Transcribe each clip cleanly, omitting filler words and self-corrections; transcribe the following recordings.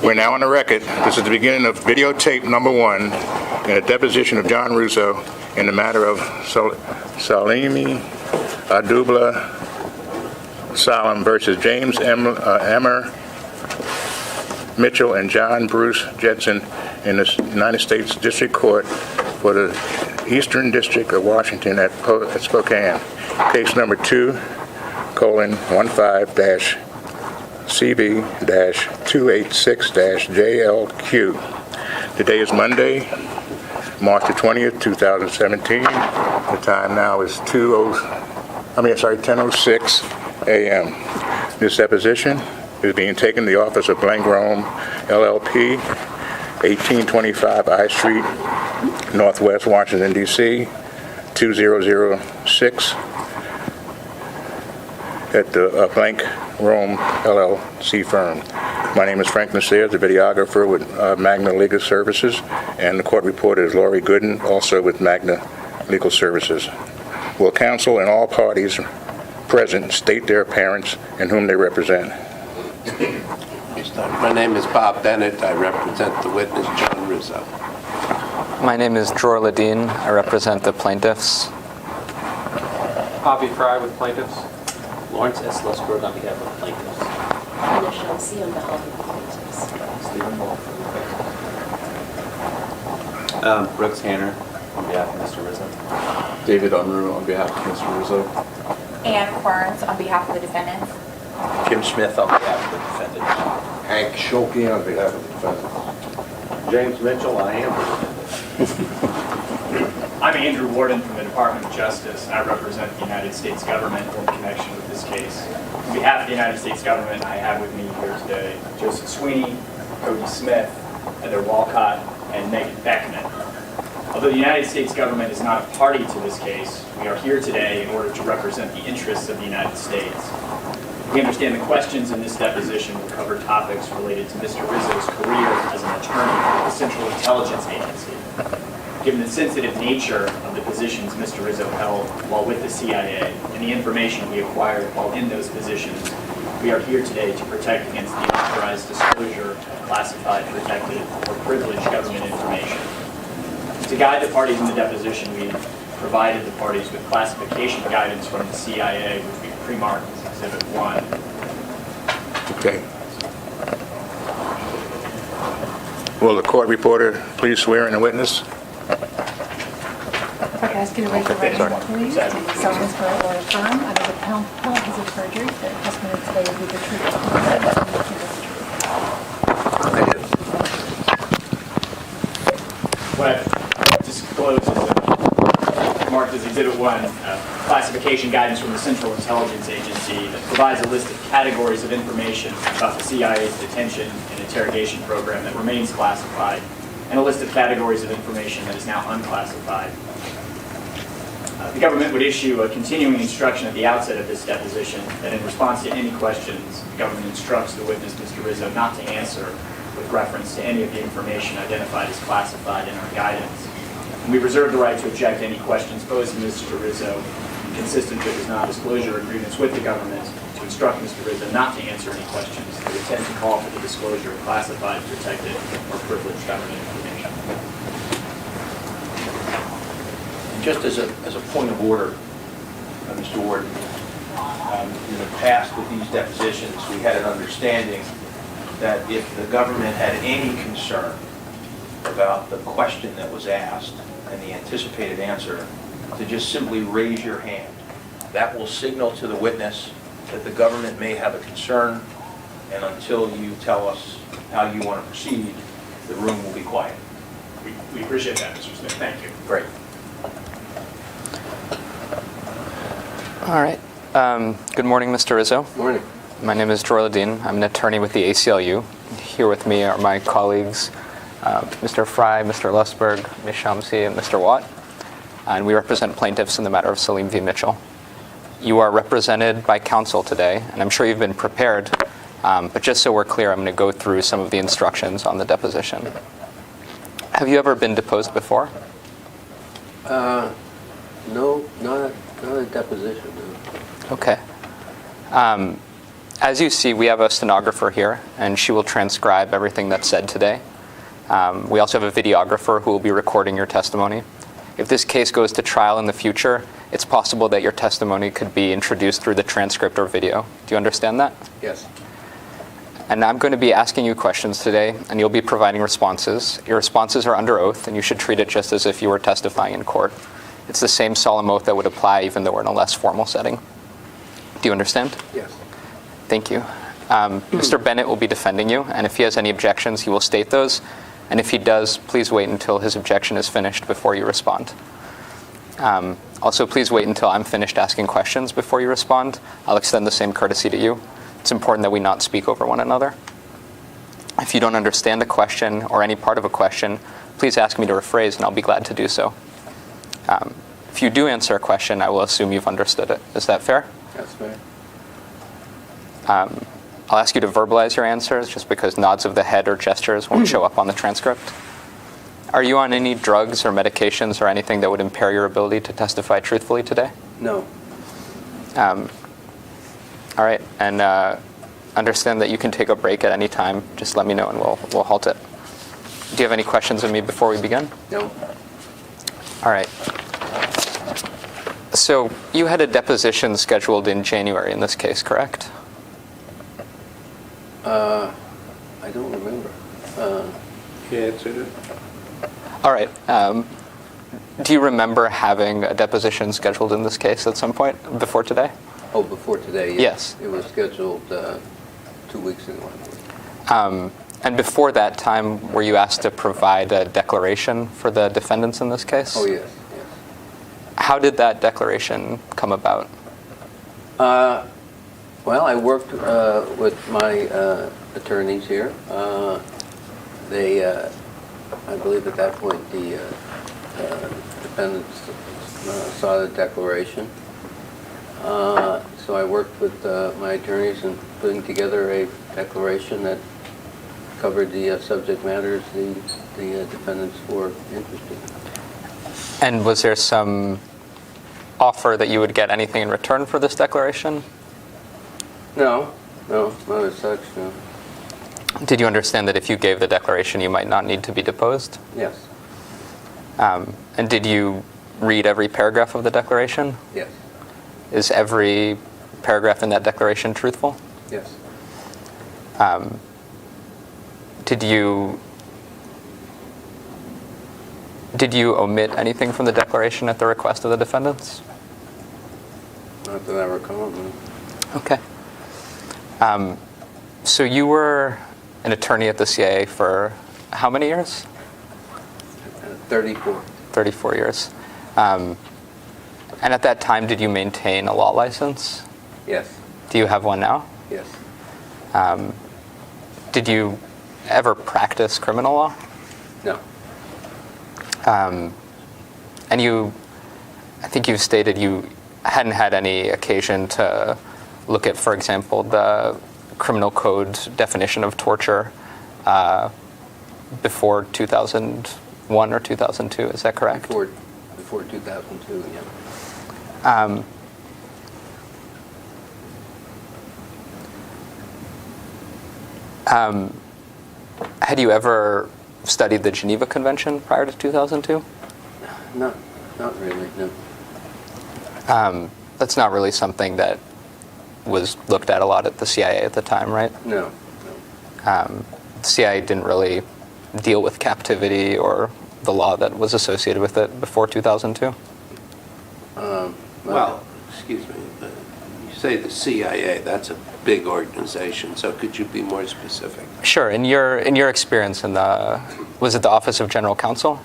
We're now on the record. This is the beginning of videotape number 1 in a deposition of John Rizzo in the matter of Salimi Adubla Salam versus James Emmer Mitchell and John Bruce Jetson in the United States District Court for the Eastern District of Washington at Spokane. Case number 2:15-CB-286-JLQ. Today is Monday, March the 20th, 2017. The time now is 10:06 a.m. This deposition is being taken in the office of Blank Rome, LLP, 1825 I Street, Northwest Washington, D.C., 2006, at the Blank Rome LLC firm. My name is Frank Nassir, the videographer with Magna Legal Services, and the court reporter is Laurie Gooden, also with Magna Legal Services. Will counsel and all parties present state their appearance and whom they represent? My name is Bob Bennett. I represent the witness, John Rizzo. My name is Dror Ladine. I represent the plaintiffs. Avi Fry with plaintiffs. Lawrence S. Lusberg on behalf of plaintiffs. Michelle C. on behalf of plaintiffs. Brooks Hanner on behalf of Mr. Rizzo. David Unruh on behalf of Mr. Rizzo. Ann Quarrens on behalf of the defendants. Jim Smith on behalf of the defendant. Hank Schulke on behalf of the defendant. James Mitchell, I am. I'm Andrew Warden from the Department of Justice, and I represent the United States government in connection with this case. On behalf of the United States government, I have with me here today Joseph Sweeney, Cody Smith, Heather Walcott, and Megan Beckman. Although the United States government is not a party to this case, we are here today in order to represent the interests of the United States. We understand the questions in this deposition will cover topics related to Mr. Rizzo's career as an attorney for the Central Intelligence Agency. Given the sensitive nature of the positions Mr. Rizzo held while with the CIA and the information we acquired while in those positions, we are here today to protect against the unauthorized disclosure of classified, protected, or privileged government information. To guide the parties in the deposition, we provided the parties with classification guidance from the CIA, which we pre-marked as Exhibit 1. Okay. Will the court reporter please swear in the witness? If I could ask you to raise your right hand, please. Do you solemnly swear or affirm under the penalties of perjury that testimony today will be the truth, the whole truth, and nothing but the truth? I do. What I've disclosed is marked as Exhibit 1, classification guidance from the Central Intelligence Agency that provides a list of categories of information about the CIA's detention and interrogation program that remains classified, and a list of categories of information that is now unclassified. The government would issue a continuing instruction at the outset of this deposition that in response to any questions, the government instructs the witness, Mr. Rizzo, not to answer with reference to any of the information identified as classified in our guidance. And we reserve the right to object to any questions posed to Mr. Rizzo, consistent with his non-disclosure agreements with the government, to instruct Mr. Rizzo not to answer any questions that would tend to call for the disclosure of classified, protected, or privileged government information. Just as a point of order, Mr. Warden, in the past with these depositions, we had an understanding that if the government had any concern about the question that was asked and the anticipated answer, to just simply raise your hand. That will signal to the witness that the government may have a concern, and until you tell us how you want to proceed, the room will be quiet. We appreciate that, Mr. Smith. Thank you. Great. All right. Good morning, Mr. Rizzo. Morning. My name is Dror Ladine. I'm an attorney with the ACLU. Here with me are my colleagues, Mr. Fry, Mr. Lusberg, Ms. Shamsi, and Mr. Watt. And we represent plaintiffs in the matter of Salim v. Mitchell. You are represented by counsel today, and I'm sure you've been prepared, but just so we're clear, I'm going to go through some of the instructions on the deposition. Have you ever been deposed before? No, not a deposition, no. Okay. As you see, we have a stenographer here, and she will transcribe everything that's said today. We also have a videographer who will be recording your testimony. If this case goes to trial in the future, it's possible that your testimony could be introduced through the transcript or video. Do you understand that? Yes. And I'm going to be asking you questions today, and you'll be providing responses. Your responses are under oath, and you should treat it just as if you were testifying in court. It's the same solemn oath that would apply even though we're in a less formal setting. Do you understand? Yes. Thank you. Mr. Bennett will be defending you, and if he has any objections, he will state those. And if he does, please wait until his objection is finished before you respond. Also, please wait until I'm finished asking questions before you respond. I'll extend the same courtesy to you. It's important that we not speak over one another. If you don't understand a question or any part of a question, please ask me to rephrase, and I'll be glad to do so. If you do answer a question, I will assume you've understood it. Is that fair? That's fair. I'll ask you to verbalize your answers, just because nods of the head or gestures won't show up on the transcript. Are you on any drugs or medications or anything that would impair your ability to testify truthfully today? No. All right, and understand that you can take a break at any time. Just let me know and we'll halt it. Do you have any questions of me before we begin? No. All right. So you had a deposition scheduled in January in this case, correct? I don't remember. You answered it. All right. Do you remember having a deposition scheduled in this case at some point before today? Oh, before today? Yes. It was scheduled 2 weeks ago. And before that time, were you asked to provide a declaration for the defendants in this case? Oh, yes, yes. How did that declaration come about? Well, I worked with my attorneys here. I believe at that point the defendants saw the declaration. So I worked with my attorneys in putting together a declaration that covered the subject matters the defendants were interested in. And was there some offer that you would get anything in return for this declaration? No, not as such, no. Did you understand that if you gave the declaration, you might not need to be deposed? Yes. And did you read every paragraph of the declaration? Yes. Is every paragraph in that declaration truthful? Yes. Did you omit anything from the declaration at the request of the defendants? Not that I recall, no. Okay. So you were an attorney at the CIA for how many years? 34. 34 years. And at that time, did you maintain a law license? Yes. Do you have one now? Yes. Did you ever practice criminal law? No. And I think you've stated you hadn't had any occasion to look at, for example, the criminal code definition of torture before 2001 or 2002. Is that correct? Before 2002, yeah. Had you ever studied the Geneva Convention prior to 2002? Not really, no. That's not really something that was looked at a lot at the CIA at the time, right? No. The CIA didn't really deal with captivity or the law that was associated with it before 2002? Well, excuse me, you say the CIA, that's a big organization, so could you be more specific? Sure. In your experience was it the Office of General Counsel?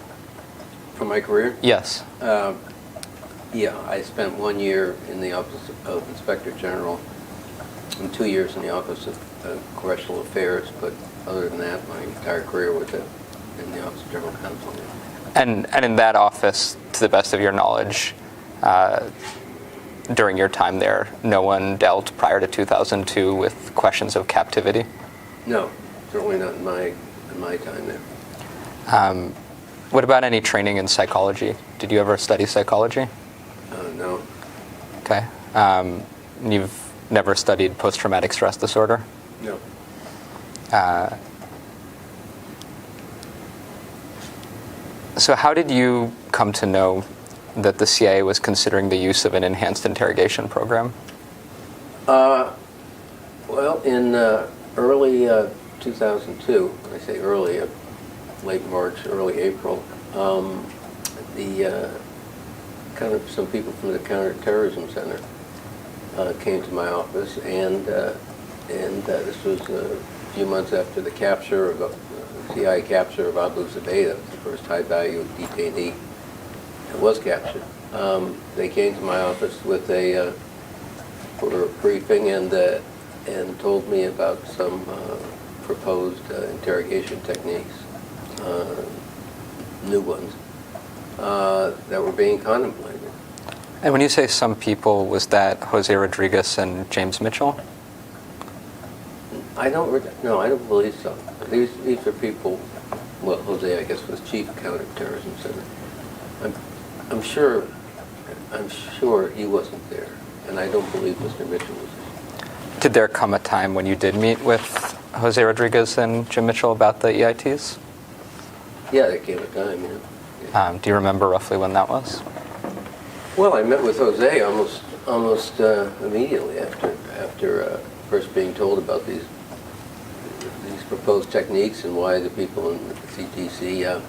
For my career? Yes. Yeah, I spent 1 year in the Office of Inspector General and 2 years in the Office of Correctional Affairs, but other than that, my entire career was in the Office of General Counsel. And in that office, to the best of your knowledge, during your time there, no one dealt prior to 2002 with questions of captivity? No, certainly not in my time there. What about any training in psychology? Did you ever study psychology? No. Okay. You've never studied post-traumatic stress disorder? No. So how did you come to know that the CIA was considering the use of an enhanced interrogation program? Well, in early 2002, I say early, late March, early April, some people from the Counterterrorism Center came to my office, and this was a few months after the capture of CIA capture of Abu Zubaydah, the first high-value detainee that was captured. They came to my office for a briefing and told me about some proposed interrogation techniques, new ones, that were being contemplated. And when you say some people, was that Jose Rodriguez and James Mitchell? I don't believe so. These are people. Well, Jose, I guess, was chief of Counterterrorism Center. I'm sure he wasn't there, and I don't believe Mr. Mitchell was there. Did there come a time when you did meet with Jose Rodriguez and Jim Mitchell about the EITs? Yeah, there came a time. Yeah. Do you remember roughly when that was? Well, I met with Jose almost immediately after first being told about these proposed techniques and why the people in the CTC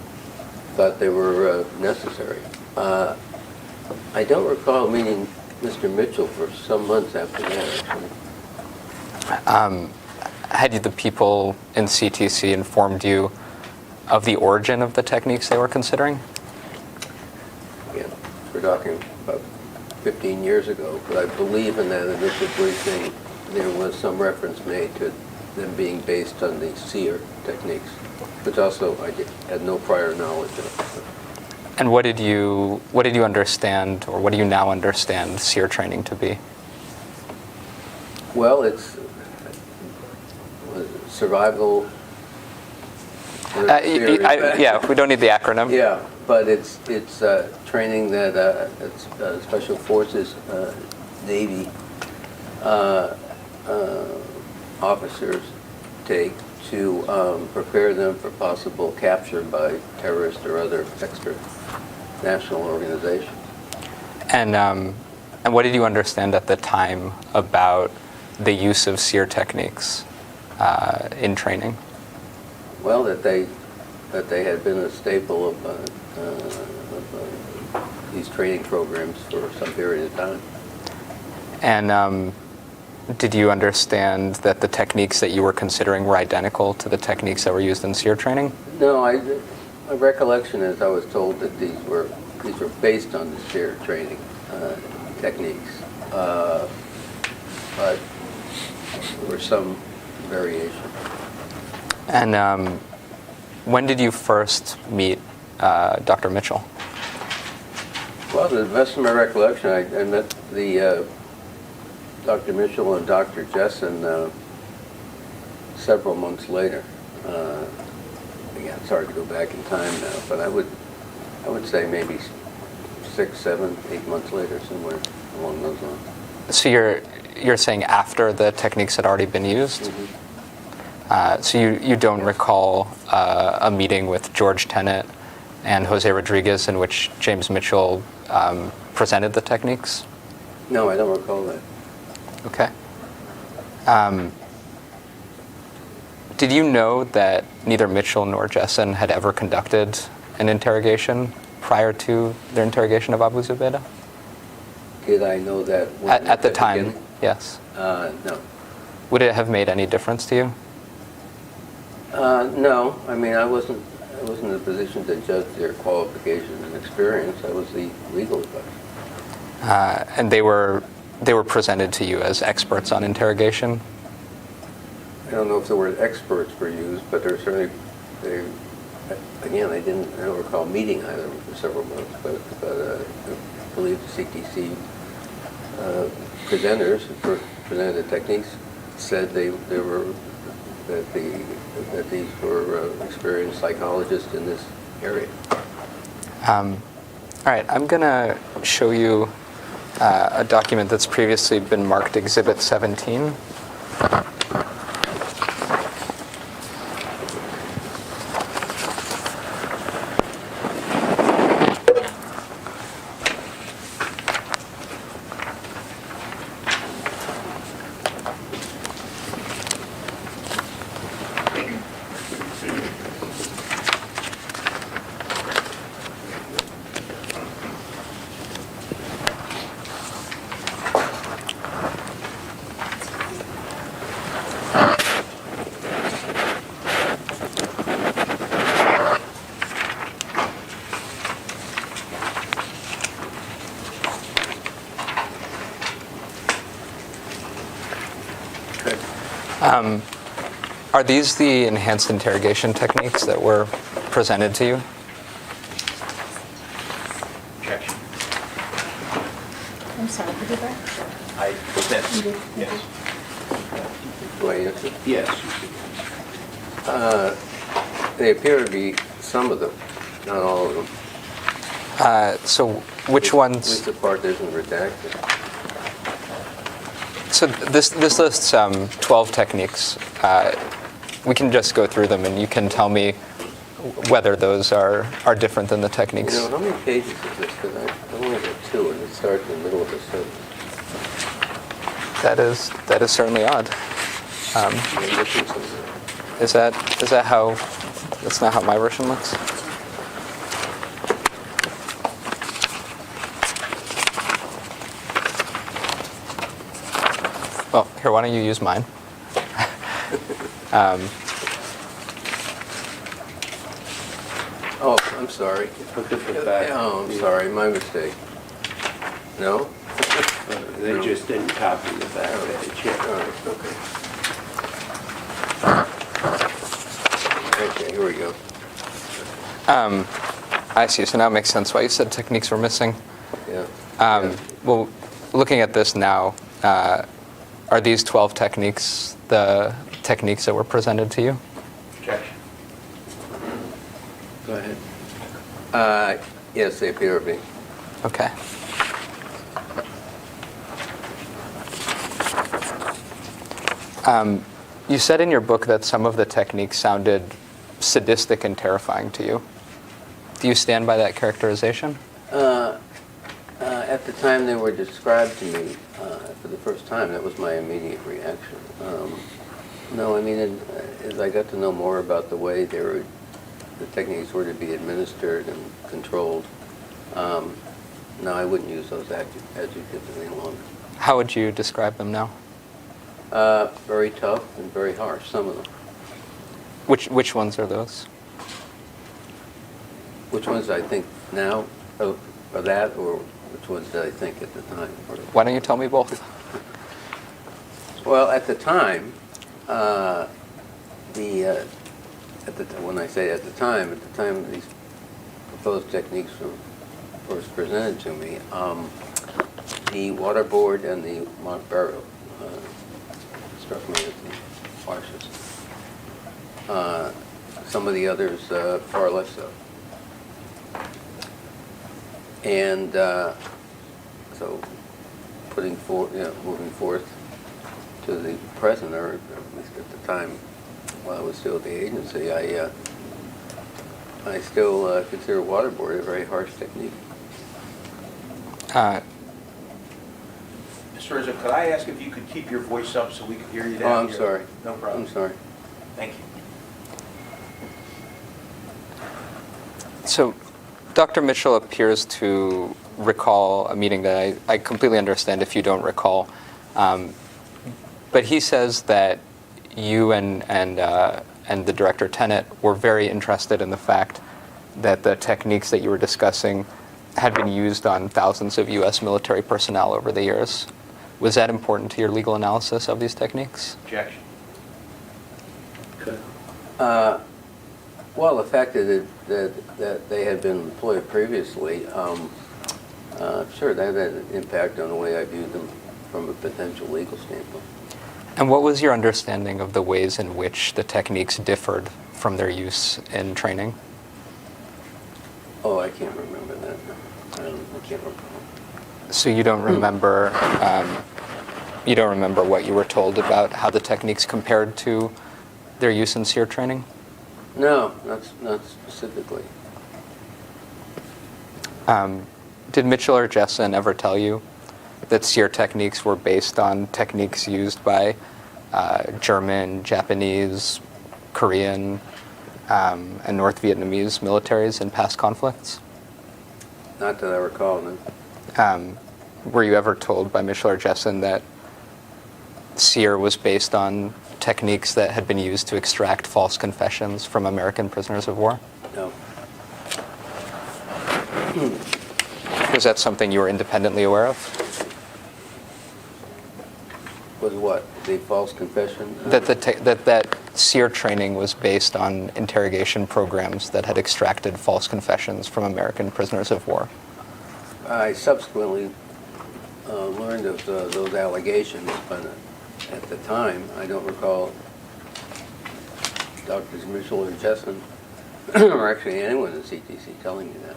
thought they were necessary. I don't recall meeting Mr. Mitchell for some months after that, actually. Had the people in CTC informed you of the origin of the techniques they were considering? Again, we're talking about 15 years ago, but I believe in that initial briefing there was some reference made to them being based on the SEER techniques, which also I had no prior knowledge of. And what did you understand, or what do you now understand SEER training to be? Well, it's survival. Yeah, we don't need the acronym. Yeah, but it's training that Special Forces, Navy officers take to prepare them for possible capture by terrorists or other extra-national organizations. And what did you understand at the time about the use of SEER techniques in training? Well, that they had been a staple of these training programs for some period of time. And did you understand that the techniques that you were considering were identical to the techniques that were used in SEER training? No, my recollection is I was told that these were based on the SEER training techniques, but there were some variation. And when did you first meet Dr. Mitchell? Well, to the best of my recollection, I met the Dr. Mitchell and Dr. Jessen several months later. Again, it's hard to go back in time now, but I would say maybe 6, 7, 8 months later, somewhere along those lines. So you're saying after the techniques had already been used? Mm-hmm. So you don't recall a meeting with George Tenet and Jose Rodriguez in which James Mitchell presented the techniques? No, I don't recall that. Okay. Did you know that neither Mitchell nor Jessen had ever conducted an interrogation prior to their interrogation of Abu Zubaydah? Did I know that At the time, beginning? yes. No. Would it have made any difference to you? No. I mean, I wasn't in a position to judge their qualifications and experience. I was the legal advisor. And they were presented to you as experts on interrogation? I don't know if the word experts were used, but they're certainly, I don't recall meeting either for several months, but I believe the CTC presenters who presented the techniques said that these were experienced psychologists in this area. All right, I'm going to show you a document that's previously been marked Exhibit 17. Are these the enhanced interrogation techniques that were presented to you? Objection. I'm sorry, did you back? I consent. You did? Yes. Do I answer? Yes. They appear to be some of them, not all of them. So which At ones? least the part that isn't redacted. So this lists 12 techniques. We can just go through them, and you can tell me whether those are different than the techniques. You know, how many pages is this? Because I only got 2, and it starts in the middle of a sentence. That is certainly odd. I'm missing something. Is that how? That's not how my version looks. Well, here, why don't you use mine? Oh, I'm sorry. Oh, I'm sorry, my mistake. No? They just didn't copy the back page. All right, okay. Okay, here we go. I see. So now it makes sense why you said techniques were missing. Yeah. Well, looking at this now, are these 12 techniques the techniques that were presented to you? Objection. Go ahead. Yes, they appear to be. Okay. You said in your book that some of the techniques sounded sadistic and terrifying to you. Do you stand by that characterization? At the time they were described to me for the first time, that was my immediate reaction. No, I mean, as I got to know more about the way the techniques were to be administered and controlled, no, I wouldn't use those adjectives any longer. How would you describe them now? Very tough and very harsh, some of them. Which ones are those? Which ones I think now are that, or which ones did I think at the time? Why don't you tell me both? Well, at the time, when I say at the time these proposed techniques were first presented to me, the water board and the Montbaro struck me as the harshest. Some of the others far less so. And so moving forth to the present, or at least at the time while I was still at the agency, I still consider waterboard a very harsh technique. Mr. Rizzo, could I ask if you could keep your voice up so we could hear you down Oh, I'm here? sorry. No problem. I'm sorry. Thank you. So, Dr. Mitchell appears to recall a meeting that I completely understand if you don't recall. But he says that you and the Director Tenet were very interested in the fact that the techniques that you were discussing had been used on thousands of U.S. military personnel over the years. Was that important to your legal analysis of these techniques? Objection. Well, the fact that they had been employed previously, sure, that had an impact on the way I viewed them from a potential legal standpoint. And what was your understanding of the ways in which the techniques differed from their use in training? Oh, I can't remember that. I can't recall. So you don't remember what you were told about how the techniques compared to their use in SEER training? No, not specifically. Did Mitchell or Jessen ever tell you that SEER techniques were based on techniques used by German, Japanese, Korean, and North Vietnamese militaries in past conflicts? Not that I recall, no. Were you ever told by Mitchell or Jessen that SEER was based on techniques that had been used to extract false confessions from American prisoners of war? No. Was that something you were independently aware of? Was what? The false confession? That SEER training was based on interrogation programs that had extracted false confessions from American prisoners of war. I subsequently learned of those allegations, but at the time, I don't recall Drs. Mitchell or Jessen, or actually anyone in CTC telling me that.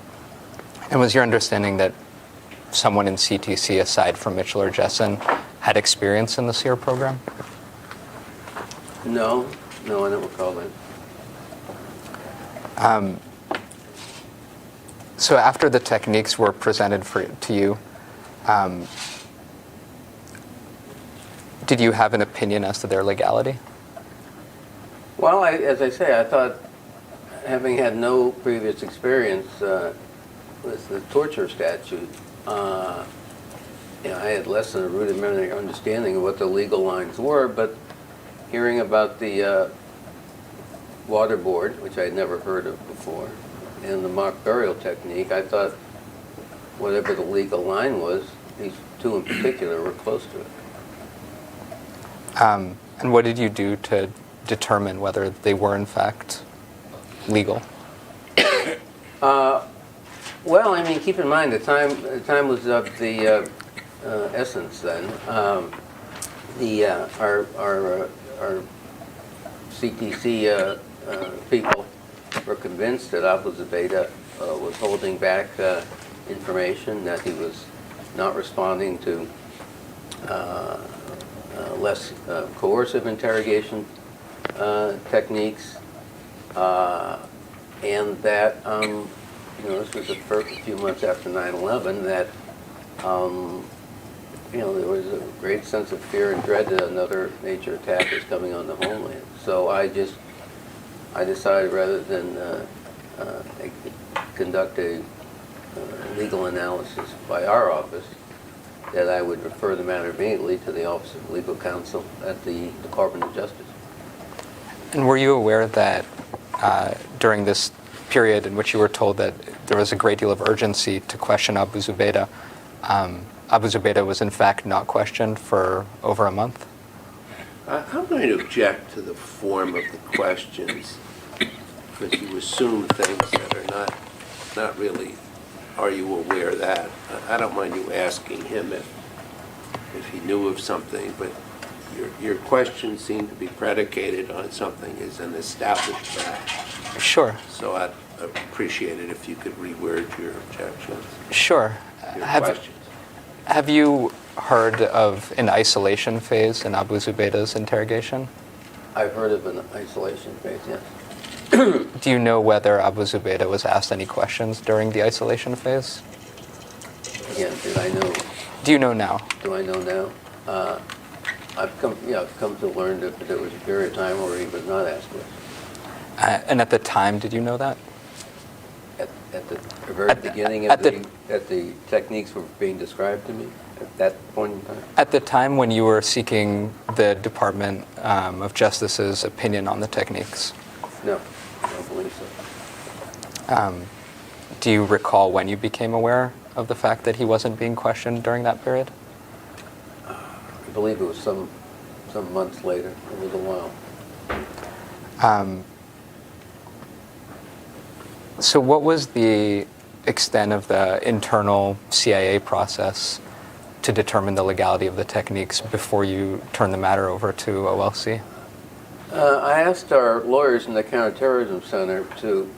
And was your understanding that someone in CTC, aside from Mitchell or Jessen, had experience in the SEER program? No, I don't recall that. So after the techniques were presented to you, did you have an opinion as to their legality? Well, as I say, I thought, having had no previous experience with the torture statute, I had less than a rudimentary understanding of what the legal lines were, but hearing about the waterboard, which I had never heard of before, and the mock burial technique, I thought whatever the legal line was, these two in particular were close to it. And what did you do to determine whether they were in fact legal? Well, I mean, keep in mind the time was of the essence then. Our CTC people were convinced that Abu Zubaydah was holding back information, that he was not responding to less coercive interrogation techniques, and that this was the first few months after 9/11, that there was a great sense of fear and dread that another major attack was coming on the homeland. So I decided, rather than conduct a legal analysis by our office, that I would refer the matter immediately to the Office of Legal Counsel at the Department of Justice. And were you aware that during this period in which you were told that there was a great deal of urgency to question Abu Zubaydah, Abu Zubaydah was in fact not questioned for over a month? I'm going to object to the form of the questions, because you assume things that are not really, are you aware of that? I don't mind you asking him if he knew of something, but your questions seem to be predicated on something as an established fact. Sure. So I'd appreciate it if you could reword your objections. Sure. Your questions. Have you heard of an isolation phase in Abu Zubaydah's interrogation? I've heard of an isolation phase, yes. Do you know whether Abu Zubaydah was asked any questions during the isolation phase? Again, did I know? Do you know now? Do I know now? I've come to learn that there was a period of time where he was not asked questions. And at the time, did you know that? At the very beginning of the techniques were being described to me at that point in time? At the time when you were seeking the Department of Justice's opinion on the techniques? No, I don't believe so. Do you recall when you became aware of the fact that he wasn't being questioned during that period? I believe it was some months later. It was a while. So what was the extent of the internal CIA process to determine the legality of the techniques before you turned the matter over to OLC? I asked our lawyers in the Counterterrorism Center to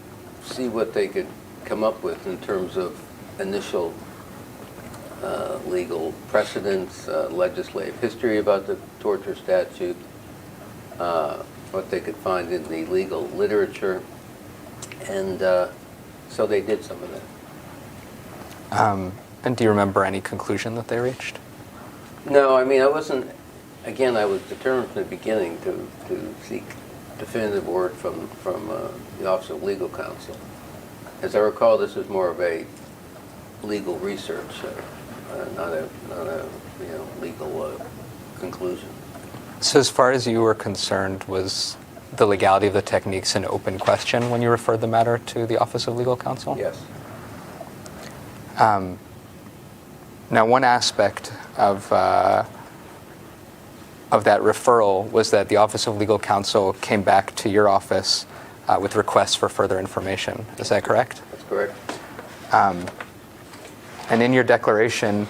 see what they could come up with in terms of initial legal precedents, legislative history about the torture statute, what they could find in the legal literature, and so they did some of that. And do you remember any conclusion that they reached? No, I mean, I wasn't, again, I was determined from the beginning to seek definitive word from the Office of Legal Counsel. As I recall, this is more of a legal research, not a legal conclusion. So as far as you were concerned, was the legality of the techniques an open question when you referred the matter to the Office of Legal Counsel? Yes. Now, one aspect of that referral was that the Office of Legal Counsel came back to your office with requests for further information. Is that correct? That's correct. And in your declaration,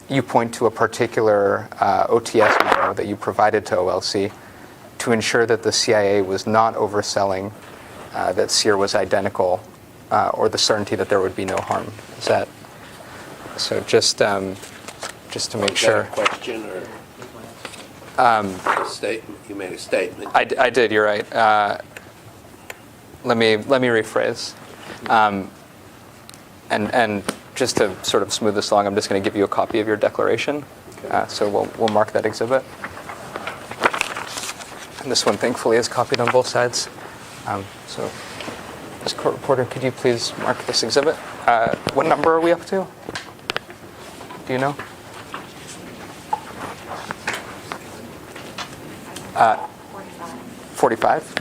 you point to a particular OTS memo that you provided to OLC to ensure that the CIA was not overselling that SEER was identical or the certainty that there would be no harm. Is that so? Just to make Is sure. that a question or a statement? You made a statement. I did. You're right. Let me rephrase. And just to sort of smooth this along, I'm just going to give you a copy of your declaration. Okay. So we'll mark that exhibit. And this one, thankfully, is copied on both sides. So, Ms. Court Reporter, could you please mark this exhibit? What number are we up to? Do you know? 45?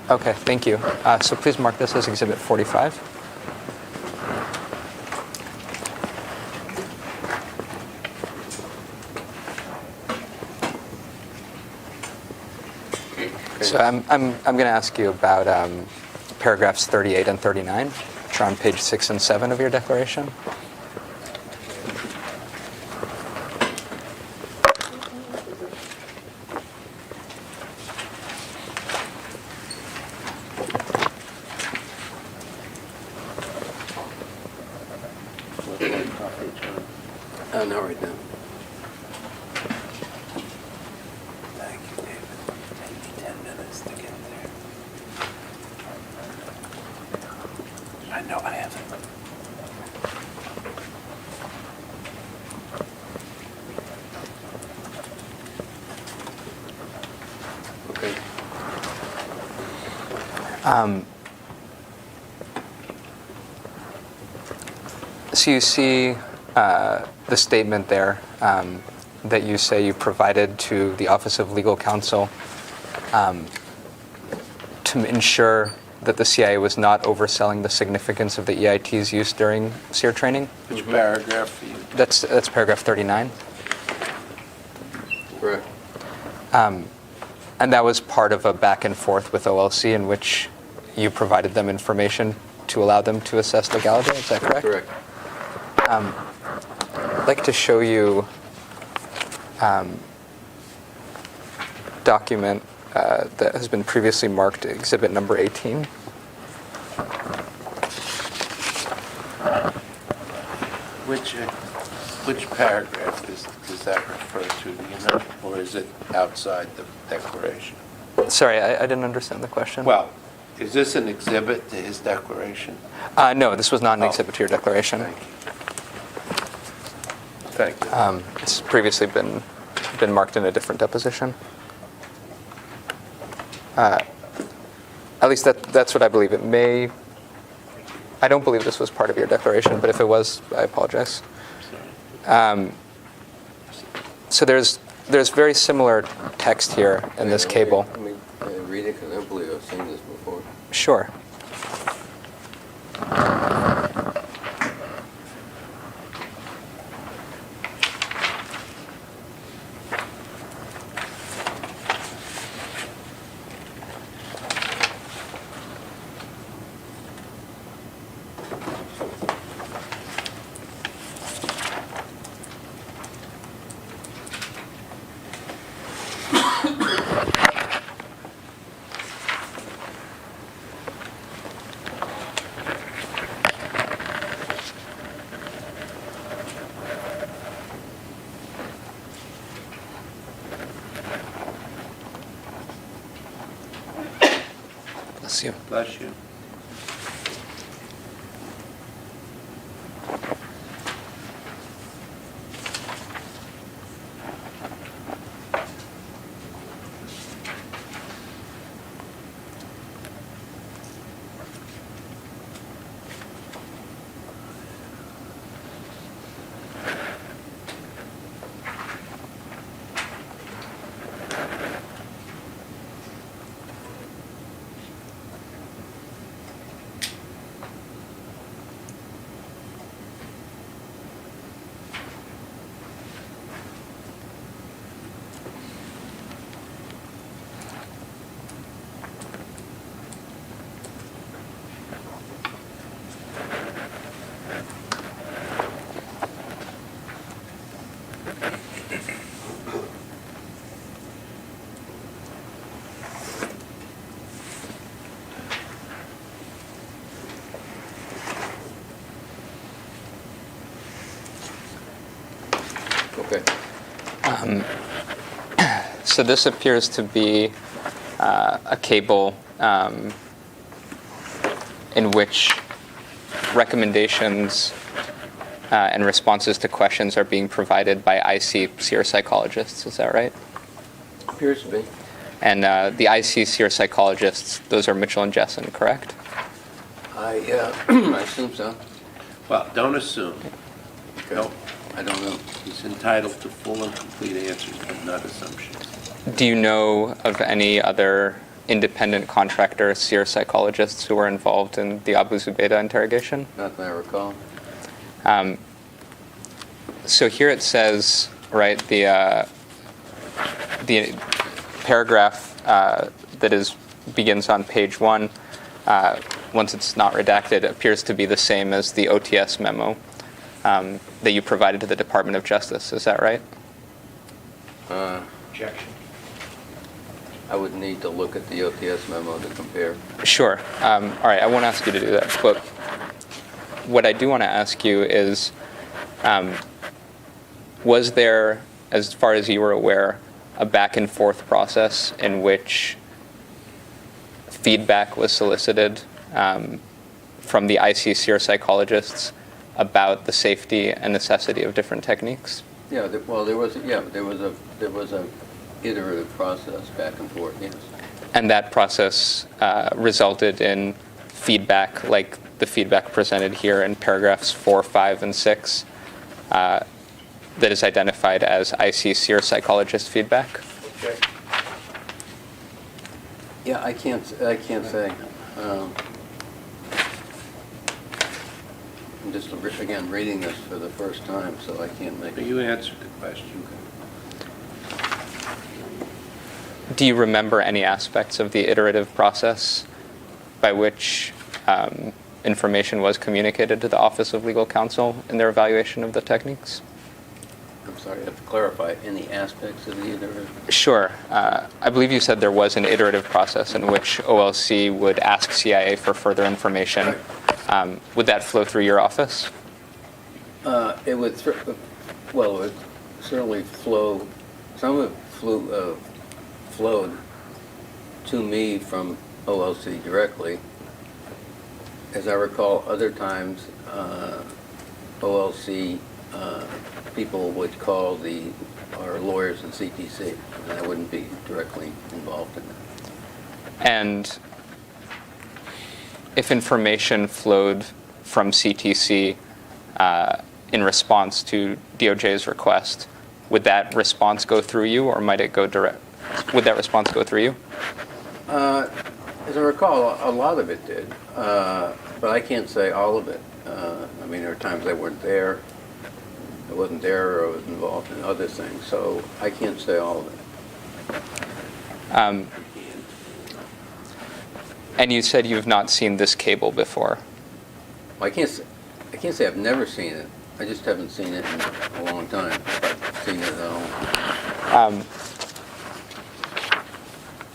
Okay, thank you. So please mark this as Exhibit 45. So I'm going to ask you about paragraphs 38 and 39, which are on page 6 and 7 of your declaration. Not right now. Thank you, David. Take me 10 minutes to get there. I know I haven't. Okay. So you see the statement there that you say you provided to the Office of Legal Counsel to ensure that the CIA was not overselling the significance of the EIT's use during SEER training? Which paragraph are you? That's paragraph 39. Correct. And that was part of a back and forth with OLC in which you provided them information to allow them to assess legality. Is that correct? Correct. I'd like to show you document that has been previously marked exhibit number 18. Which paragraph does that refer to, do you know? Or is it outside the declaration? Sorry, I didn't understand the question. Well, is this an exhibit to his declaration? No, this was not an Oh. exhibit to your declaration. Thank you. It's previously been marked in a different deposition. At least that's what I believe. It may. I don't believe this was part of your declaration, but if it was, I apologize. So there's very similar text here in this cable. Let me read it because I don't believe I've seen this before. Sure. Bless you. Bless you. Okay. So this appears to be a cable in which recommendations and responses to questions are being provided by IC SEER psychologists. Is that right? Appears to be. And the IC SEER psychologists, those are Mitchell and Jessen, correct? I assume so. Well, don't assume. Okay. No. I don't know. He's entitled to full and complete answers, but not assumptions. Do you know of any other independent contractor SEER psychologists who were involved in the Abu Zubaydah interrogation? Not that I recall. So here it says, right, the paragraph that begins on page 1, once it's not redacted, appears to be the same as the OTS memo that you provided to the Department of Justice. Is that right? Objection. I would need to look at the OTS memo to compare. Sure. All right, I won't ask you to do that. But what I do want to ask you is, was there, as far as you were aware, a back and forth process in which feedback was solicited from the IC SEER psychologists about the safety and necessity of different techniques? Yeah, there was a iterative process back and forth, yes. And that process resulted in feedback, like the feedback presented here in paragraphs 4, 5, and 6, that is identified as IC SEER psychologist feedback? Okay. Yeah, I can't say. I'm just, again, reading this for the first time, so I can't make But you answered the question. Do you remember any aspects of the iterative process by which information was communicated to the Office of Legal Counsel in their evaluation of the techniques? I'm sorry, I have to clarify, any aspects of the iterative? Sure. I believe you said there was an iterative process in which OLC would ask CIA for further information. Would that flow through your office? It would, it would certainly flow, some of it flowed to me from OLC directly. As I recall, other times OLC people would call our lawyers in CTC, and I wouldn't be directly involved in that. And if information flowed from CTC in response to DOJ's request, would that response go through you, or might it go direct? Would that response go through you? As I recall, a lot of it did, but I can't say all of it. I mean, there are times I wasn't there, or I was involved in other things, so I can't say all of it. And you said you've not seen this cable before. Well, I can't say I've never seen it. I just haven't seen it in a long time. I've seen it at all.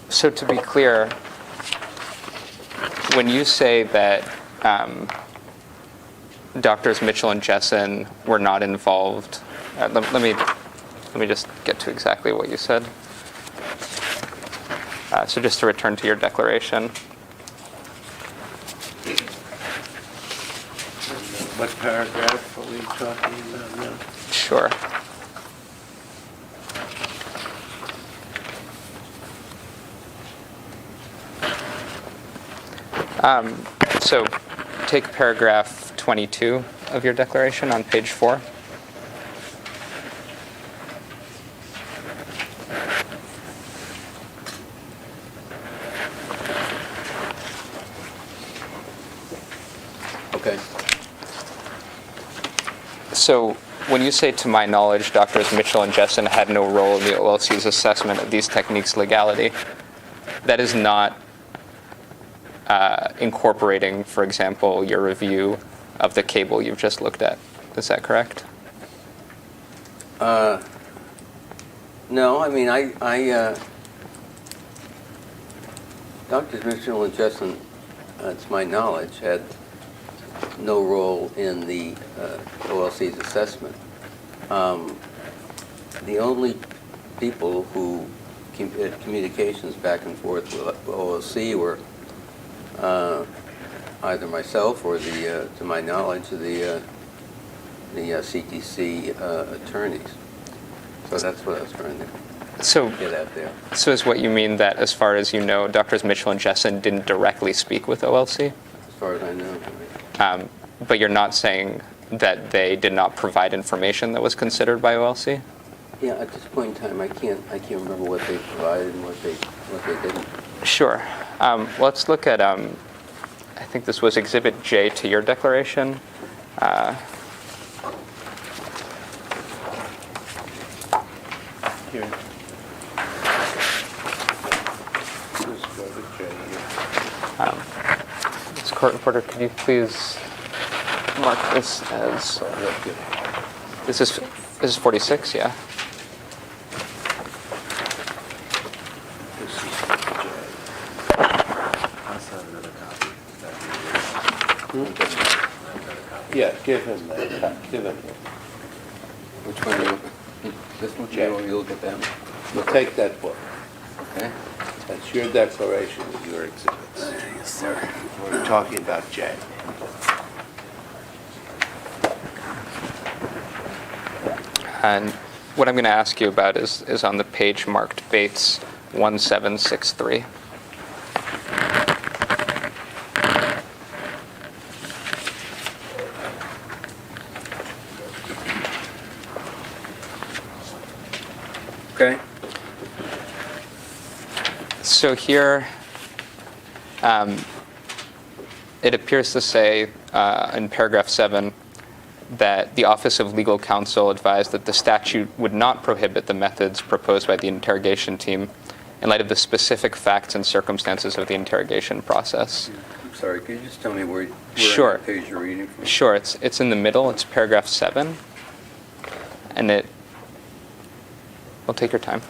So to be clear, when you say that Doctors Mitchell and Jessen were not involved, let me just get to exactly what you said. So just to return to your declaration. What paragraph are we talking about now? Sure. So take paragraph 22 of your declaration on page 4. Okay. So when you say, to my knowledge, Drs. Mitchell and Jessen had no role in the OLC's assessment of these techniques' legality, that is not incorporating, for example, your review of the cable you've just looked at. Is that correct? No, I mean, Drs. Mitchell and Jessen, to my knowledge, had no role in the OLC's assessment. The only people who had communications back and forth with OLC were either myself or to my knowledge, the CTC attorneys. So that's what I was trying to get at there. So is what you mean that, as far as you know, Drs. Mitchell and Jessen didn't directly speak with OLC? As far as I know. But you're not saying that they did not provide information that was considered by OLC? Yeah, at this point in time, I can't remember what they provided and what they didn't. Sure. Let's look at, I think this was Exhibit J to your declaration. Here. Let's go to J here. Ms. Court Reporter, could you please mark this as, this is 46, yeah? This is J. Yeah, give him that. Give him. Which one do you, this one? J. You look at them. We'll take that book. Okay. That's your declaration with your exhibits. Yes, sir. We're talking about J. And what I'm going to ask you about is on the page marked Bates 1763. Okay. So here, it appears to say in paragraph 7 that the Office of Legal Counsel advised that the statute would not prohibit the methods proposed by the interrogation team in light of the specific facts and circumstances of the interrogation process. I'm sorry, could you just tell me where Sure. on the page you're reading from? Sure, it's in the middle. It's paragraph 7. And well, take your time.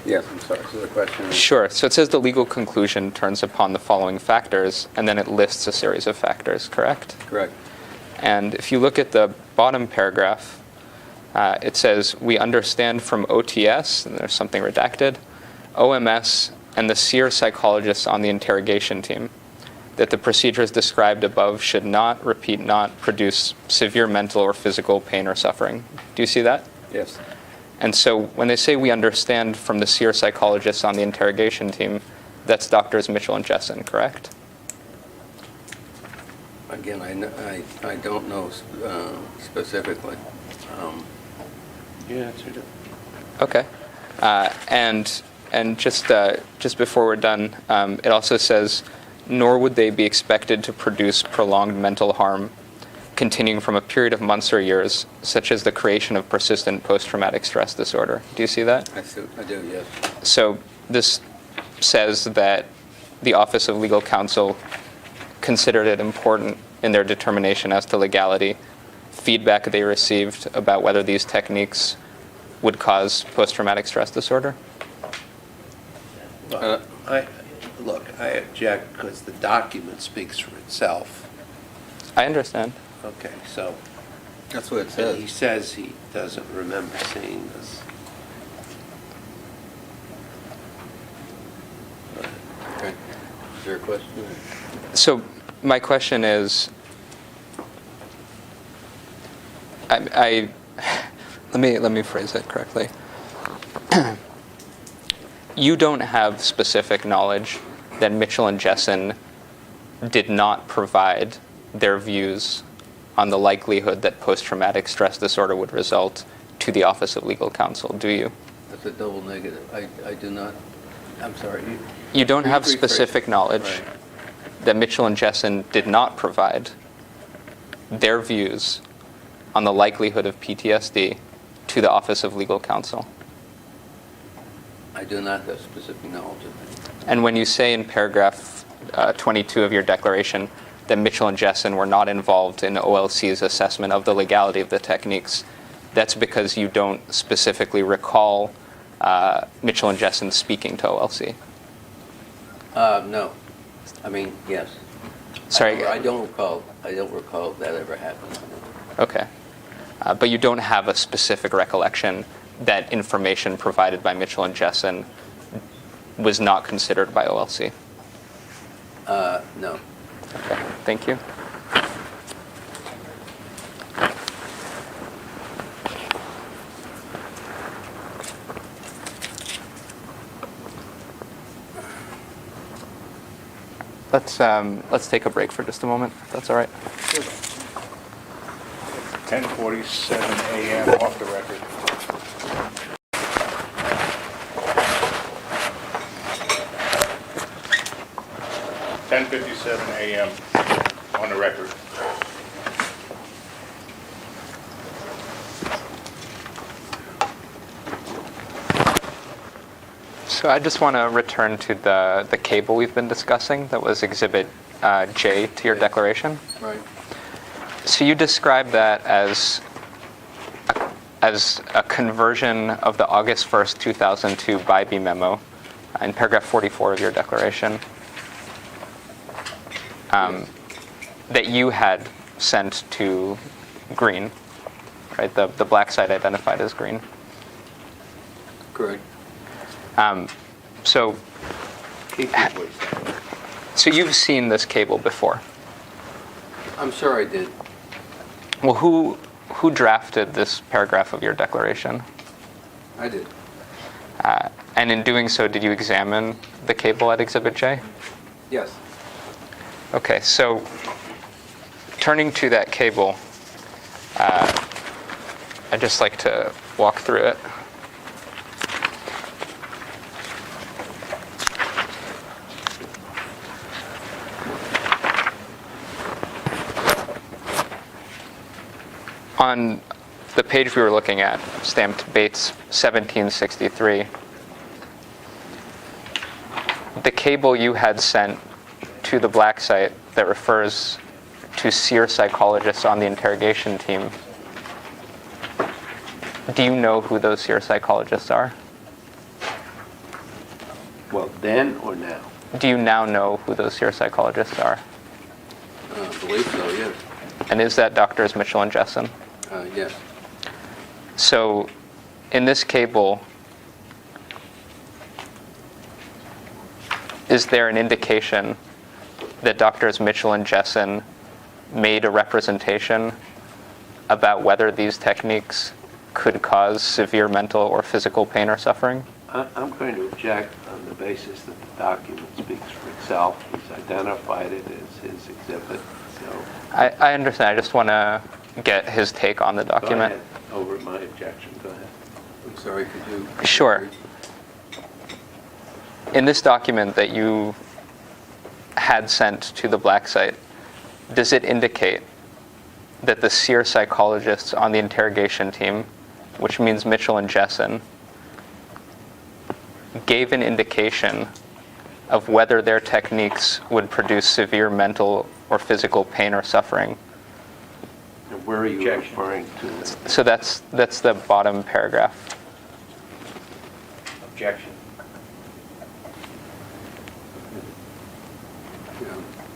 Yes, I'm sorry. So the question is... Sure. So it says the legal conclusion turns upon the following factors, and then it lists a series of factors, correct? Correct. And if you look at the bottom paragraph, it says, we understand from OTS, and there's something redacted, OMS, and the SEER psychologists on the interrogation team, that the procedures described above should not produce severe mental or physical pain or suffering. Do you see that? Yes. And so when they say we understand from the SEER psychologists on the interrogation team, that's Drs. Mitchell and Jessen, correct? Again, I don't know specifically. You answered it. Okay. And just before we're done, it also says, nor would they be expected to produce prolonged mental harm continuing from a period of months or years, such as the creation of persistent post-traumatic stress disorder. Do you see that? I do, yes. So this says that the Office of Legal Counsel considered it important in their determination as to legality, feedback they received about whether these techniques would cause post-traumatic stress disorder? Well, look, I object because the document speaks for itself. I understand. Okay, so, That's what it and he says he doesn't remember seeing this. Okay. Is there a question? So my question is, I let me phrase it correctly. You don't have specific knowledge that Mitchell and Jessen did not provide their views on the likelihood that post-traumatic stress disorder would result to the Office of Legal Counsel, do you? That's a double negative. I do not, I'm sorry. You don't have rephrase. specific knowledge Right. that Mitchell and Jessen did not provide their views on the likelihood of PTSD to the Office of Legal Counsel. I do not have specific knowledge of that. And when you say in paragraph 22 of your declaration that Mitchell and Jessen were not involved in OLC's assessment of the legality of the techniques, that's because you don't specifically recall Mitchell and Jessen speaking to OLC. No. I mean, yes. Sorry. I don't recall that ever happened. Okay. But you don't have a specific recollection that information provided by Mitchell and Jessen was not considered by OLC? No. Okay, thank you. Let's take a break for just a moment, if that's all right. 10:47 a.m. off the record. (10:57 a.m.) on the record. So I just want to return to the cable we've been discussing that was Exhibit J to your declaration. Right. So you described that as a conversion of the August 1st, 2002 Bybee memo in paragraph 44 of your declaration that you had sent to Green, right? The black site identified as Green. Correct. So you've seen this cable before. I'm sure I did. Well, who drafted this paragraph of your declaration? I did. And in doing so, did you examine the cable at Exhibit J? Yes. Okay, so turning to that cable, I'd just like to walk through it. On the page we were looking at, stamped Bates 1763, the cable you had sent to the black site that refers to SEER psychologists on the interrogation team, do you know who those SEER psychologists are? Well, then or now? Do you now know who those SEER psychologists are? I believe so, yes. And is that Drs. Mitchell and Jessen? Yes. So in this cable, is there an indication that Drs. Mitchell and Jessen made a representation about whether these techniques could cause severe mental or physical pain or suffering? I'm going to object on the basis that the document speaks for itself. He's identified it as his exhibit, so... I understand. I just want to get his take on the document. Go ahead. Over my objection. Go ahead. I'm sorry, could you... Sure. In this document that you had sent to the black site, does it indicate that the SEER psychologists on the interrogation team, which means Mitchell and Jessen, gave an indication of whether their techniques would produce severe mental or physical pain or suffering? And where are you referring to? So that's the bottom paragraph. Objection.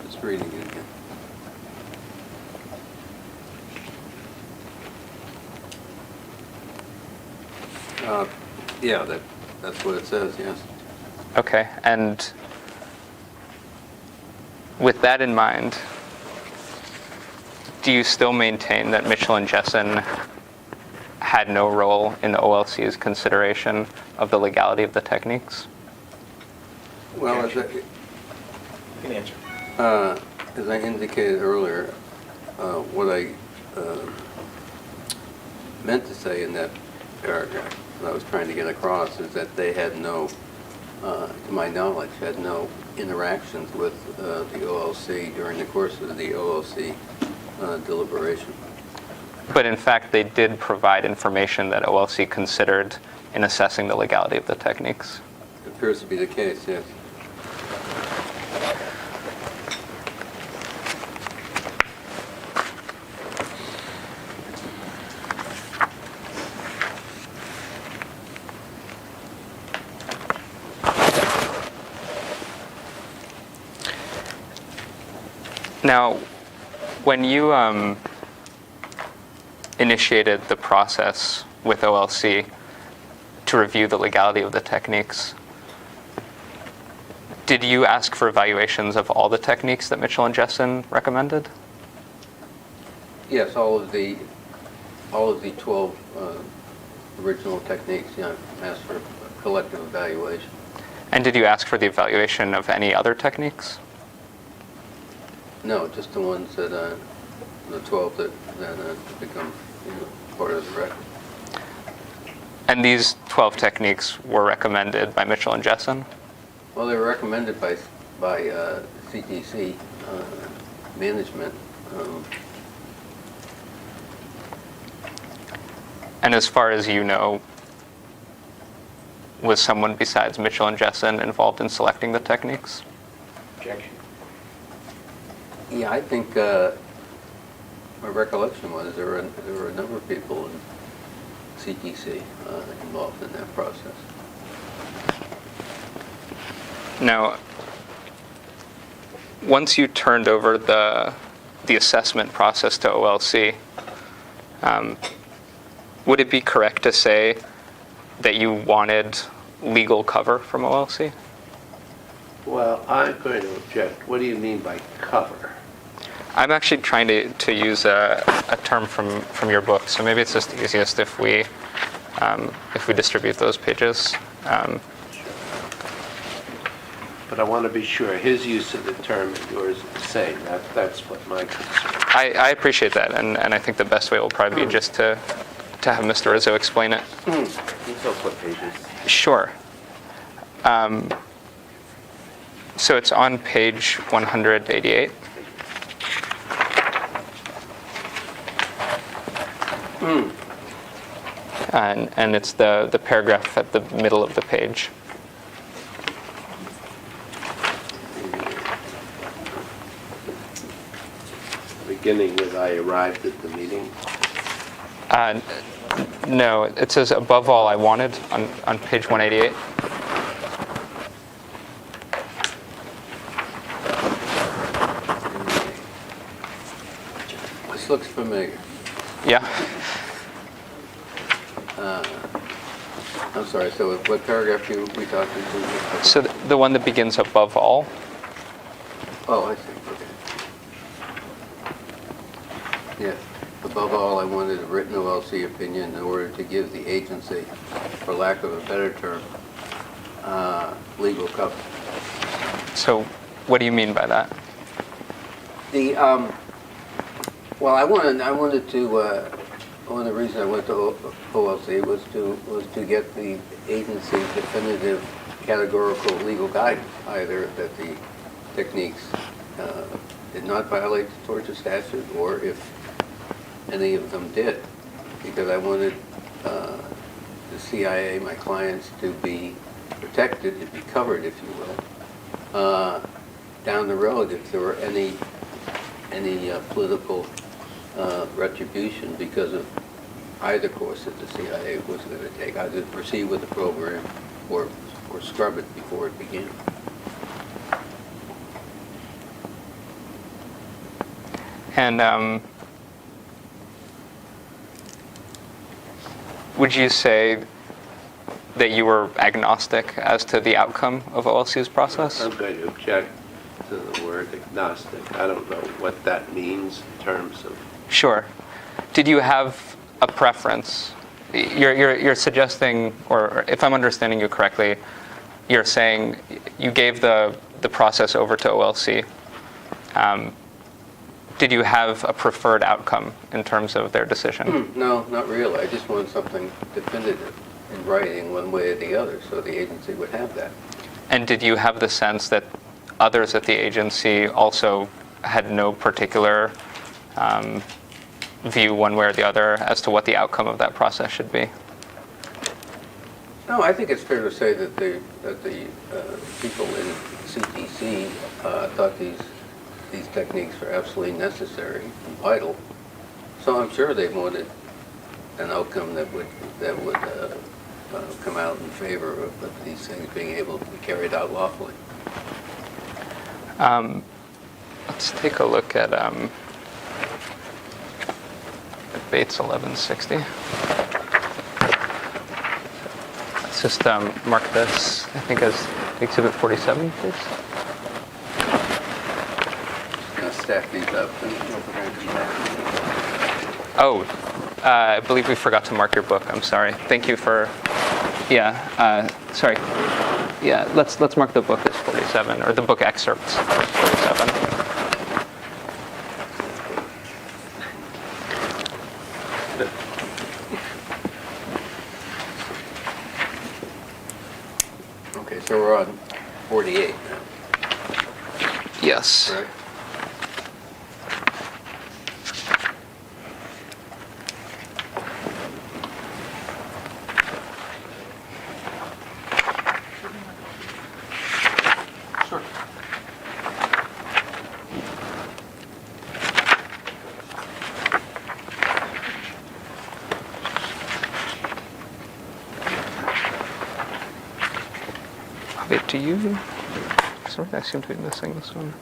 Just reading it again. Yeah, that's what it says, yes. Okay, and with that in mind, do you still maintain that Mitchell and Jessen had no role in the OLC's consideration of the legality of the techniques? Well, You can answer. as I indicated earlier, what I meant to say in that paragraph, what I was trying to get across, is that they had no, to my knowledge, had no interactions with the OLC during the course of the OLC deliberation. But in fact, they did provide information that OLC considered in assessing the legality of the techniques. It appears to be the case, yes. Now, when you initiated the process with OLC to review the legality of the techniques, did you ask for evaluations of all the techniques that Mitchell and Jessen recommended? Yes, all of the 12 original techniques, you know, asked for a collective evaluation. And did you ask for the evaluation of any other techniques? No, just the ones that, the 12 that become, you know, part of the record. And these 12 techniques were recommended by Mitchell and Jessen? Well, they were recommended by CTC management. And as far as you know, was someone besides Mitchell and Jessen involved in selecting the techniques? Objection. Yeah, I think my recollection was there were a number of people in CTC involved in that process. Now, once you turned over the assessment process to OLC, would it be correct to say that you wanted legal cover from OLC? Well, I'm going to object. What do you mean by cover? I'm actually trying to use a term from your book, so maybe it's just easiest if we distribute those pages. But I want to be sure his use of the term and yours is the same. That's what my concern is. I appreciate that, and I think the best way will probably be just to have Mr. Rizzo explain it. So what pages? Sure. So it's on page 188. And it's the paragraph at the middle of the page. Beginning with I arrived at the meeting. No, it says above all I wanted on page 188. This looks familiar. Yeah. I'm sorry, so what paragraph are we talking to? So the one that begins above all. Oh, I see, okay. Yes. Above all, I wanted a written OLC opinion in order to give the agency, for lack of a better term, legal cover. So what do you mean by that? Well, one of the reasons I went to OLC was to get the agency's definitive categorical legal guidance, either that the techniques did not violate the torture statute, or if any of them did, because I wanted the CIA, my clients, to be protected, to be covered, if you will, down the road if there were any political retribution because of either course that the CIA was going to take, either proceed with the program or scrub it before it began. And would you say that you were agnostic as to the outcome of OLC's process? I'm going to object to the word agnostic. I don't know what that means in terms of... Sure. Did you have a preference? You're suggesting, or if I'm understanding you correctly, you're saying you gave the process over to OLC. Did you have a preferred outcome in terms of their decision? No, not really. I just wanted something definitive in writing one way or the other, so the agency would have that. And did you have the sense that others at the agency also had no particular view one way or the other as to what the outcome of that process should be? No, I think it's fair to say that the people in CTC thought these techniques were absolutely necessary and vital. So I'm sure they wanted an outcome that would come out in favor of these things being able to be carried out lawfully. Let's take a look at Bates 1160. Let's just mark this, I think, as Exhibit 47, please. Now stack these up and Oh, I believe we forgot to mark your book. I'm sorry. Thank you for, sorry. Yeah, let's mark the book as 47, or the book excerpts as 47. Okay, so we're on 48 now, Yes. right? Sure. Wait, do you? Sorry, I seem to be missing this one.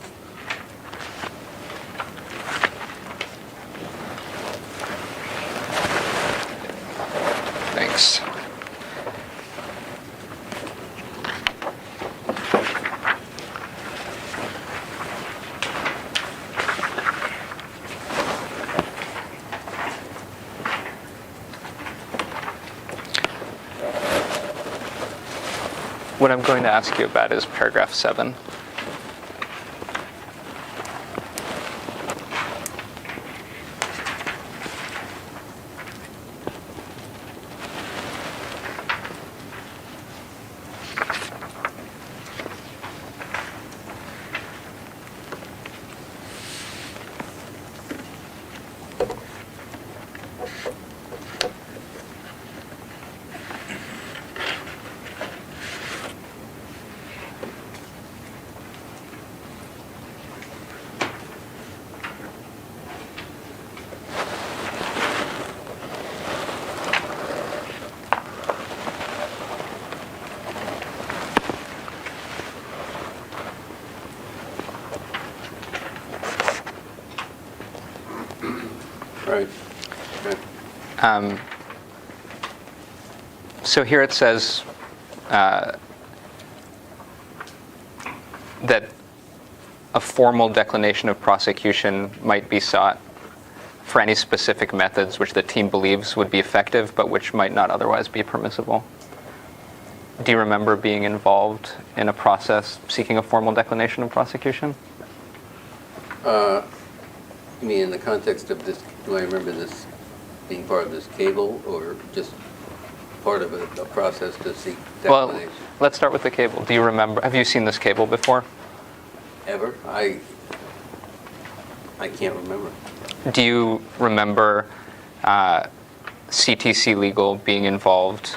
Thanks. What I'm going to ask you about is paragraph 7. Right. So here it says that a formal declination of prosecution might be sought for any specific methods which the team believes would be effective but which might not otherwise be permissible. Do you remember being involved in a process seeking a formal declination of prosecution? You mean in the context of this, do I remember this being part of this cable or just part of a process to seek declination? Well, let's start with the cable. Do you remember, have you seen this cable before? Ever? I can't remember. Do you remember CTC Legal being involved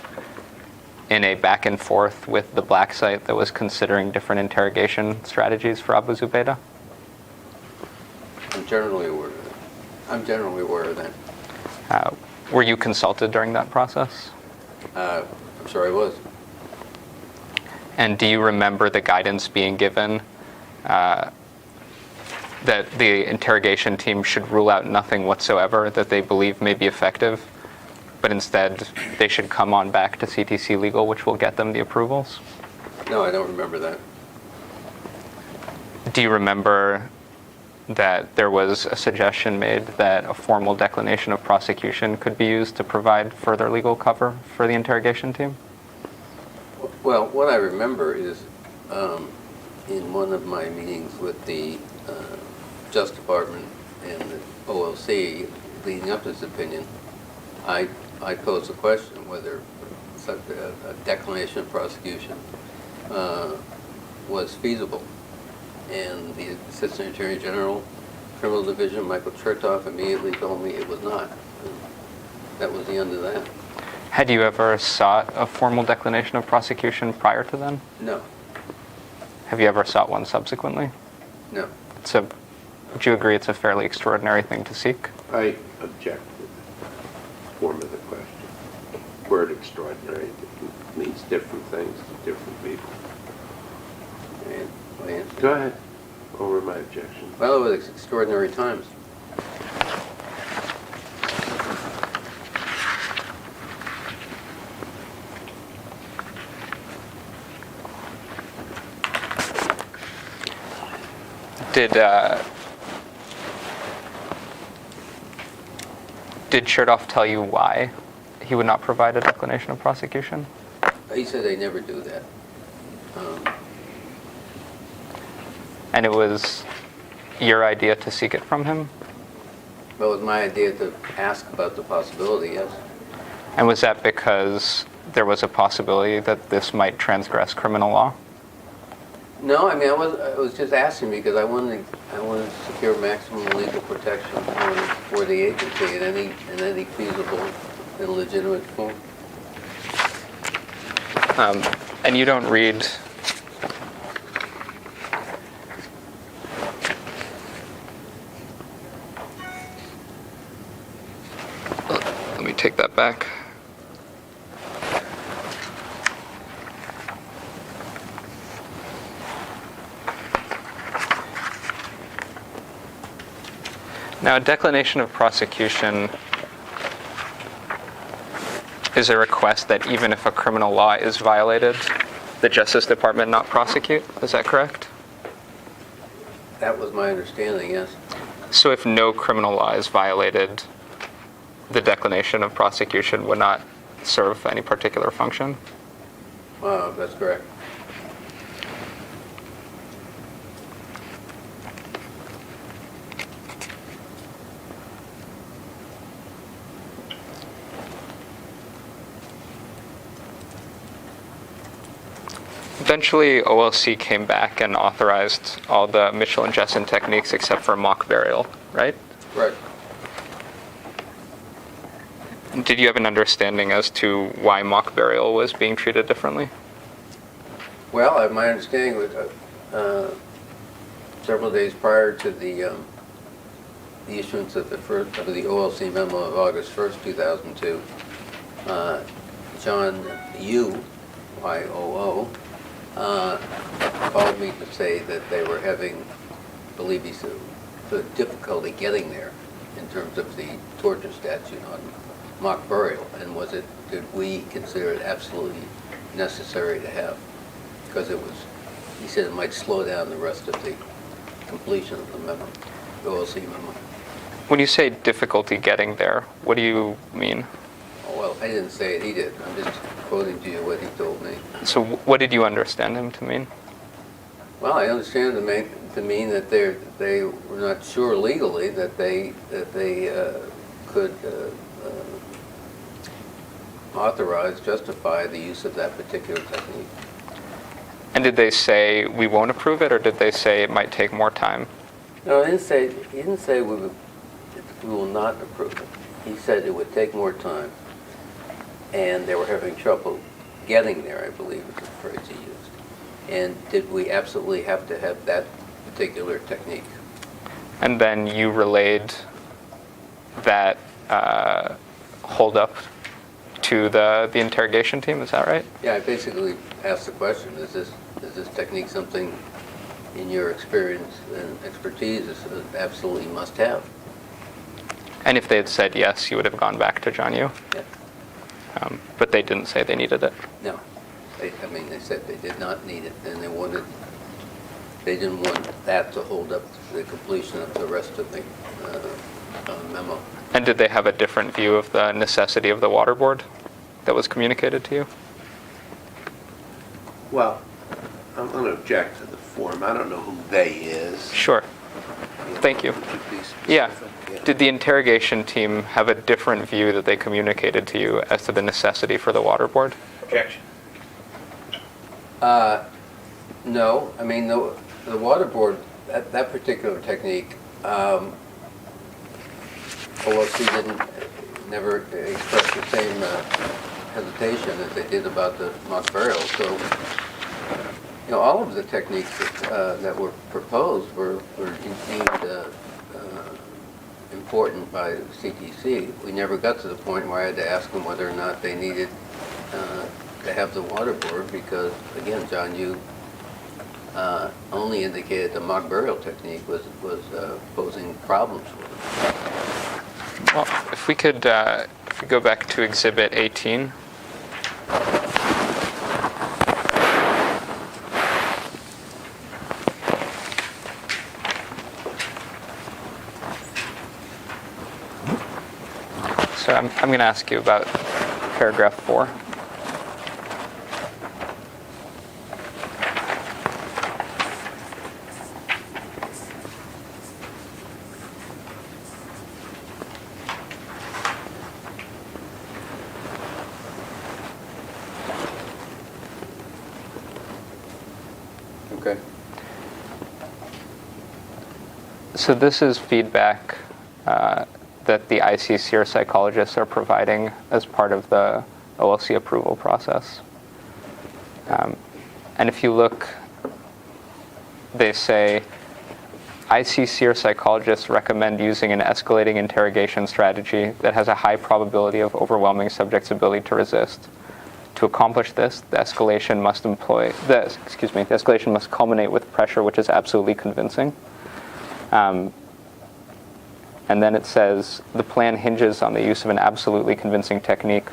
in a back and forth with the black site that was considering different interrogation strategies for Abu Zubaydah? I'm generally aware of it. I'm generally aware of that. Were you consulted during that process? I'm sure I was. And do you remember the guidance being given that the interrogation team should rule out nothing whatsoever that they believe may be effective, but instead they should come on back to CTC Legal, which will get them the approvals? No, I don't remember that. Do you remember that there was a suggestion made that a formal declination of prosecution could be used to provide further legal cover for the interrogation team? Well, what I remember is in one of my meetings with the Justice Department and the OLC leading up to this opinion, I posed the question whether such a declination of prosecution was feasible. And the Assistant Attorney General, Criminal Division, Michael Chertoff, immediately told me it was not. And that was the end of that. Had you ever sought a formal declination of prosecution prior to then? No, Have you ever sought one subsequently? no. Would you agree it's a fairly extraordinary thing to seek? I object to the form of the question. Word extraordinary means different things to different people. And my answer, Go ahead. Over my objection. well, it was extraordinary times. Did Chertoff tell you why he would not provide a declination of prosecution? He said they never do that. And it was your idea to seek it from him? Well, it was my idea to ask about the possibility, yes. And was that because there was a possibility that this might transgress criminal law? No, I mean, I was just asking because I wanted to secure maximum legal protection for the agency in any feasible and legitimate form. And you don't read let me take that back. Now, a declination of prosecution is a request that even if a criminal law is violated, the Justice Department not prosecute. Is that correct? That was my understanding, yes. So if no criminal law is violated, the declination of prosecution would not serve any particular function? That's correct. Eventually, OLC came back and authorized all the Mitchell and Jessen techniques except for mock burial, right? Right. Did you have an understanding as to why mock burial was being treated differently? Well, my understanding was several days prior to the issuance of the OLC memo of August 1st, 2002, John Yu, YOO, called me to say that they were having, I believe he said, difficulty getting there in terms of the torture statute on mock burial, and did we consider it absolutely necessary to have? Because he said it might slow down the rest of the completion of the memo, the OLC memo. When you say difficulty getting there, what do you mean? Oh, well, I didn't say it, he did. I'm just quoting to you what he told me. So what did you understand him to mean? Well, I understand to mean that they were not sure legally that they could authorize, justify the use of that particular technique. And did they say we won't approve it, or did they say it might take more time? No, he didn't say we will not approve it. He said it would take more time, and they were having trouble getting there, I believe is the phrase he used. And did we absolutely have to have that particular technique? And then you relayed that hold-up to the interrogation team, is that right? Yeah, I basically asked the question, is this technique something in your experience and expertise, is an absolutely must-have. And if they had said yes, you would have gone back to John Yu? Yeah. But they didn't say they needed it? No. They said they did not need it, and they didn't want that to hold up the completion of the rest of the memo. And did they have a different view of the necessity of the water board that was communicated to you? Well, I'm going to object to the form. I don't know who "they" is. Sure. Thank you. Would you be specific? Yeah. Did the interrogation team have a different view that they communicated to you as to the necessity for the water board? Objection. No, I mean, the water board, that particular technique, OLC never expressed the same hesitation as they did about the mock burial. So, all of the techniques that were proposed were deemed important by CTC. We never got to the point where I had to ask them whether or not they needed to have the water board because, again, John Yu only indicated the mock burial technique was posing problems for them. Well, if we could if we go back to Exhibit 18. So I'm going to ask you about paragraph 4. Okay. So this is feedback that the ICCR psychologists are providing as part of the OLC approval process. And if you look, they say, ICCR psychologists recommend using an escalating interrogation strategy that has a high probability of overwhelming subject's ability to resist. To accomplish this, the escalation must culminate with pressure which is absolutely convincing. And then it says, the plan hinges on the use of an absolutely convincing technique.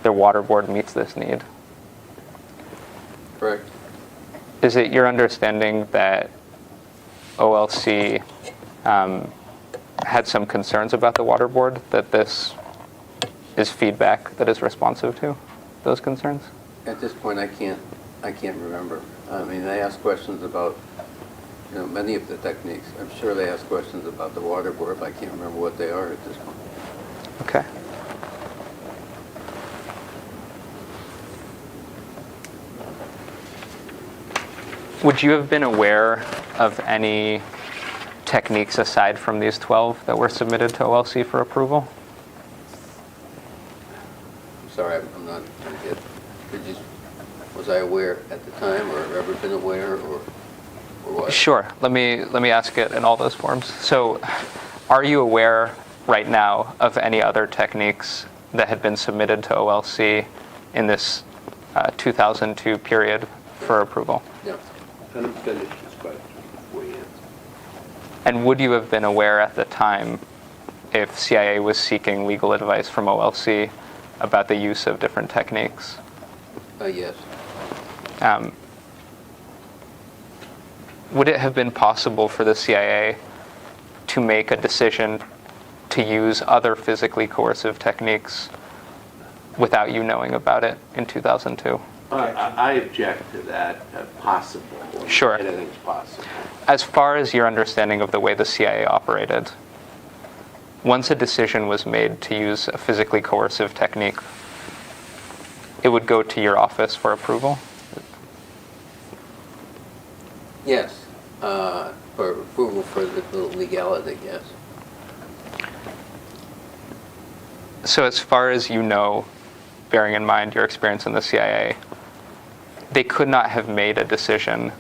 Their water board meets this need. Correct. Is it your understanding that OLC had some concerns about the water board, that this is feedback that is responsive to those concerns? At this point, I can't remember. I mean, they asked questions about many of the techniques. I'm sure they asked questions about the water board, but I can't remember what they are at this point. Okay. Would you have been aware of any techniques aside from these 12 that were submitted to OLC for approval? I'm sorry, I'm not. Was I aware at the time, or have ever been aware, or what? Sure. Let me ask it in all those forms. So, are you aware right now of any other techniques that had been submitted to OLC in this 2002 period for approval? No. Let him finish his question before you answer. And would you have been aware at the time if CIA was seeking legal advice from OLC about the use of different techniques? Yes. Would it have been possible for the CIA to make a decision to use other physically coercive techniques without you knowing about it in 2002? I object to that, possible. Sure. Anything's possible. As far as your understanding of the way the CIA operated, once a decision was made to use a physically coercive technique, it would go to your office for approval? Yes. For approval for the legality, yes. So as far as you know, bearing in mind your experience in the CIA, they could not have made a decision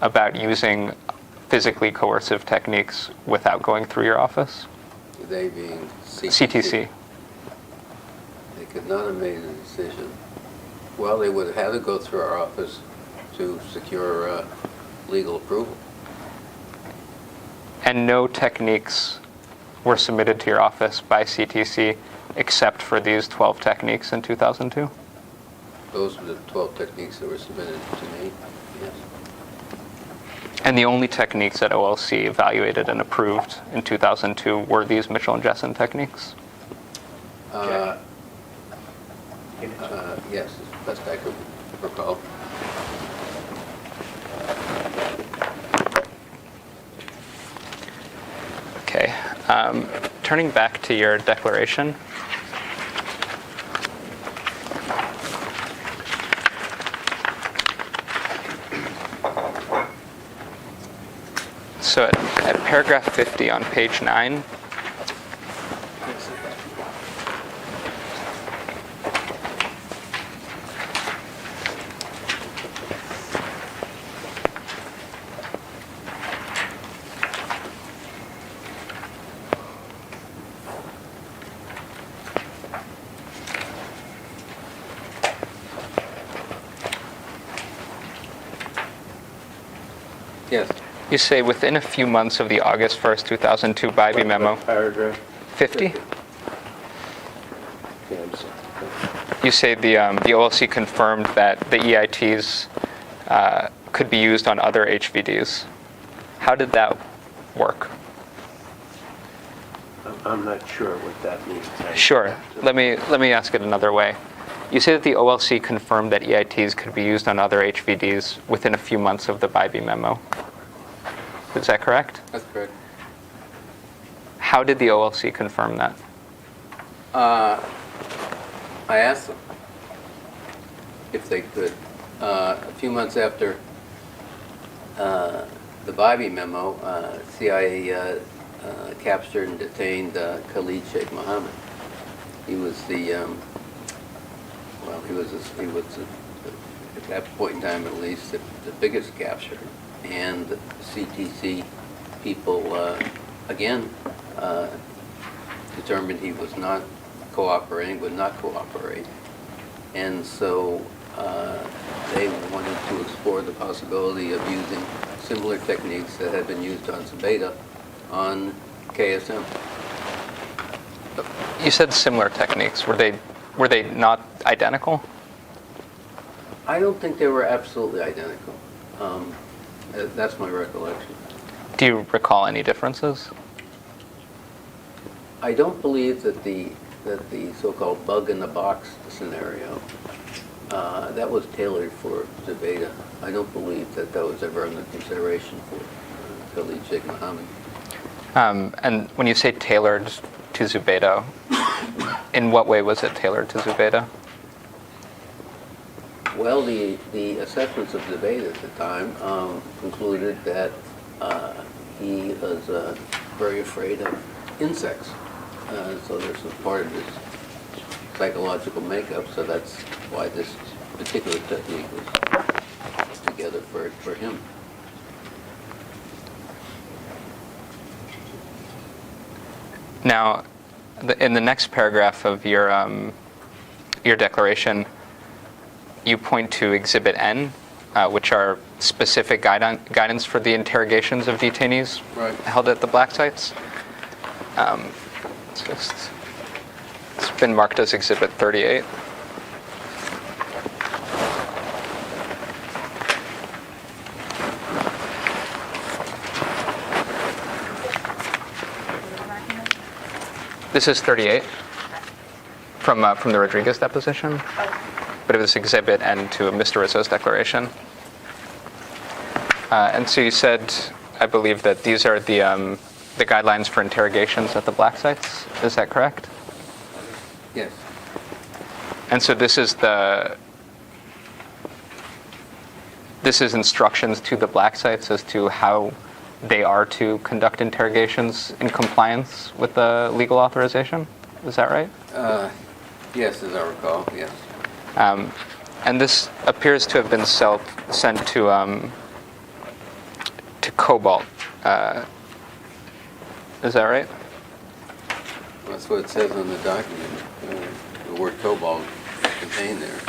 about using physically coercive techniques without going through your office? They being CTC. CTC. They could not have made a decision. Well, they would have had to go through our office to secure legal approval. And no techniques were submitted to your office by CTC except for these 12 techniques in 2002? Those were the 12 techniques that were submitted to me, yes. And the only techniques that OLC evaluated and approved in 2002 were these Mitchell and Jessen techniques? Yes, as best I could recall. Okay. Turning back to your declaration. So at paragraph 50 on page 9, Yes. you say within a few months of the August 1st, 2002 Bybee memo. Paragraph? 50? Yeah, I'm sorry. You say the OLC confirmed that the EITs could be used on other HVDs. How did that work? I'm not sure what that means. Sure. Let me ask it another way. You say that the OLC confirmed that EITs could be used on other HVDs within a few months of the Bybee memo. Is that correct? That's correct. How did the OLC confirm that? I asked them if they could. A few months after the Bybee memo, CIA captured and detained Khalid Sheikh Mohammed. He was the, he was at that point in time at least, the biggest capture. And the CTC people, again, determined he was not cooperating, would not cooperate. And so they wanted to explore the possibility of using similar techniques that had been used on Zubeda on KSM. You said similar techniques. Were they not identical? I don't think they were absolutely identical. That's my recollection. Do you recall any differences? I don't believe that the so-called bug in the box scenario that was tailored for Zubeda. I don't believe that was ever under consideration for Khalid Sheikh Mohammed. And when you say tailored to Zubeda, in what way was it tailored to Zubeda? Well, the assessments of Zubeda at the time concluded that he was very afraid of insects. So this was part of his psychological makeup, so that's why this particular technique was put together for him. Now, in the next paragraph of your declaration, you point to Exhibit N, which are specific guidance for the interrogations of detainees held at the black sites. It's been marked as Exhibit 38. This is 38 from the Rodriguez deposition, but it was Exhibit N to Mr. Rizzo's declaration. And so you said, I believe, that these are the guidelines for interrogations at the black sites. Is that correct? Yes. And so this is instructions to the black sites as to how they are to conduct interrogations in compliance with the legal authorization. Is that right? Yes, as I recall, yes. And this appears to have been sent to Cobalt. Is that right? That's what it says on the document. The word cobalt is contained there.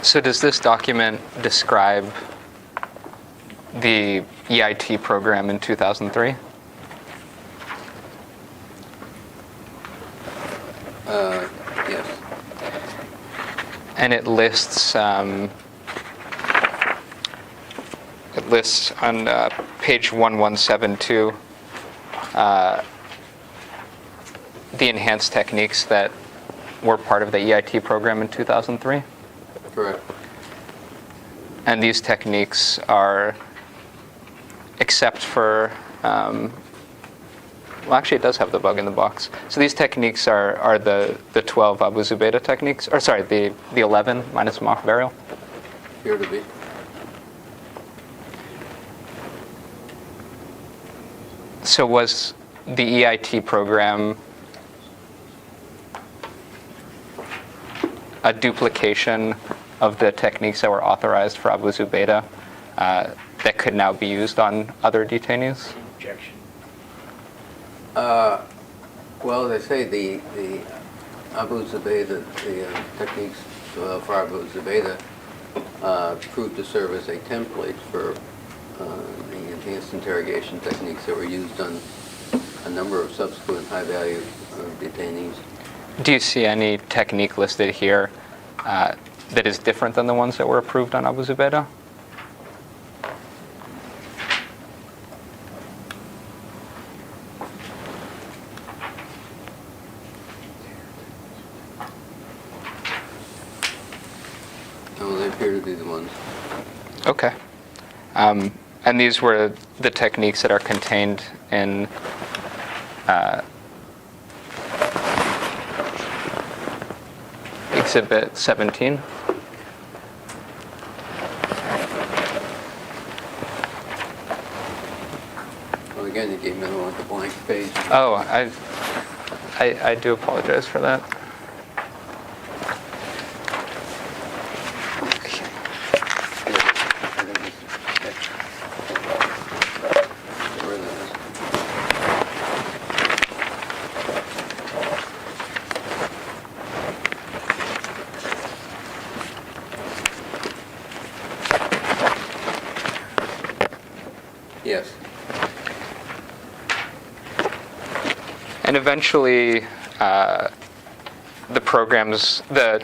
So does this document describe the EIT program in 2003? Yes. And it lists on page 1172 the enhanced techniques that were part of the EIT program in 2003. Correct. And these techniques are, except for, well, actually it does have the bug in the box. So these techniques are the 12 Abu Zubaydah techniques, or sorry, the 11 minus mock burial. Appear to be. So was the EIT program a duplication of the techniques that were authorized for Abu Zubaydah that could now be used on other detainees? Objection. Well, they say the Abu Zubaydah, the techniques for Abu Zubaydah proved to serve as a template for the enhanced interrogation techniques that were used on a number of subsequent high-value detainees. Do you see any technique listed here that is different than the ones that were approved on Abu Zubaydah? No, they appear to be the ones. Okay. And these were the techniques that are contained in Exhibit 17. Well, again, you gave me the one with the blank page. Oh, I do apologize for that. Where that is. Yes. And eventually, the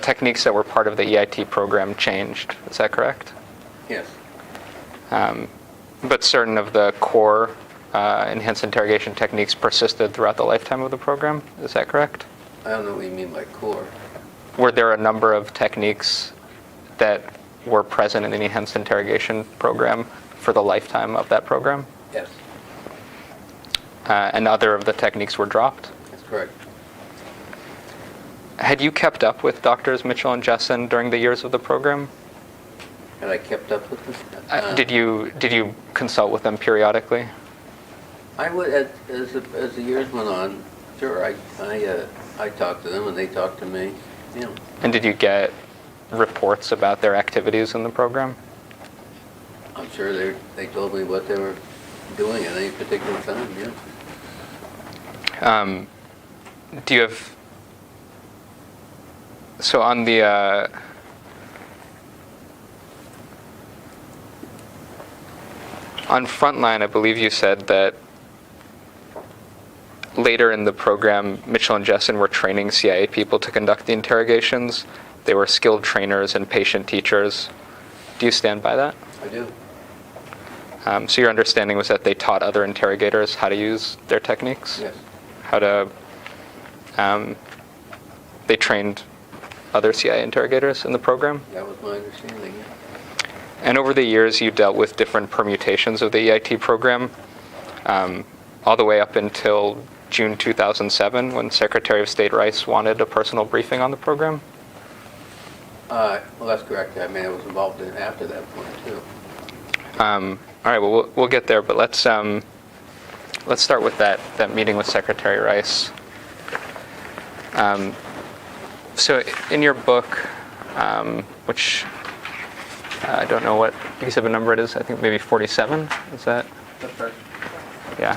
techniques that were part of the EIT program changed. Is that correct? Yes. But certain of the core enhanced interrogation techniques persisted throughout the lifetime of the program. Is that correct? I don't know what you mean by core. Were there a number of techniques that were present in the enhanced interrogation program for the lifetime of that program? Yes, And other of the techniques were dropped? that's correct. Had you kept up with Drs. Mitchell and Jessen during the years of the program? Had I kept up with this? Did you consult with them periodically? I would, as the years went on, sure, I talked to them and they talked to me, you know. And did you get reports about their activities in the program? I'm sure they told me what they were doing at any particular time, yeah. Do you have, so on the, on Frontline, I believe you said that later in the program, Mitchell and Jessen were training CIA people to conduct the interrogations. They were skilled trainers and patient teachers. Do you stand by that? I do. So your understanding was that they taught other interrogators how to use their techniques? Yes. How to, they trained other CIA interrogators in the program? That was my understanding, yeah. And over the years, you dealt with different permutations of the EIT program, all the way up until June 2007, when Secretary of State Rice wanted a personal briefing on the program? Well, that's correct. I mean, I was involved in it after that point, too. All right, well, we'll get there, but let's start with that meeting with Secretary Rice. So in your book, which I don't know what exhibit number it is, I think maybe 47, is that? That's right. Yeah.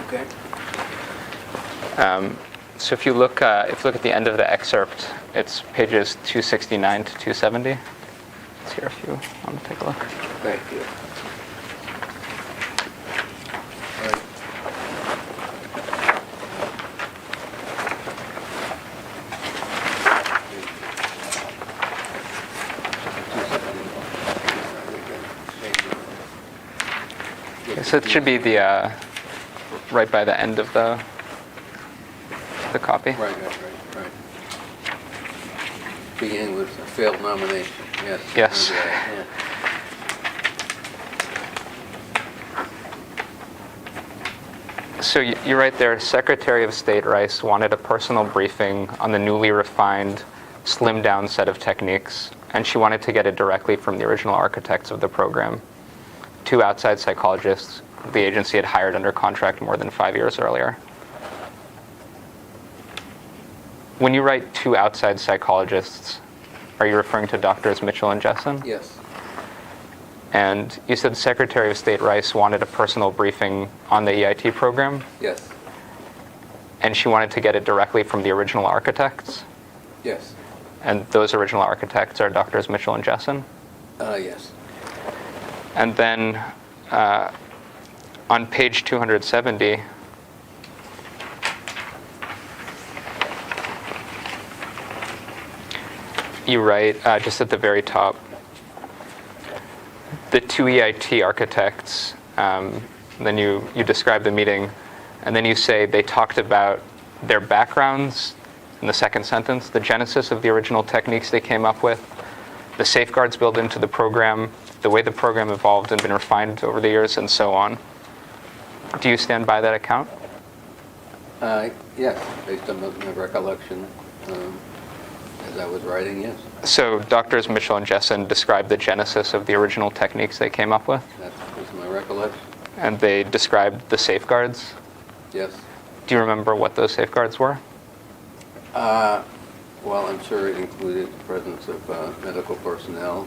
Okay. So if you look at the end of the excerpt, it's pages 269 to 270. It's here if you want to take a look. Thank you. Okay, so it should be the right by the end of the copy. Right. Beginning with a failed nomination, yes. Yes. Remember that, yeah. So you're right there. Secretary of State Rice wanted a personal briefing on the newly refined, slimmed-down set of techniques, and she wanted to get it directly from the original architects of the program, 2 outside psychologists the agency had hired under contract more than 5 years earlier. When you write 2 outside psychologists, are you referring to Doctors Mitchell and Jessen? Yes. And you said Secretary of State Rice wanted a personal briefing on the EIT program, Yes. and she wanted to get it directly from the original architects? Yes. And those original architects are Doctors Mitchell and Jessen? Yes. And then on page 270, you write, just at the very top, the 2 EIT architects, then you describe the meeting, and then you say they talked about their backgrounds in the second sentence, the genesis of the original techniques they came up with, the safeguards built into the program, the way the program evolved and been refined over the years, and so on. Do you stand by that account? Yes, based on my recollection, as I was writing, yes. So Doctors Mitchell and Jessen described the genesis of the original techniques they came up with, That was my recollection. and they described the safeguards. Yes. Do you remember what those safeguards were? Well, I'm sure it included the presence of medical personnel.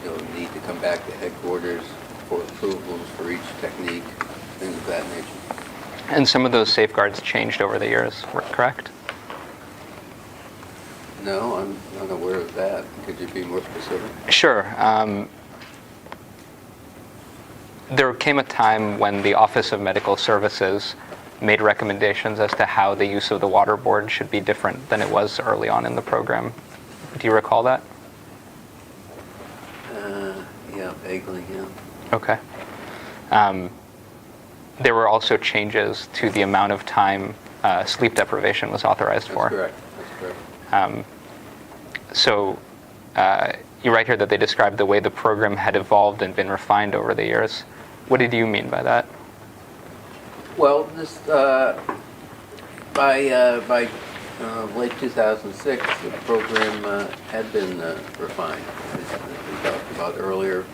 You'll need to come back to headquarters for approvals for each technique, things of that nature. And some of those safeguards changed over the years, correct? No, I'm unaware of that. Could you be more specific? Sure. There came a time when the Office of Medical Services made recommendations as to how the use of the water board should be different than it was early on in the program. Do you recall that? Yeah, vaguely, yeah. Okay. There were also changes to the amount of time sleep deprivation was authorized for. That's correct. So you write here that they described the way the program had evolved and been refined over the years. What did you mean by that? Well, this by late 2006, the program had been refined. As we talked about earlier,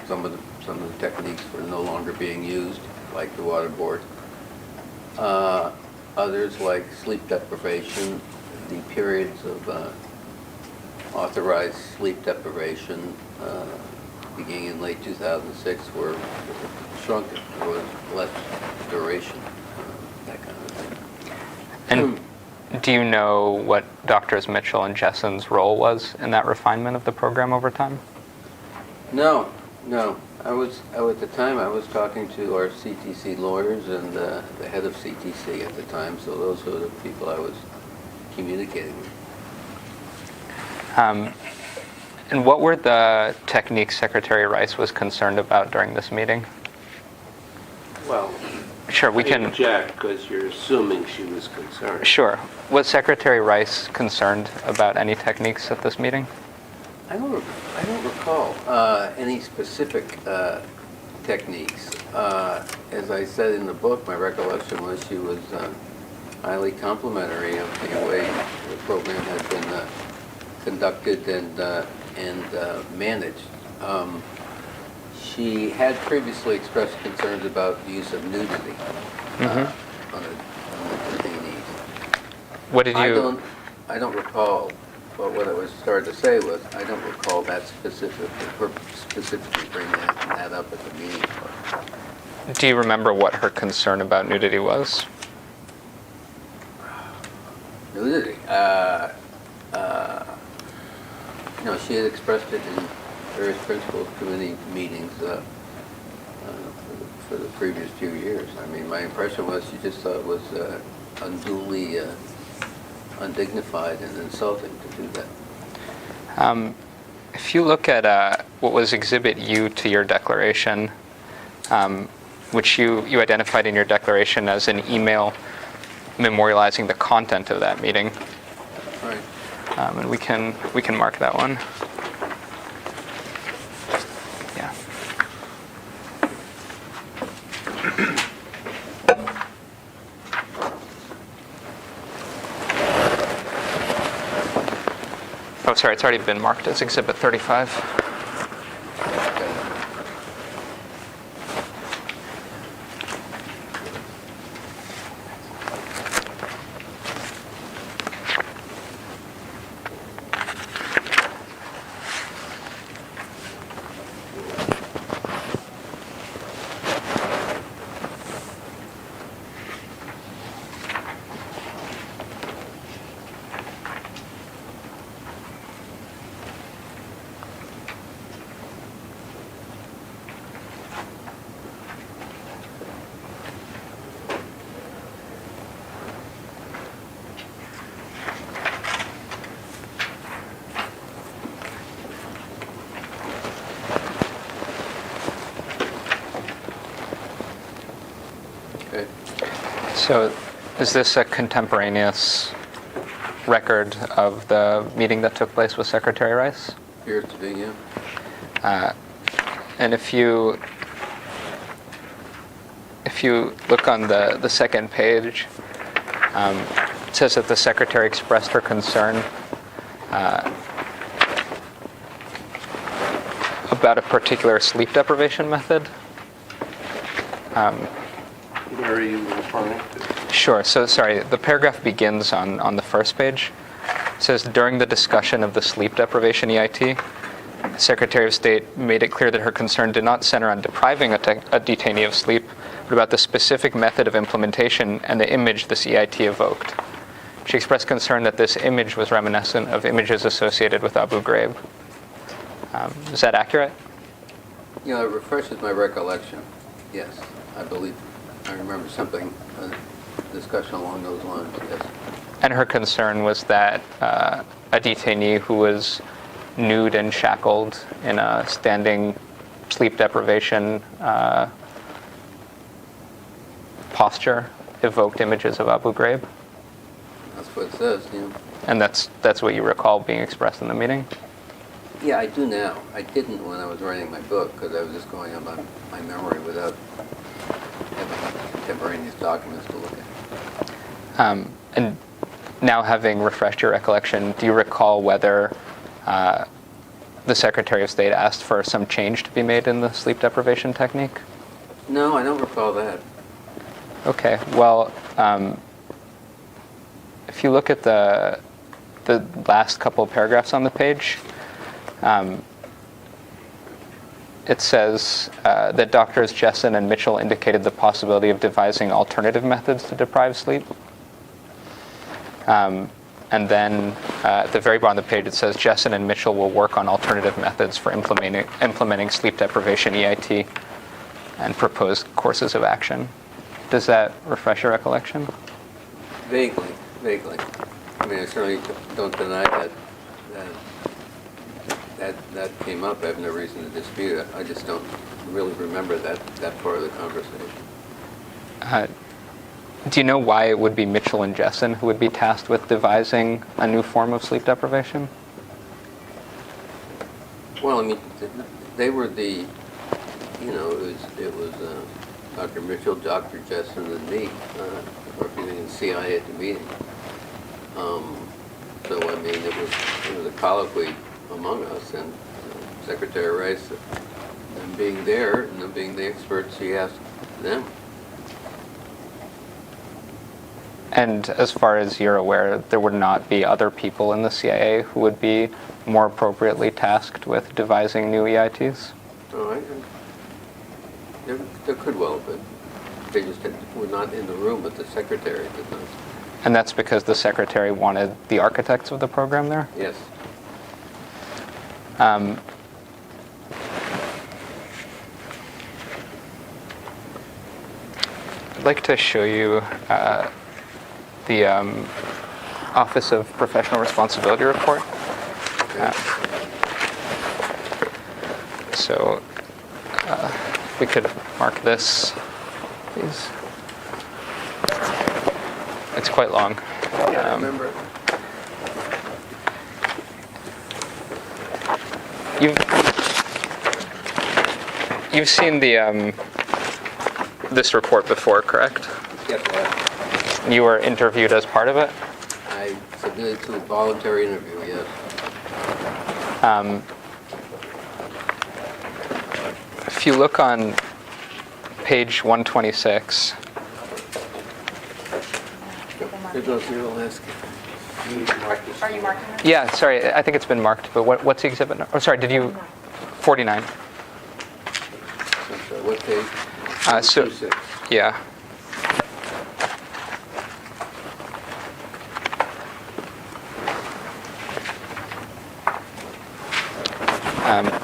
some of the techniques were no longer being used, like the water board. Others, like sleep deprivation, the periods of authorized sleep deprivation beginning in late 2006 were shrunken. There was less duration, that kind of thing. And do you know what Doctors Mitchell and Jessen's role was in that refinement of the program over time? No. At the time, I was talking to our CTC lawyers and the head of CTC at the time, so those were the people I was communicating with. And what were the techniques Secretary Rice was concerned about during this meeting? Well, Sure, we I can. object because you're assuming she was concerned. Sure. Was Secretary Rice concerned about any techniques at this meeting? I don't recall any specific techniques. As I said in the book, my recollection was she was highly complimentary of the way the program had been conducted and managed. She had previously expressed concerns about the use of nudity on the detainees. What did you? I don't recall. But what I was starting to say was, I don't recall that specifically bring that up at the meeting. Do you remember what her concern about nudity was? Nudity. She had expressed it in various principal committee meetings for the previous few years. I mean, my impression was she just thought it was unduly undignified and insulting to do that. If you look at what was Exhibit U to your declaration, which you identified in your declaration as an email memorializing the content of that meeting, Right. and we can mark that one. Yeah. Oh, sorry, it's already been marked as Exhibit 35. Okay. So is this a contemporaneous record of the meeting that took place with Secretary Rice? Appears to be, yeah. And if you look on the second page, it says that the Secretary expressed her concern about a particular sleep deprivation method. Where are you referring to? Sure. So, sorry, the paragraph begins on the first page. It says, during the discussion of the sleep deprivation EIT, the Secretary of State made it clear that her concern did not center on depriving a detainee of sleep, but about the specific method of implementation and the image this EIT evoked. She expressed concern that this image was reminiscent of images associated with Abu Ghraib. Is that accurate? It refreshes my recollection. Yes, I believe. I remember something, a discussion along those lines, yes. And her concern was that a detainee who was nude and shackled in a standing sleep deprivation posture evoked images of Abu Ghraib? That's what it says, yeah. And that's what you recall being expressed in the meeting? Yeah, I do now. I didn't when I was writing my book because I was just going on my memory without having contemporaneous documents to look at. And now, having refreshed your recollection, do you recall whether the Secretary of State asked for some change to be made in the sleep deprivation technique? No, I don't recall that. Okay, well, if you look at the last couple of paragraphs on the page, it says that Drs. Jessen and Mitchell indicated the possibility of devising alternative methods to deprive sleep. And then at the very bottom of the page, it says Jessen and Mitchell will work on alternative methods for implementing sleep deprivation EIT and propose courses of action. Does that refresh your recollection? Vaguely. I mean, I certainly don't deny that came up. I have no reason to dispute it. I just don't really remember that part of the conversation. Do you know why it would be Mitchell and Jessen who would be tasked with devising a new form of sleep deprivation? Well, I mean, they were it was Dr. Mitchell, Dr. Jessen, and me representing the CIA at the meeting. So, I mean, it was a colloquy among us, and Secretary Rice, them being there and them being the experts, he asked them. And as far as you're aware, there would not be other people in the CIA who would be more appropriately tasked with devising new EITs? Oh, There could well, but they just were not in the room, but the secretary did not. And that's because the secretary wanted the architects of the program there? Yes. I'd like to show you the Office of Professional Responsibility report. So we could mark this, please. It's quite long. Yeah, I remember. You've seen the this report before, correct? Yes, I have. You were interviewed as part of it? I submitted to a voluntary interview, yes. If you look on page 126, There's no zero list. Are you marking it? yeah, sorry, I think it's been marked, but what's the exhibit? Oh, sorry, did you, 49. I'm sorry, what page? So, 2-6. yeah.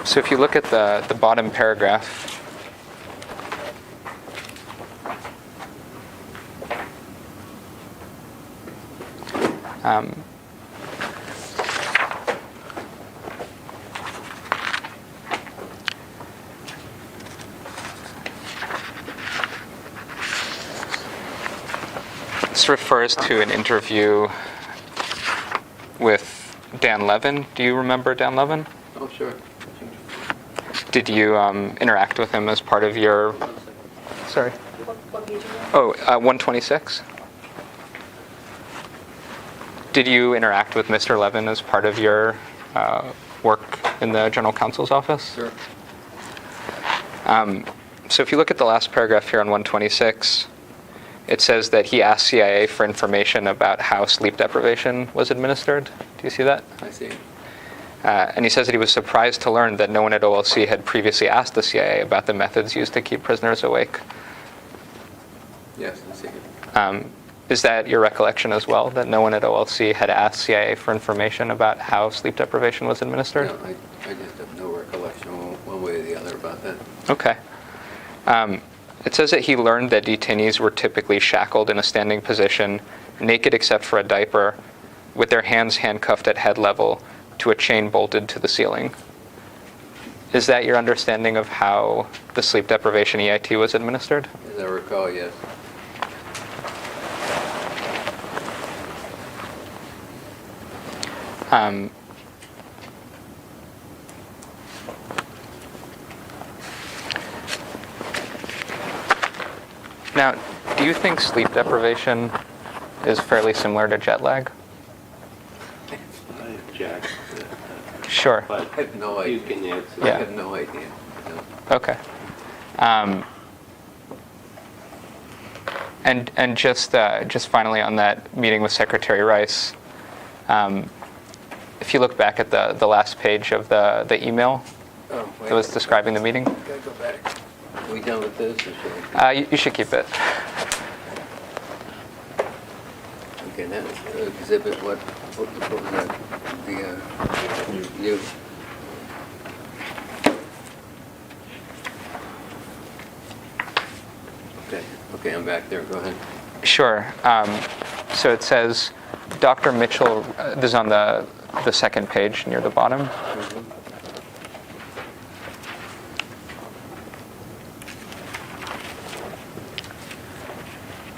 So if you look at the bottom paragraph, this refers to an interview with Dan Levin. Do you remember Dan Levin? Oh, sure. Did you interact with him as part of your... Sorry. What page are you on? Oh, 126. Did you interact with Mr. Levin as part of your work in the General Counsel's office? Sure. So if you look at the last paragraph here on 126, it says that he asked CIA for information about how sleep deprivation was administered. Do you see that? I see. And he says that he was surprised to learn that no one at OLC had previously asked the CIA about the methods used to keep prisoners awake. Yes, I see. Is that your recollection as well, that no one at OLC had asked CIA for information about how sleep deprivation was administered? No, I just have no recollection one way or the other about that. Okay. It says that he learned that detainees were typically shackled in a standing position, naked except for a diaper, with their hands handcuffed at head level to a chain bolted to the ceiling. Is that your understanding of how the sleep deprivation EIT was administered? As I recall, yes. Now, do you think sleep deprivation is fairly similar to jet lag? I object, Sure. but I have no you idea. can answer I Yeah. have no idea. No. Okay. And just finally on that meeting with Secretary Rice, if you look back at the last page of the email Oh, wait. that was describing the meeting, Gotta go back. Are we done with this? Or should you should keep it. Okay, that exhibit, what was that? You. Okay, I'm back there. Go ahead. Sure. So it says, Dr. Mitchell, this is on the second page near the bottom.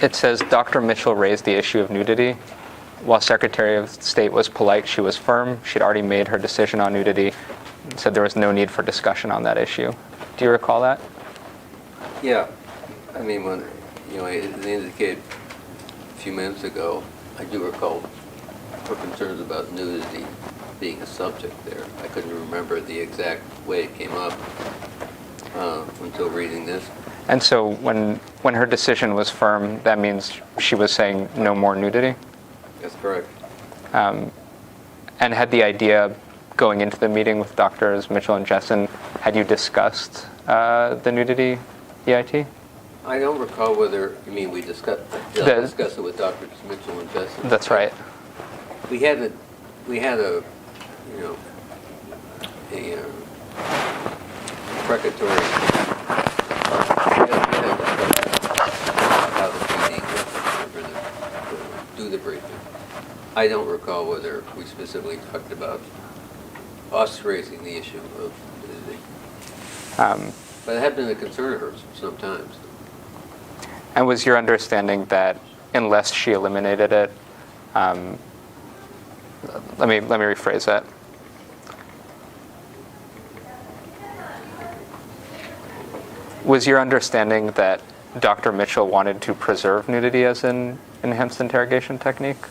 It says, Dr. Mitchell raised the issue of nudity. While Secretary of State was polite, she was firm. She'd already made her decision on nudity and said there was no need for discussion on that issue. Do you recall that? Yeah. I mean, when, as indicated a few minutes ago, I do recall her concerns about nudity being a subject there. I couldn't remember the exact way it came up until reading this. And so when her decision was firm, that means she was saying no more nudity? That's correct. And had the idea going into the meeting with Drs. Mitchell and Jessen, had you discussed the nudity EIT? I don't recall whether, you mean we discussed it with Dr. Mitchell and Besson. That's right. We had a, you know, a precatory, how the PD were going to do the briefing. I don't recall whether we specifically talked about us raising the issue of nudity. But it had been a concern of hers sometimes. And was your understanding that unless she eliminated it, let me rephrase that. Was your understanding that Dr. Mitchell wanted to preserve nudity as an enhanced interrogation technique?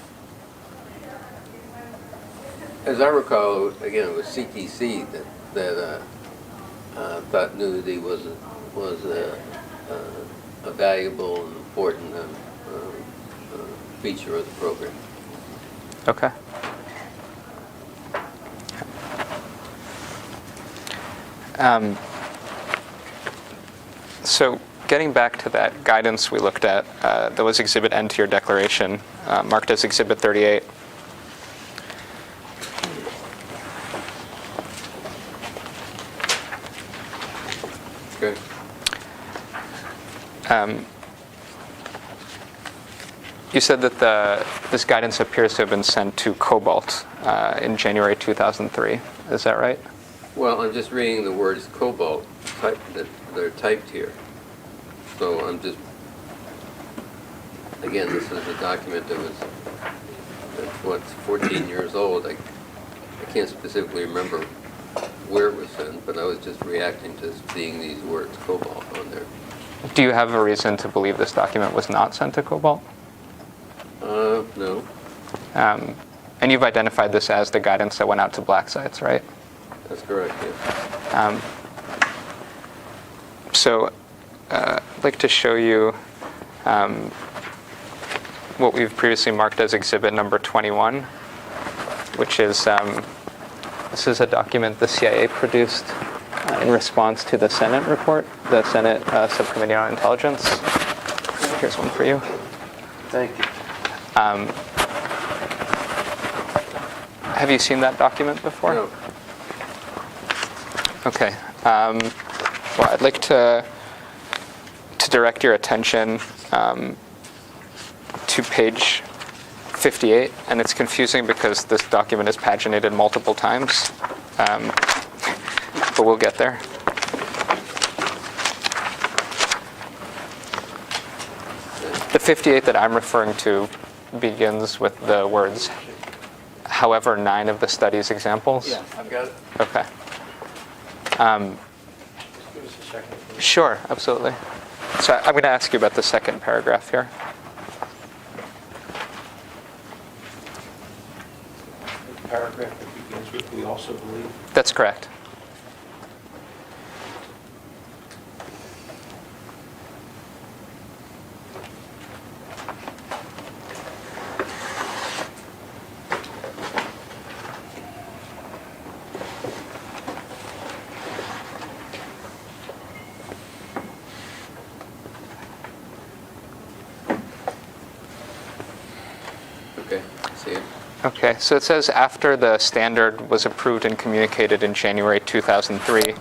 As I recall, again, it was CTC that thought nudity was a valuable and important feature of the program. Okay. So getting back to that guidance we looked at, that was Exhibit N to your declaration, marked as Exhibit 38. Okay. You said that this guidance appears to have been sent to Cobalt in January 2003. Is that right? Well, I'm just reading the words cobalt that are typed here. So I'm just, again, this is a document that's 14 years old. I can't specifically remember where it was sent, but I was just reacting to seeing these words cobalt on there. Do you have a reason to believe this document was not sent to Cobalt? No. And you've identified this as the guidance that went out to black sites, right? That's correct, yes. So I'd like to show you what we've previously marked as exhibit number 21, which is, this is a document the CIA produced in response to the Senate report, the Senate Subcommittee on Intelligence. Here's one for you. Thank you. Have you seen that document before? No. Okay. Well, I'd like to direct your attention to page 58, and it's confusing because this document is paginated multiple times, but we'll get there. The 58 that I'm referring to begins with the words, however, 9 of the study's examples. Yeah, I've got it. Okay. Give us a second. Sure, absolutely. So I'm going to ask you about the second paragraph here. The paragraph that begins with, we also believe. That's correct. Okay, see it. Okay, so it says after the standard was approved and communicated in January 2003,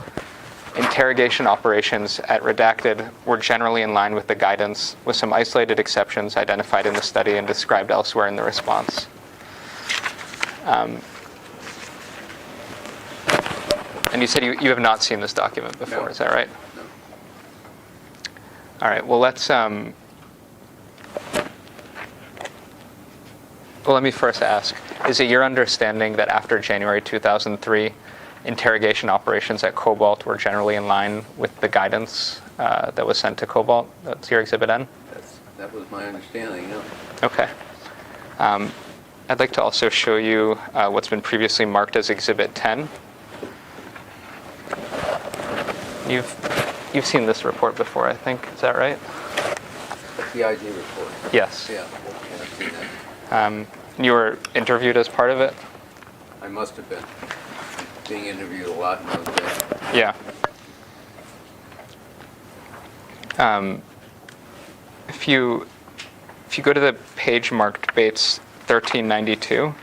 interrogation operations at Redacted were generally in line with the guidance, with some isolated exceptions identified in the study and described elsewhere in the response. And you said you have not seen this document before, No. Is that right? No. All right, well, let's... Well, let me first ask, is it your understanding that after January 2003, interrogation operations at Cobalt were generally in line with the guidance that was sent to Cobalt? That's your Exhibit N? That was my understanding, yeah. Okay. I'd like to also show you what's been previously marked as Exhibit 10. You've seen this report before, I think. Is that right? The IG report. Yes. Yeah, I've seen that. You were interviewed as part of it? I must have been being interviewed a lot in those days. Yeah. If you go to the page marked Bates 1392,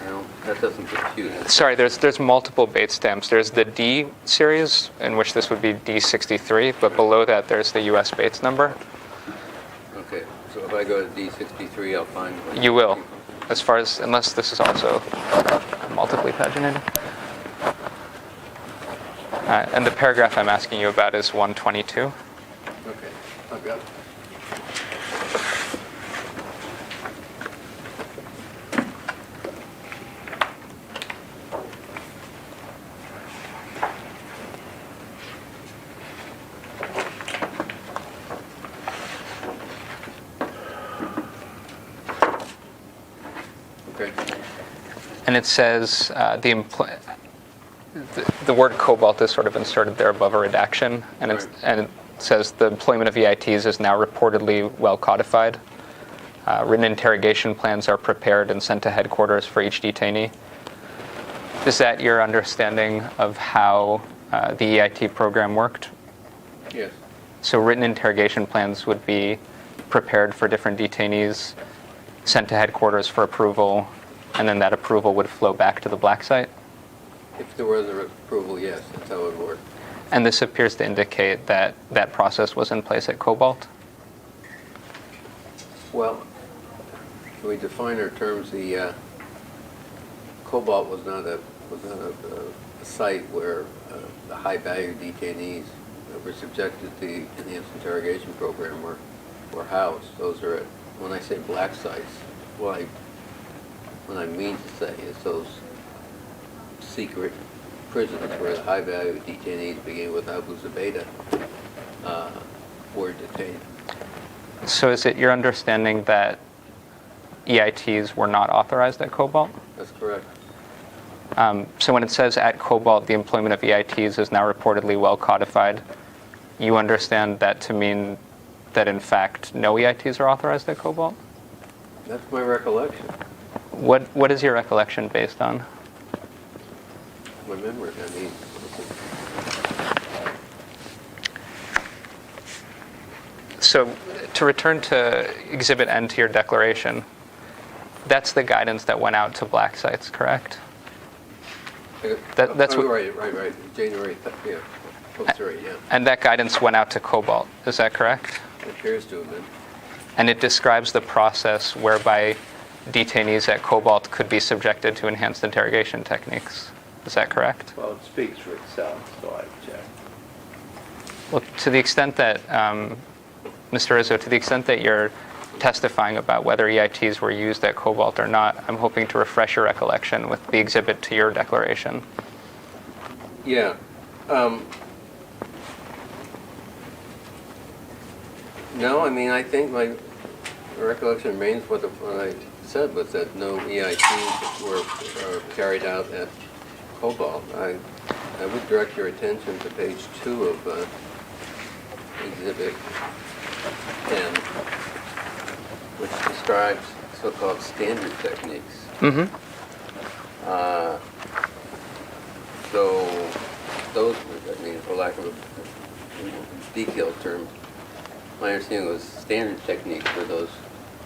No, that doesn't compute. sorry, there's multiple Bates stamps. There's the D series, in which this would be D63, but below that there's the U.S. Bates number. Okay, so if I go to D63, I'll find what You will, unless this is also multiply paginated. And the paragraph I'm asking you about is 122. Okay, I've got it. Okay. And it says the word cobalt is sort of inserted there above a redaction, and Right. and it says the employment of EITs is now reportedly well codified. Written interrogation plans are prepared and sent to headquarters for each detainee. Is that your understanding of how the EIT program worked? Yes. So written interrogation plans would be prepared for different detainees, sent to headquarters for approval, and then that approval would flow back to the black site? If there was an approval, yes, that's how it would work. And this appears to indicate that that process was in place at Cobalt? Well, can we define our terms? The Cobalt was not a site where the high-value detainees that were subjected to the enhanced interrogation program were housed. Those are, when I say black sites, what I mean to say is those secret prisons where the high-value detainees, beginning with Abu Zubaydah, were detained. So is it your understanding that EITs were not authorized at Cobalt? That's correct. So when it says at Cobalt, the employment of EITs is now reportedly well codified, you understand that to mean that in fact no EITs are authorized at Cobalt? That's my recollection. What is your recollection based on? My memory, I mean, So to return to Exhibit N to your declaration, that's the guidance that went out to black sites, correct? That's what. Right. January, yeah, 03, yeah. And that guidance went out to Cobalt, is that correct? It appears to have been. And it describes the process whereby detainees at Cobalt could be subjected to enhanced interrogation techniques. Is that correct? Well, it speaks for itself, so I object. Well, to the extent that, Mr. Rizzo, to the extent that you're testifying about whether EITs were used at Cobalt or not, I'm hoping to refresh your recollection with the exhibit to your declaration. Yeah. No, I mean, I think my recollection remains what I said was that no EITs were carried out at Cobalt. I would direct your attention to page 2 of Exhibit N, which describes so-called standard techniques. Mm-hmm. So those, I mean, for lack of a detailed term, my understanding was standard techniques were those,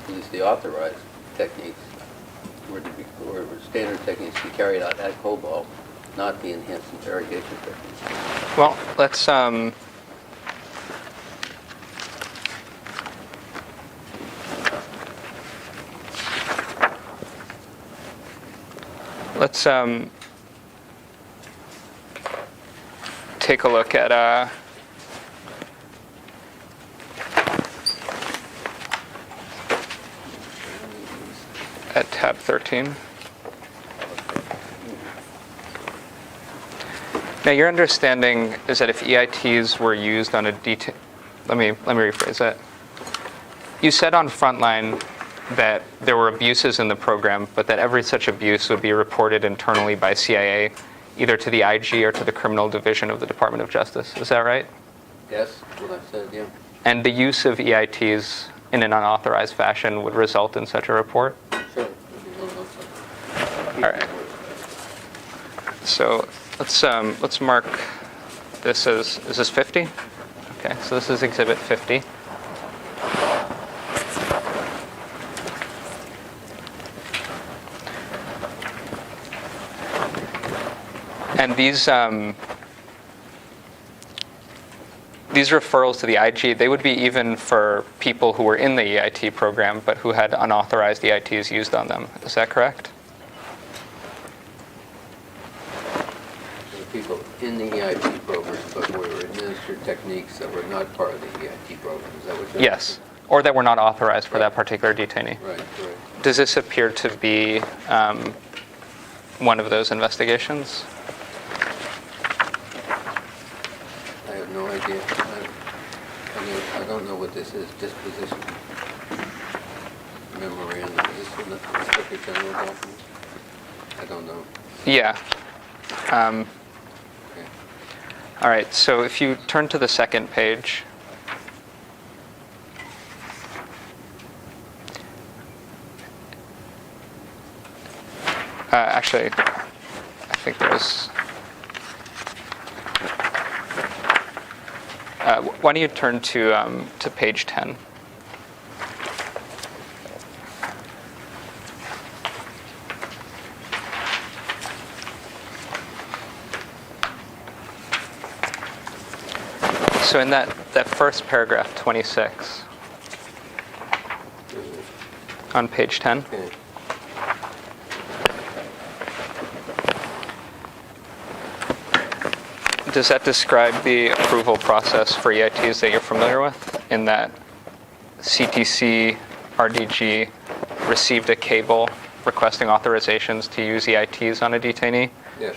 at least the authorized techniques, were standard techniques to be carried out at Cobalt, not the enhanced interrogation techniques. Well, let's take a look at tab 13. Now, your understanding is that if EITs were used on a let me rephrase that. You said on Frontline that there were abuses in the program, but that every such abuse would be reported internally by CIA, either to the IG or to the criminal division of the Department of Justice. Is that right? Yes, what I said, yeah. And the use of EITs in an unauthorized fashion would result in such a report? Sure. All right. So let's mark this as, is this 50? Okay, so this is Exhibit 50. And these referrals to the IG, they would be even for people who were in the EIT program but who had unauthorized EITs used on them. Is that correct? The people in the EIT program, but were administered techniques that were not part of the EIT program. Is that what you're Yes, or that were not authorized for that particular detainee. Right. Does this appear to be one of those investigations? I have no idea. I don't know what this is. Disposition memorandum. Is this in the Inspector General document? I don't know. Yeah. Okay. All right, so if you turn to the second page, actually, I think there's, why don't you turn to page 10? So in that first paragraph, 26, on page 10, Okay. does that describe the approval process for EITs that you're familiar with? In that CTC RDG received a cable requesting authorizations to use EITs on a detainee, Yes.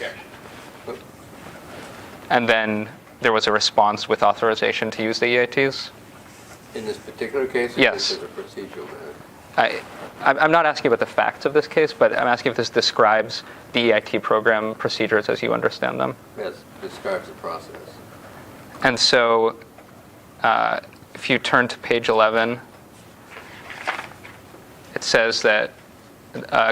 and then there was a response with authorization to use the EITs? In this particular case, or Yes. this is a procedural matter? I'm not asking about the facts of this case, but I'm asking if this describes the EIT program procedures as you understand them. Yes, describes the process. And so if you turn to page 11, it says that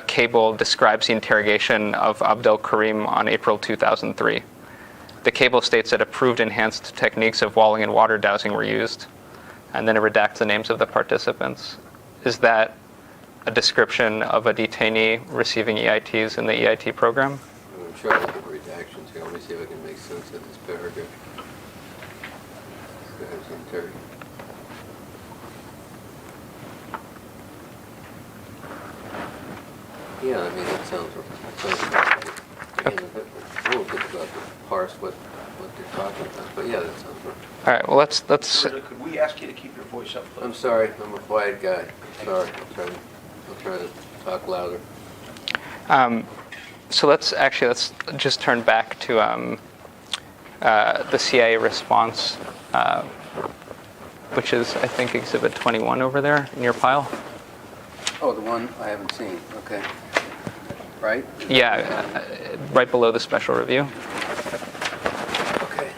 cable describes the interrogation of Abdel Karim on April 2003. The cable states that approved enhanced techniques of walling and water dowsing were used, and then it redacts the names of the participants. Is that a description of a detainee receiving EITs in the EIT program? I'm sure I look at the redactions here. Let me see if I can make sense of this paragraph. There's interrogate. Yeah, I mean, that sounds right. Again, a little difficult to parse what they're talking about, but yeah, that sounds right. All right, well, let's Could we ask you to keep your voice up, please? I'm sorry, I'm a quiet guy. Sorry, I'll try to talk louder. So let's just turn back to the CIA response, which is, I think, Exhibit 21 over there in your pile. Oh, the one I haven't seen, okay. Right? Yeah, right below the special review. Okay.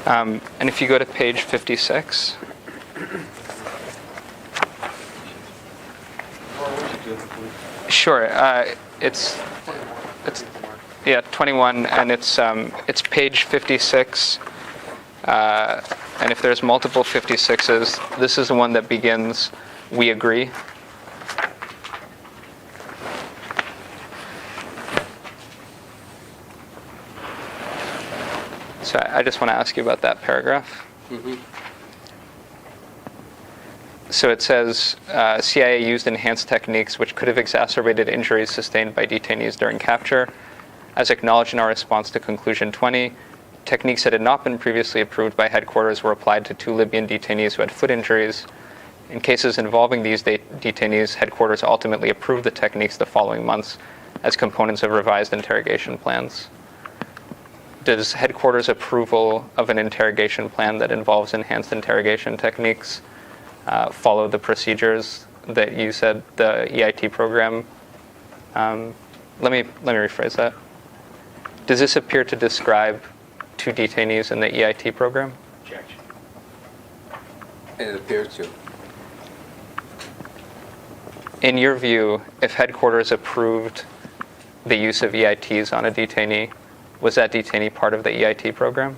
And if you go to page 56, sure. It's 21, and it's page 56. And if there's multiple 56s, this is the one that begins, "We agree." So I just want to ask you about that paragraph. Mm-hmm. So it says, CIA used enhanced techniques which could have exacerbated injuries sustained by detainees during capture. As acknowledged in our response to conclusion 20, techniques that had not been previously approved by headquarters were applied to 2 Libyan detainees who had foot injuries. In cases involving these detainees, headquarters ultimately approved the techniques the following months as components of revised interrogation plans. Does headquarters' approval of an interrogation plan that involves enhanced interrogation techniques follow the procedures that you said the EIT program? Let me rephrase that. Does this appear to describe 2 detainees in the EIT program? Objection. And it appears to. In your view, if headquarters approved the use of EITs on a detainee, was that detainee part of the EIT program?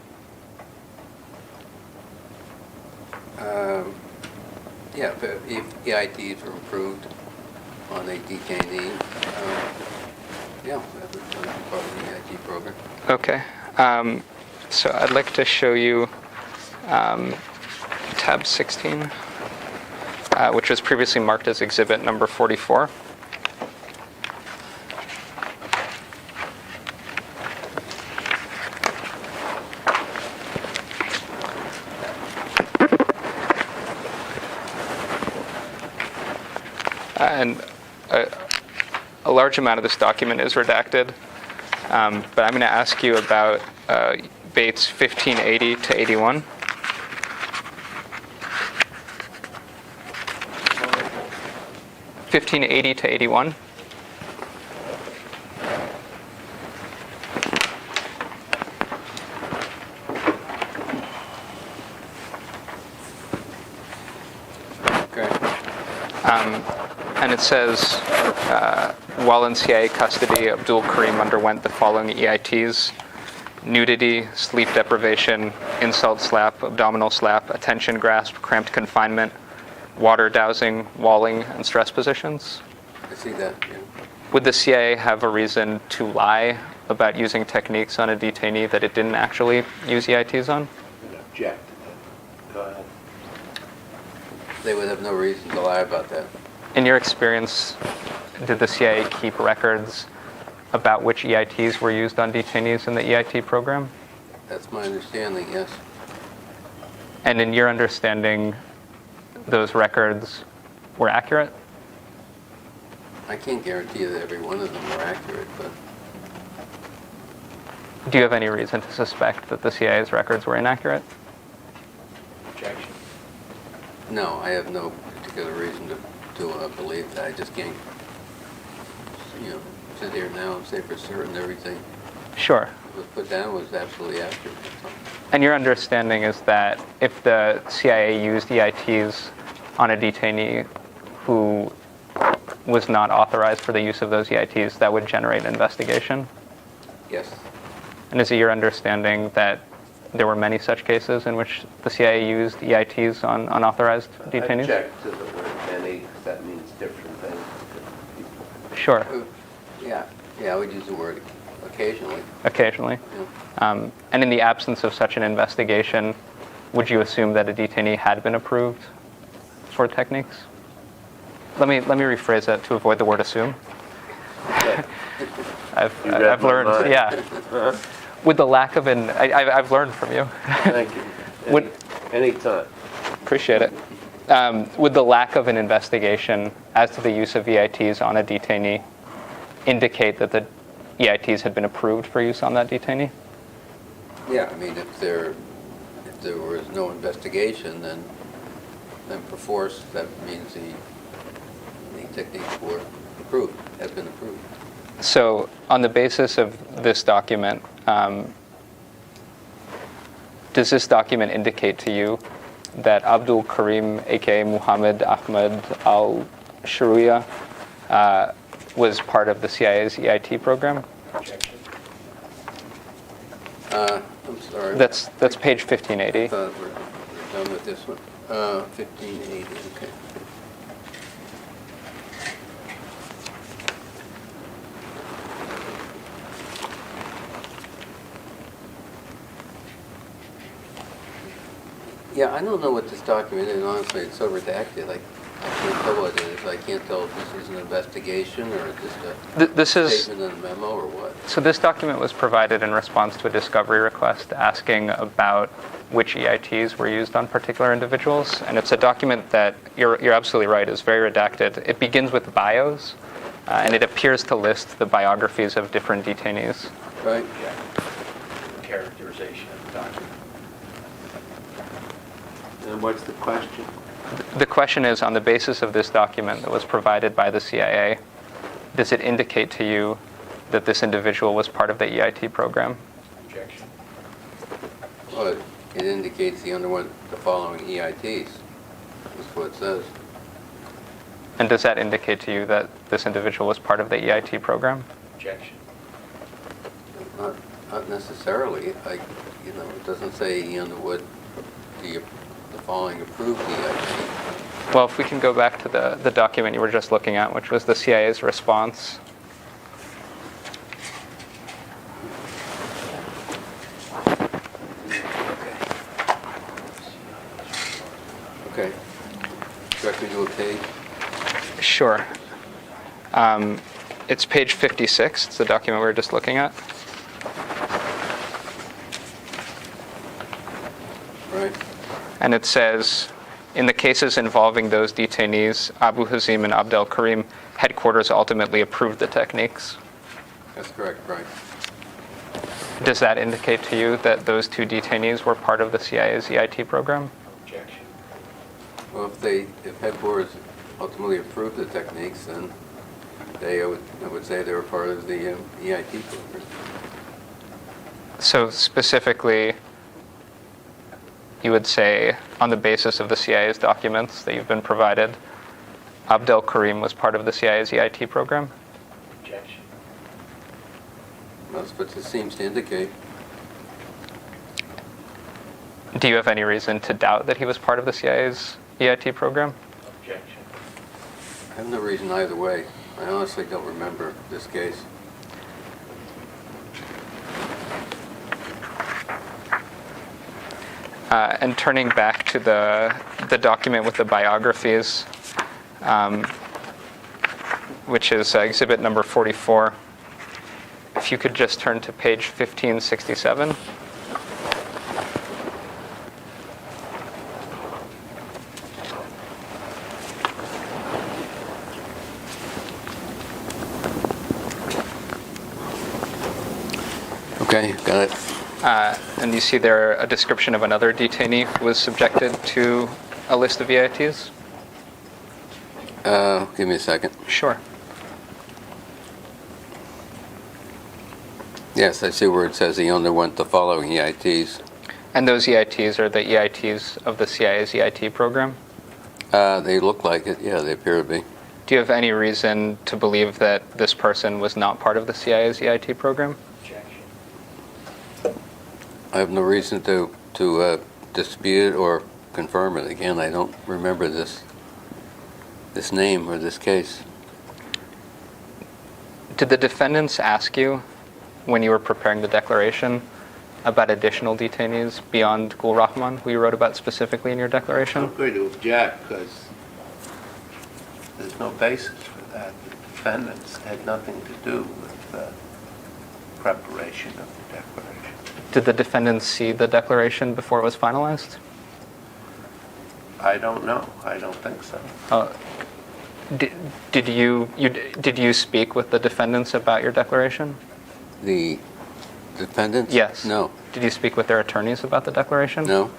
Yeah, if EITs were approved on a detainee, yeah, that would be part of the EIT program. Okay. So I'd like to show you tab 16, which was previously marked as exhibit number 44. And a large amount of this document is redacted, but I'm going to ask you about Bates 1580 to 81. (1580 to 81). And it says, while in CIA custody, Abdul Karim underwent the following EITs: nudity, sleep deprivation, insult slap, abdominal slap, attention grasp, cramped confinement, water dowsing, walling, and stress positions. I see that, yeah. Would the CIA have a reason to lie about using techniques on a detainee that it didn't actually use EITs on? Object. Go ahead. They would have no reason to lie about that. In your experience, did the CIA keep records about which EITs were used on detainees in the EIT program? That's my understanding, yes. And in your understanding, those records were accurate? I can't guarantee that every one of them are accurate, but Do you have any reason to suspect that the CIA's records were inaccurate? Objection. no, I have no particular reason to believe that. I just can't, sit here now and say for certain everything Sure. that was put down was absolutely accurate. That's all. And your understanding is that if the CIA used EITs on a detainee who was not authorized for the use of those EITs, that would generate an investigation? Yes. And is it your understanding that there were many such cases in which the CIA used EITs on unauthorized detainees? Object to the word many, because that means different things to people. Sure. Yeah, I would use the word occasionally. Occasionally. Yeah. And in the absence of such an investigation, would you assume that a detainee had been approved for techniques? Let me rephrase that to avoid the word assume. Okay. You read I've my learned, mind. yeah. With the lack of I've learned from you. Thank you. Anytime. Appreciate it. Would the lack of an investigation as to the use of EITs on a detainee indicate that the EITs had been approved for use on that detainee? Yeah, I mean, if there was no investigation, then perforce that means the techniques were approved, have been approved. So, on the basis of this document, does this document indicate to you that Abdul Karim, aka Muhammad Ahmed al-Sharia, was part of the CIA's EIT program? Objection. I'm sorry. That's page 1580. I thought we're done with this one. 1580, okay. Yeah, I don't know what this document is, honestly. It's so redacted. I can't tell what it is. I can't tell if this is an investigation or just This a is statement in a memo or what. so. This document was provided in response to a discovery request asking about which EITs were used on particular individuals, and it's a document that you're absolutely right is very redacted. It begins with bios, and it appears to list the biographies of different detainees. Right? Yeah. Characterization of the document. And what's the question? The question is, on the basis of this document that was provided by the CIA, does it indicate to you that this individual was part of the EIT program? Objection. Well, it indicates he underwent the following EITs. That's what it says. And does that indicate to you that this individual was part of the EIT program? Objection. Not necessarily. It doesn't say he underwood the following approved EIT. Well, if we can go back to the document you were just looking at, which was the CIA's response. Okay. Directly to a page. Sure. It's page 56. It's the document we were just looking at. Right. And it says, in the cases involving those detainees, Abu Hazim and Abdel Karim, headquarters ultimately approved the techniques. That's correct, right. Does that indicate to you that those two detainees were part of the CIA's EIT program? Objection. Well, if headquarters ultimately approved the techniques, then I would say they were part of the EIT program. So specifically, you would say, on the basis of the CIA's documents that you've been provided, Abdel Karim was part of the CIA's EIT program? Objection. That's what it seems to indicate. Do you have any reason to doubt that he was part of the CIA's EIT program? Objection. I have no reason either way. I honestly don't remember this case. And turning back to the document with the biographies, which is exhibit number 44, if you could just turn to page 1567. Okay, got it. And you see there a description of another detainee who was subjected to a list of EITs? Give me a second. Sure. Yes, I see where it says he underwent the following EITs. And those EITs are the EITs of the CIA's EIT program? They look like it. Yeah, they appear to be. Do you have any reason to believe that this person was not part of the CIA's EIT program? Objection. I have no reason to dispute it or confirm it. Again, I don't remember this name or this case. Did the defendants ask you, when you were preparing the declaration, about additional detainees beyond Gul Rahman, who you wrote about specifically in your declaration? I'm going to object because there's no basis for that. The defendants had nothing to do with the preparation of the declaration. Did the defendants see the declaration before it was finalized? I don't know. I don't think so. Did you speak with the defendants about your declaration? The defendants? Yes. No. Did you speak with their attorneys about the declaration? No.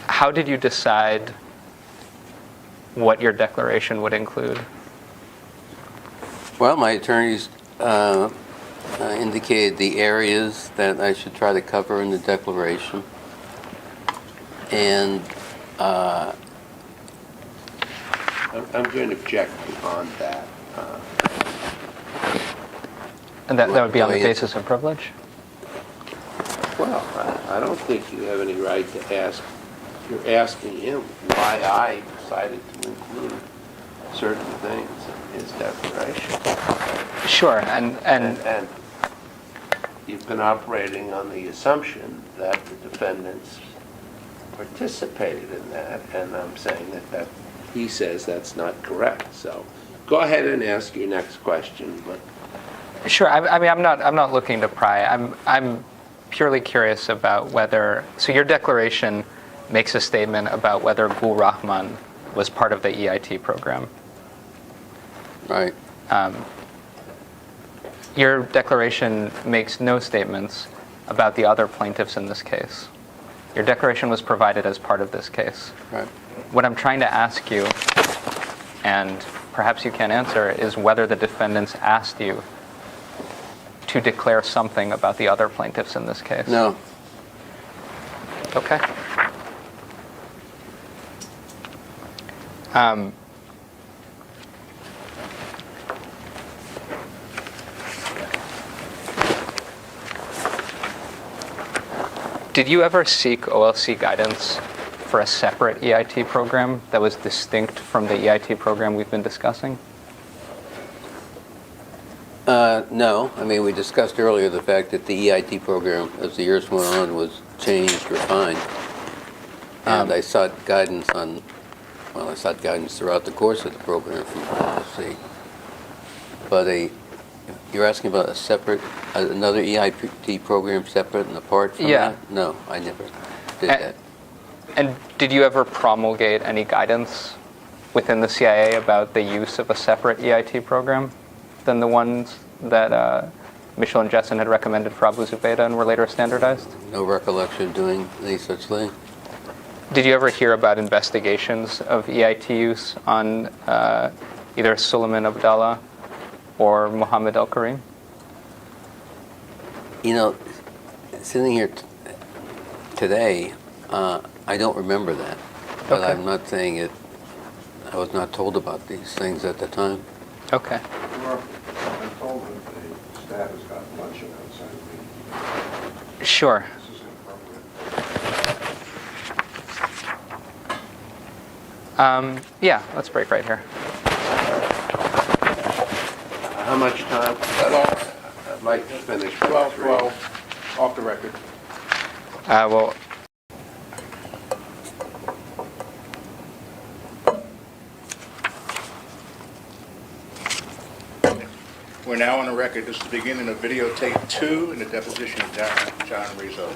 How did you decide what your declaration would include? Well, my attorneys indicated the areas that I should try to cover in the declaration. And I'm going to object beyond that. And that would be on the Go ahead. basis of privilege? Well, I don't think you have any right to ask. You're asking him why I decided to include certain things in his declaration. Sure, and And you've been operating on the assumption that the defendants participated in that, and I'm saying that he says that's not correct. So go ahead and ask your next question. But sure. I mean, I'm not looking to pry. I'm purely curious about whether. So your declaration makes a statement about whether Gul Rahman was part of the EIT program. right. Your declaration makes no statements about the other plaintiffs in this case. Your declaration was provided as part of this case. Right. What I'm trying to ask you, and perhaps you can't answer, is whether the defendants asked you to declare something about the other plaintiffs in this case. No. Okay. Um, Did you ever seek OLC guidance for a separate EIT program that was distinct from the EIT program we've been discussing? No. I mean, we discussed earlier the fact that the EIT program, as the years went on, was changed, refined. And I sought guidance on, well, I sought guidance throughout the course of the program from OLC. But you're asking about a separate, another EIT program separate and apart from Yeah. that? No, I never did that. And did you ever promulgate any guidance within the CIA about the use of a separate EIT program than the ones that Mitchell and Jessen had recommended for Abu Zubaydah and were later standardized? No recollection of doing any such thing. Did you ever hear about investigations of EIT use on either Suleiman Abdallah or Mohammed Al-Karim? You know, sitting here today, I don't remember that. But Okay. I'm not saying it, I was not told about these things at the time. Okay. I'm told that the staff has got luncheon outside the Sure. This is inappropriate. Yeah, let's break right here. How much time? I'd like to finish. by 12, off the record. Well, We're now on the record. This is the beginning of videotape 2 in the deposition of John Rizzo.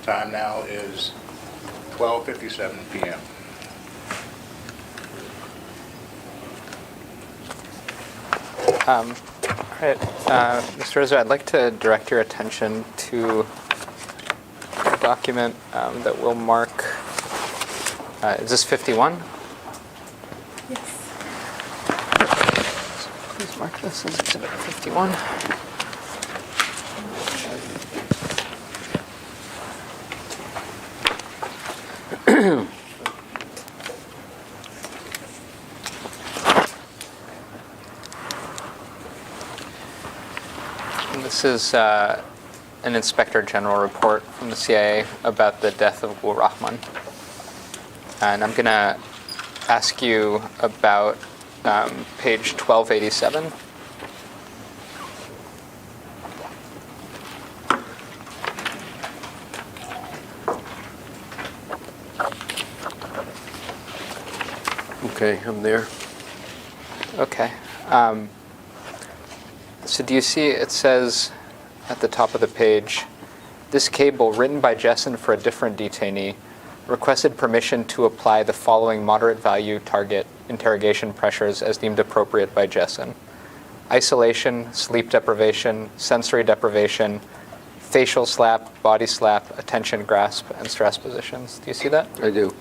Time now is 12:57 p.m. all right, Mr. Rizzo, I'd like to direct your attention to a document that will mark, is this 51? Yes. Please mark this as Exhibit 51. And this is an Inspector General report from the CIA about the death of Gul Rahman. And I'm going to ask you about page 1287. Okay, I'm there. Okay. So do you see it says at the top of the page, this cable written by Jessen for a different detainee requested permission to apply the following moderate value target interrogation pressures as deemed appropriate by Jessen: isolation, sleep deprivation, sensory deprivation, facial slap, body slap, attention grasp, and stress positions. Do you see that? I do.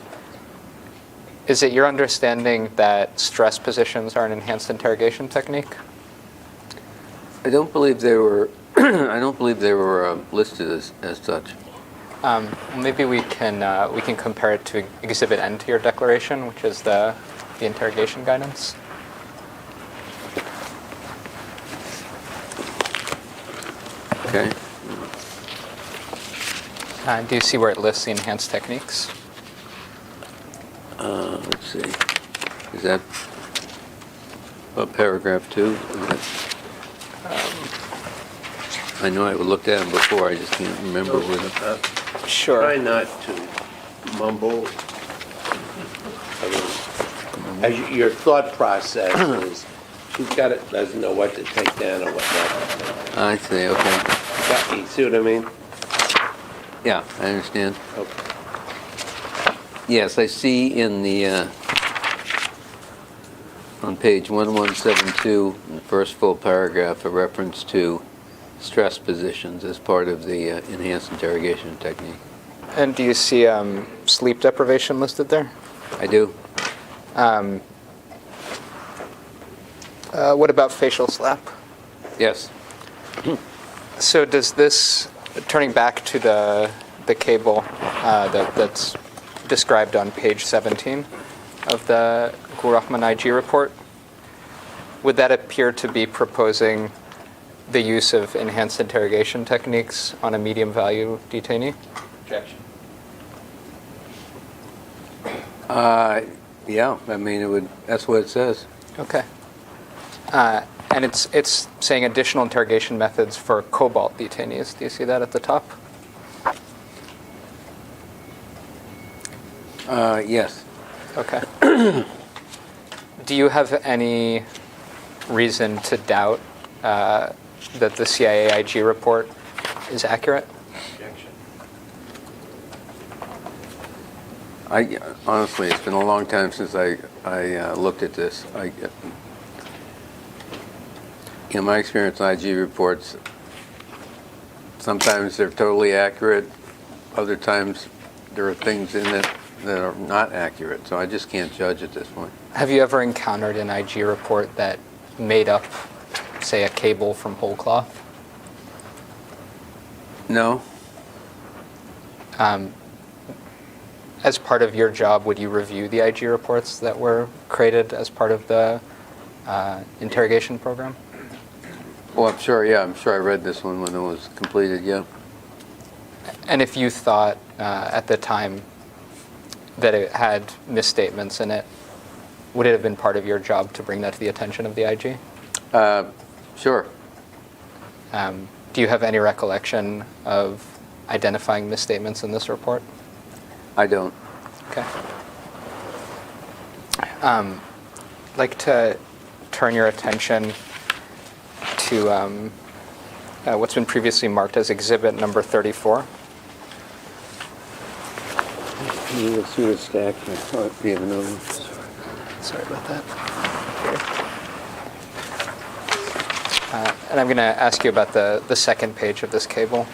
Is it your understanding that stress positions are an enhanced interrogation technique? I don't believe they were. I don't believe they were listed as such. Maybe we can compare it to Exhibit N to your declaration, which is the interrogation guidance. Okay. Do you see where it lists the enhanced techniques? Let's see. Is that paragraph 2? I know I looked at them before. I just can't remember whether. Sure. Try not to mumble. Your thought process is, she's got it, doesn't know what to take down or what not. I see. Okay. You see what I mean? Yeah, I understand. Okay. Yes, I see in the on page 1172, in the first full paragraph, a reference to stress positions as part of the enhanced interrogation technique. And do you see sleep deprivation listed there? I do. What about facial slap? Yes. So does this, turning back to the cable that's described on page 17, of the Gul Rahman IG report, would that appear to be proposing the use of enhanced interrogation techniques on a medium value detainee? Objection. Yeah, I mean, it would, that's what it says. Okay. And it's saying additional interrogation methods for cobalt detainees. Do you see that at the top? Yes. Okay. Do you have any reason to doubt that the CIA IG report is accurate? Objection. Honestly, it's been a long time since I looked at this. In my experience, IG reports, sometimes they're totally accurate. Other times, there are things in it that are not accurate. So I just can't judge at this point. Have you ever encountered an IG report that made up, say, a cable from whole cloth? No. As part of your job, would you review the IG reports that were created as part of the interrogation program? Well, I'm sure, yeah, I'm sure I read this one when it was completed, yeah. And if you thought at the time that it had misstatements in it, would it have been part of your job to bring that to the attention of the IG? Sure. Do you have any recollection of identifying misstatements in this report? I don't. Okay. I'd like to turn your attention to what's been previously marked as exhibit number 34. You'll see the stack. We have another one. Sorry about that. And I'm going to ask you about the second page of this cable.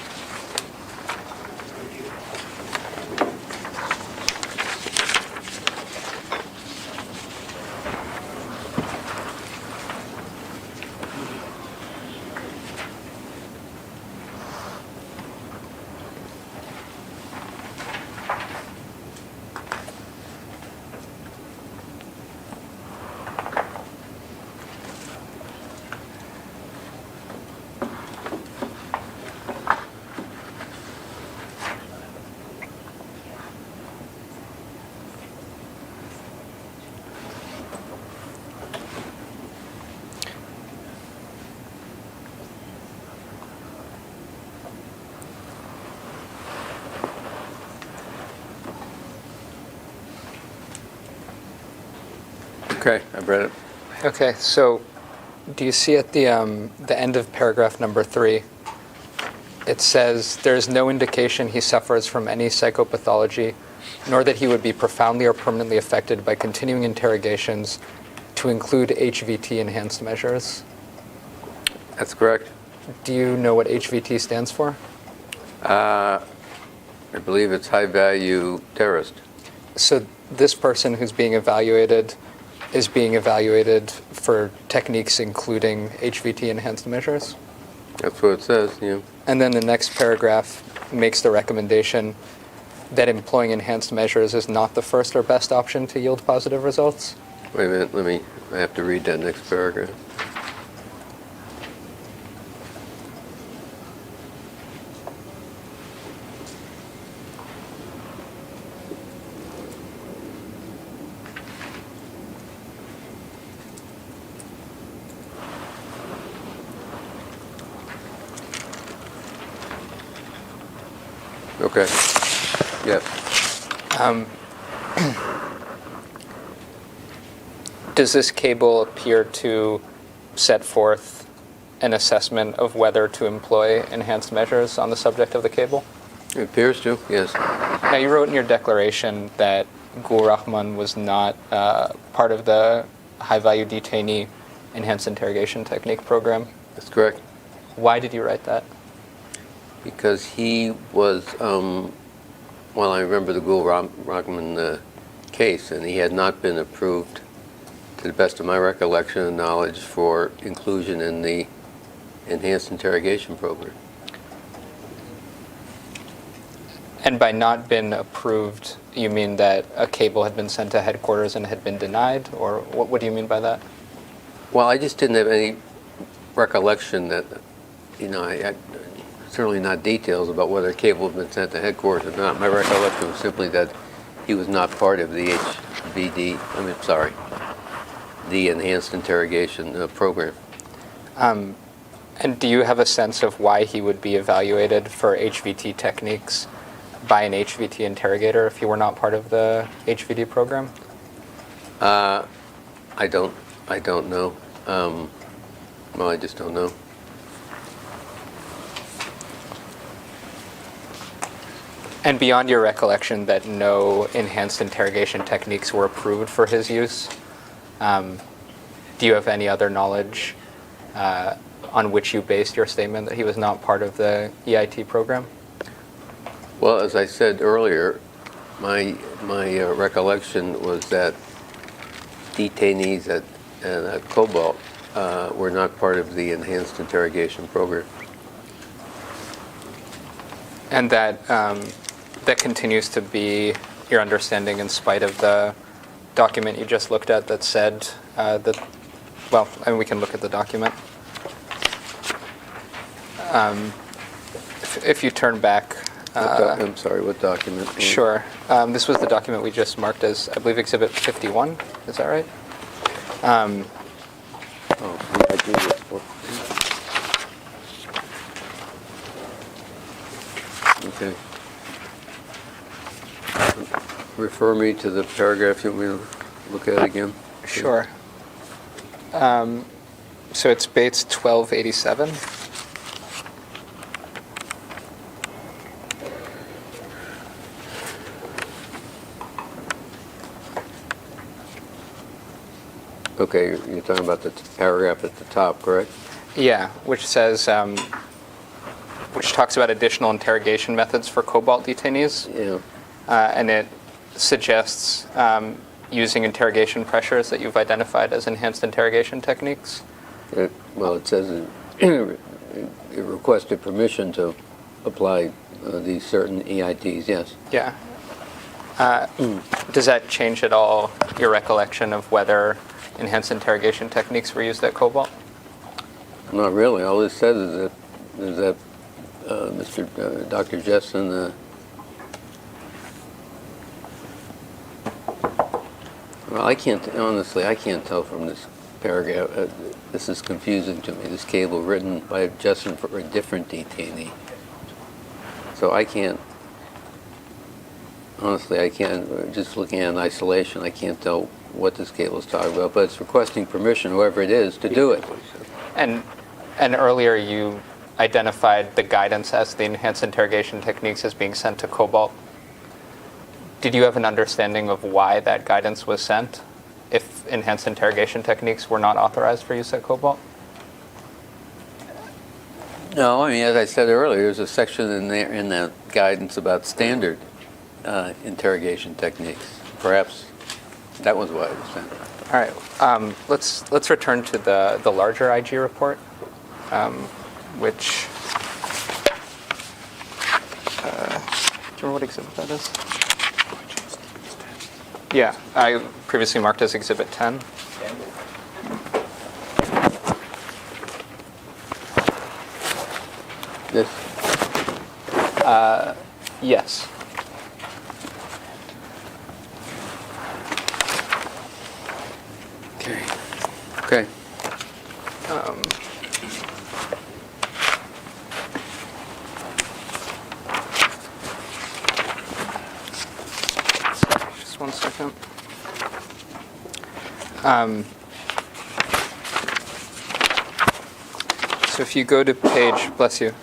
Okay, I've read it. Okay, so do you see at the end of paragraph number 3, it says, there is no indication he suffers from any psychopathology, nor that he would be profoundly or permanently affected by continuing interrogations to include HVT enhanced measures. That's correct. Do you know what HVT stands for? I believe it's high value terrorist. So this person who's being evaluated is being evaluated for techniques including HVT enhanced measures? That's what it says, yeah. And then the next paragraph makes the recommendation that employing enhanced measures is not the first or best option to yield positive results? Wait a minute, I have to read that next paragraph. Okay. Yep. Does this cable appear to set forth an assessment of whether to employ enhanced measures on the subject of the cable? It appears to, yes. Now, you wrote in your declaration that Gul Rahman was not part of the high-value detainee enhanced interrogation technique program. That's correct. Why did you write that? Because he was, well, I remember the Gul Rahman case, and he had not been approved, to the best of my recollection and knowledge, for inclusion in the enhanced interrogation program. And by not been approved, you mean that a cable had been sent to headquarters and had been denied? Or what do you mean by that? Well, I just didn't have any recollection that, I certainly not details about whether a cable had been sent to headquarters or not. My recollection was simply that he was not part of the the enhanced interrogation program. And do you have a sense of why he would be evaluated for HVT techniques by an HVT interrogator if he were not part of the HVT program? I don't know. I just don't know. And beyond your recollection that no enhanced interrogation techniques were approved for his use, do you have any other knowledge on which you based your statement that he was not part of the EIT program? Well, as I said earlier, my recollection was that detainees at Cobalt were not part of the enhanced interrogation program. And that that continues to be your understanding in spite of the document you just looked at that said that, well, and we can look at the document. If you turn back. I'm sorry, what document? Sure. This was the document we just marked as, I believe, Exhibit 51. Is that right? I do this book. Okay. Refer me to the paragraph you want me to look at again? Sure. So it's Bates 1287. Okay, you're talking about the paragraph at the top, correct? Yeah, which says, which talks about additional interrogation methods for Cobalt detainees. Yeah. And it suggests using interrogation pressures that you've identified as enhanced interrogation techniques. Well, it says it requested permission to apply these certain EITs, yes. Yeah. Does that change at all your recollection of whether enhanced interrogation techniques were used at Cobalt? Not really. All it says is that Dr. Jessen, well, I can't tell from this paragraph. This is confusing to me. This cable written by Jessen for a different detainee. So I can't, honestly, just looking at it in isolation, I can't tell what this cable is talking about, but it's requesting permission, whoever it is, to do it. And earlier you identified the guidance as the enhanced interrogation techniques as being sent to Cobalt. Did you have an understanding of why that guidance was sent if enhanced interrogation techniques were not authorized for use at Cobalt? No, I mean, as I said earlier, there's a section in there in that guidance about standard interrogation techniques. Perhaps that was why it was sent. All right, let's return to the larger IG report, which do you remember what exhibit that is? Yeah, I previously marked as Exhibit 10. This? Yes. Okay. Just 1 second. So if you go to page, bless you,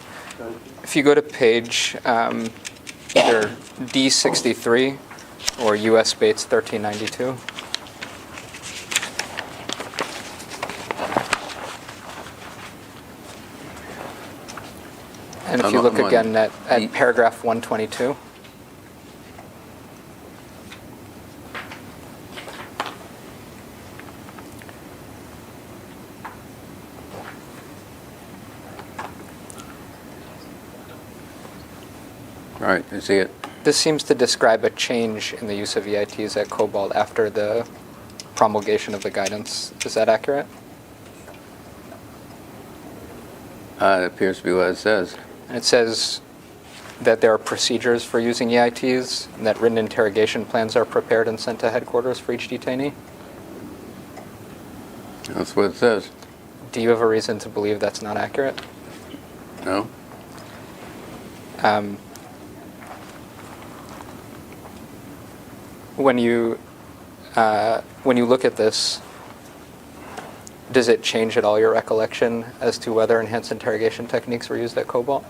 if you go to page either D63 or US Bates 1392. And if you look again at paragraph 122. All right, I see it. This seems to describe a change in the use of EITs at Cobalt after the promulgation of the guidance. Is that accurate? It appears to be what it says. And it says that there are procedures for using EITs, and that written interrogation plans are prepared and sent to headquarters for each detainee. That's what it says. Do you have a reason to believe that's not accurate? No? When you look at this, does it change at all your recollection as to whether enhanced interrogation techniques were used at Cobalt?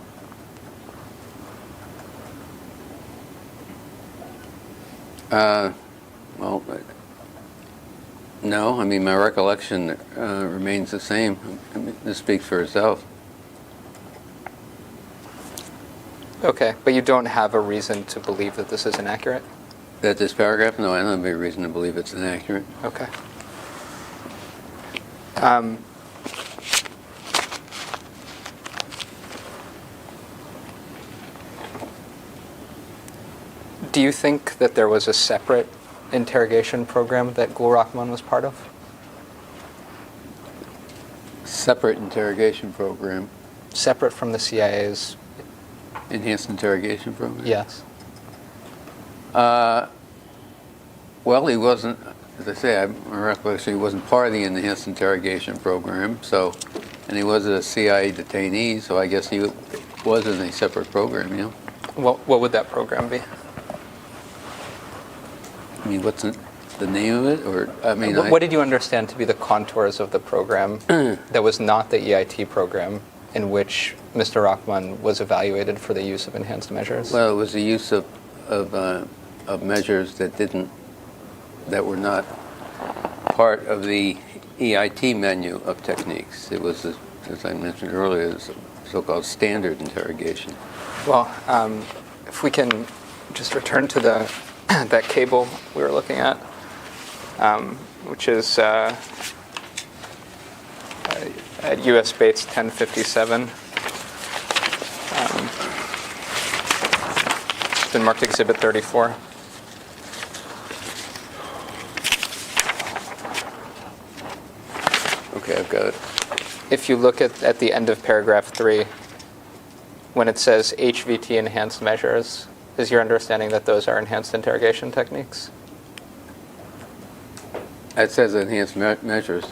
Well, no. I mean, my recollection remains the same. I mean, this speaks for itself. Okay, but you don't have a reason to believe that this is inaccurate? That this paragraph? No, I don't have any reason to believe it's inaccurate. Okay. Do you think that there was a separate interrogation program that Gul Rahman was part of? Separate interrogation program. Separate from the CIA's? Enhanced interrogation program? Yes. Well, he wasn't, as I say, my recollection, he wasn't part of the enhanced interrogation program, so, and he was a CIA detainee, so I guess he was in a separate program, you know? What would that program be? I mean, what's the name of it? Or, I mean, What did you understand to be the contours of the program that was not the EIT program in which Mr. Rahman was evaluated for the use of enhanced measures? Well, it was the use of measures that were not part of the EIT menu of techniques. It was, as I mentioned earlier, a so-called standard interrogation. Well, if we can just return to that cable we were looking at, which is at U.S. Bates 1057. It's been marked Exhibit 34. Okay, I've got it. If you look at the end of paragraph 3, when it says HVT enhanced measures, is your understanding that those are enhanced interrogation techniques? It says enhanced measures.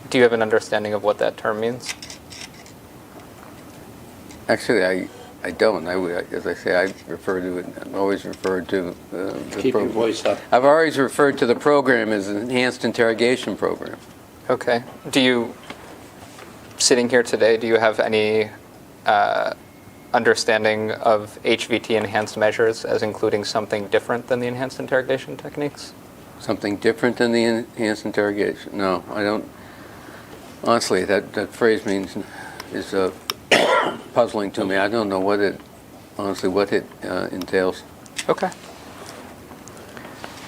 Do you have an understanding of what that term means? Actually, I don't. As I say, I refer to it. I've always referred to the Keep your voice up. I've always referred to the program as an enhanced interrogation program. Okay. Do you, sitting here today, do you have any understanding of HVT enhanced measures as including something different than the enhanced interrogation techniques? Something different than the enhanced interrogation? No, I don't. Honestly, that phrase is puzzling to me. I don't know what it entails. Okay.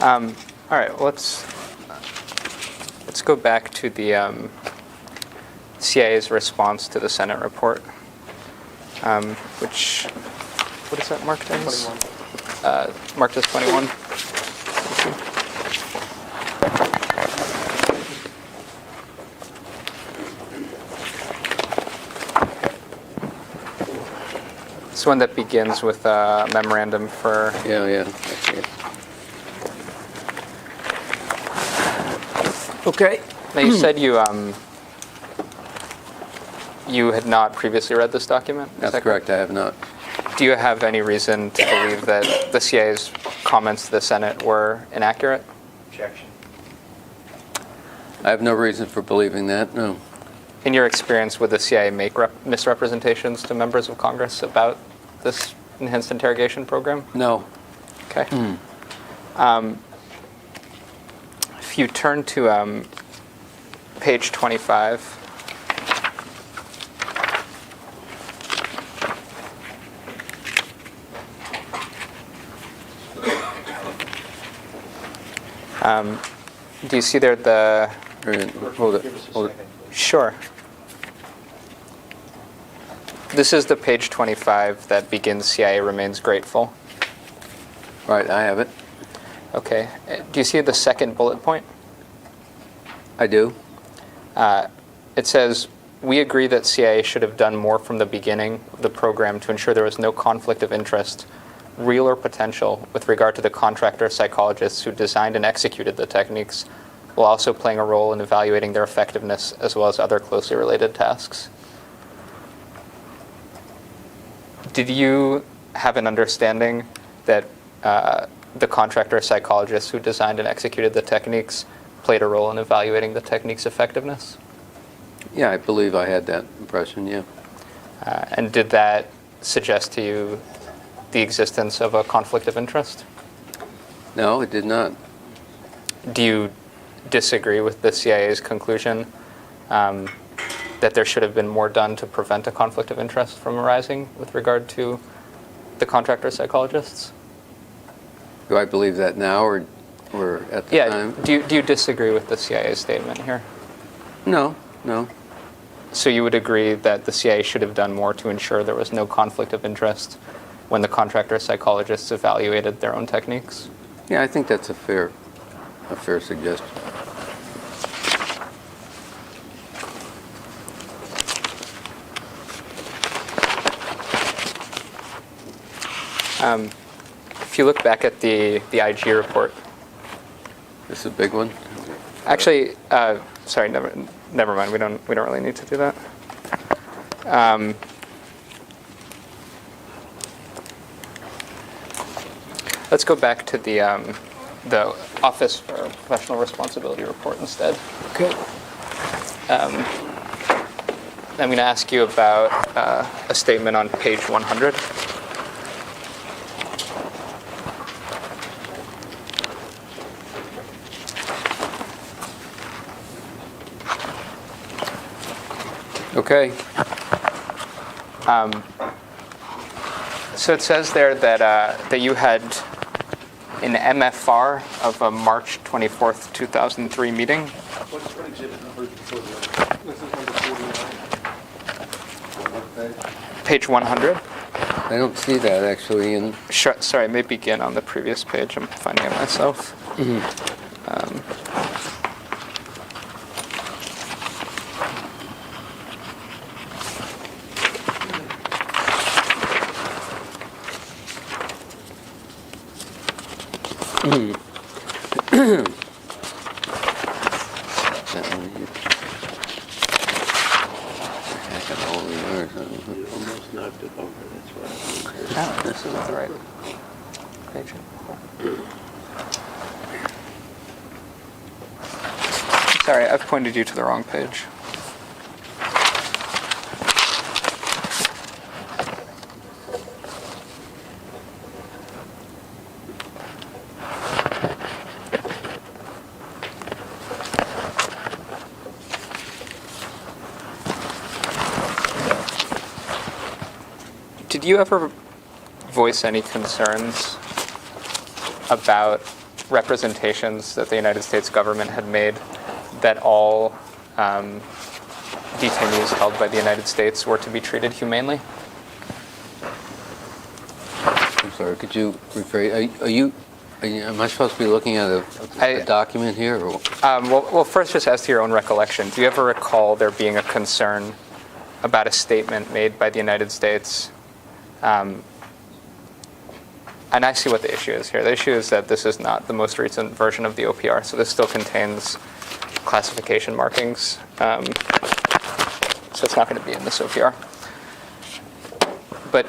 All right. Well, let's go back to the CIA's response to the Senate report, which, what is that marked as? 21. Marked as 21. It's one that begins with a memorandum for... Yeah. I see it. Okay. Now, you said you had not previously read this document? Is That's that correct. I have not. Do you have any reason to believe that the CIA's comments to the Senate were inaccurate? Objection. I have no reason for believing that. No. In your experience, would the CIA make misrepresentations to members of Congress about this enhanced interrogation program? No. Okay. If you turn to page 25, do you see there the... Hold it. Give us a Hold it. second, please. Sure. This is the page 25 that begins CIA remains grateful. Right, I have it. Okay. Do you see the second bullet point? I do. It says, we agree that CIA should have done more from the beginning of the program to ensure there was no conflict of interest, real or potential, with regard to the contractor psychologists who designed and executed the techniques, while also playing a role in evaluating their effectiveness as well as other closely related tasks. Did you have an understanding that the contractor psychologists who designed and executed the techniques played a role in evaluating the technique's effectiveness? Yeah, I believe I had that impression, yeah. And did that suggest to you the existence of a conflict of interest? No, it did not. Do you disagree with the CIA's conclusion that there should have been more done to prevent a conflict of interest from arising with regard to the contractor psychologists? Do I believe that now or at the time? Do you disagree with the CIA's statement here? No. So you would agree that the CIA should have done more to ensure there was no conflict of interest when the contractor psychologists evaluated their own techniques? Yeah, I think that's a fair suggestion. If you look back at the IG report, This is a big one? actually, sorry, never mind. We don't really need to do that. Let's go back to the Office for Professional Responsibility report instead. Okay. I'm going to ask you about a statement on page 100. Okay. So it says there that you had an MFR of a March 24th, 2003 meeting. What exhibit number? This is number 49. Page 100. I don't see that actually in... Sorry, I may begin on the previous page. I'm finding it myself. That one here. I got all the others. You almost knocked it over, that's why. Oh, this is the right page. Sorry, I've pointed you to the wrong page. Did you ever voice any concerns about representations that the United States government had made that all detainees held by the United States were to be treated humanely? I'm sorry, could you rephrase? Am I supposed to be looking at a document here? Or? Well, first, just as to your own recollection, do you ever recall there being a concern about a statement made by the United States? And I see what the issue is here. The issue is that this is not the most recent version of the OPR, so this still contains classification markings. So it's not going to be in this OPR. But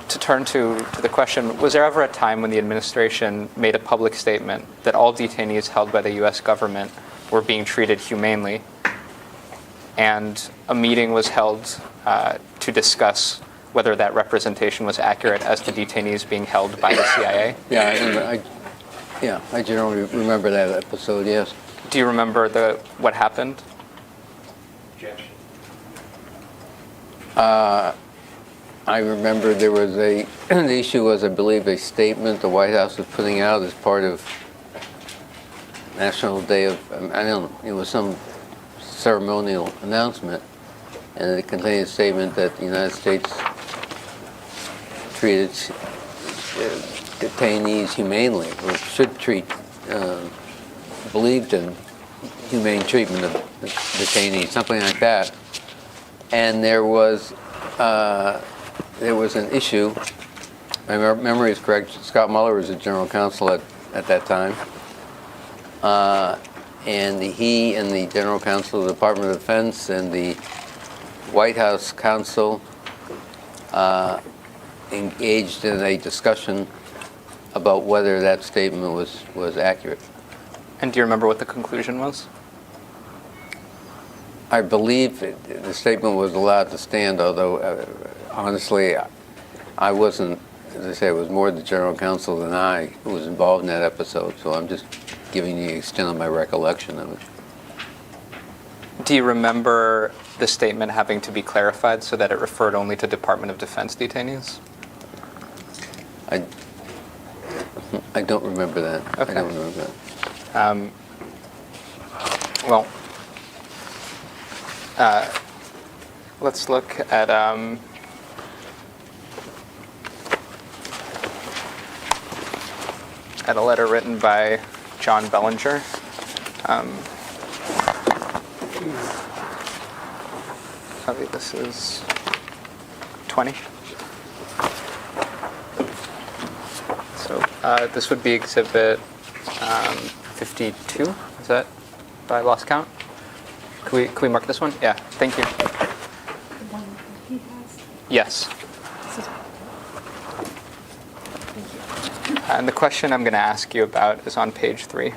to turn to the question, was there ever a time when the administration made a public statement that all detainees held by the U.S. government were being treated humanely, and a meeting was held to discuss whether that representation was accurate as to detainees being held by the CIA? I generally remember that episode, yes. Do you remember what happened? Objection. I remember there was the issue was, I believe, a statement the White House was putting out as part of National Day of, I don't know, it was some ceremonial announcement. and it contained a statement that the United States treated detainees humanely, or should treat, believed in humane treatment of detainees, something like that. And there was an issue. My memory is correct. Scott Mueller was the general counsel at that time. And he and the general counsel of the Department of Defense and the White House counsel engaged in a discussion about whether that statement was accurate. And do you remember what the conclusion was? I believe the statement was allowed to stand, although honestly, I wasn't, as I say, it was more the general counsel than I who was involved in that episode, so I'm just giving you the extent of my recollection of it. Do you remember the statement having to be clarified so that it referred only to Department of Defense detainees? I don't remember that. Okay. I don't remember that. Well, let's look at a letter written by John Bellinger. I think this is 20. So this would be exhibit 52. Is that, have I lost count? Can we mark this one? Yeah, thank you. The one that he has. Yes. This is- Thank you. And the question I'm going to ask you about is on page 3.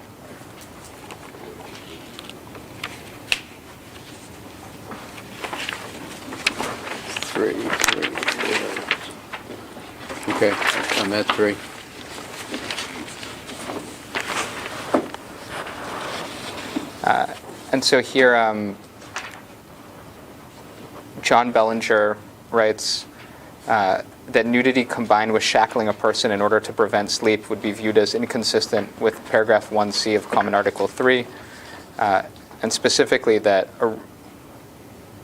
Three. Okay, I'm at 3. And so here, John Bellinger writes that nudity combined with shackling a person in order to prevent sleep would be viewed as inconsistent with paragraph 1C of Common Article 3, and specifically that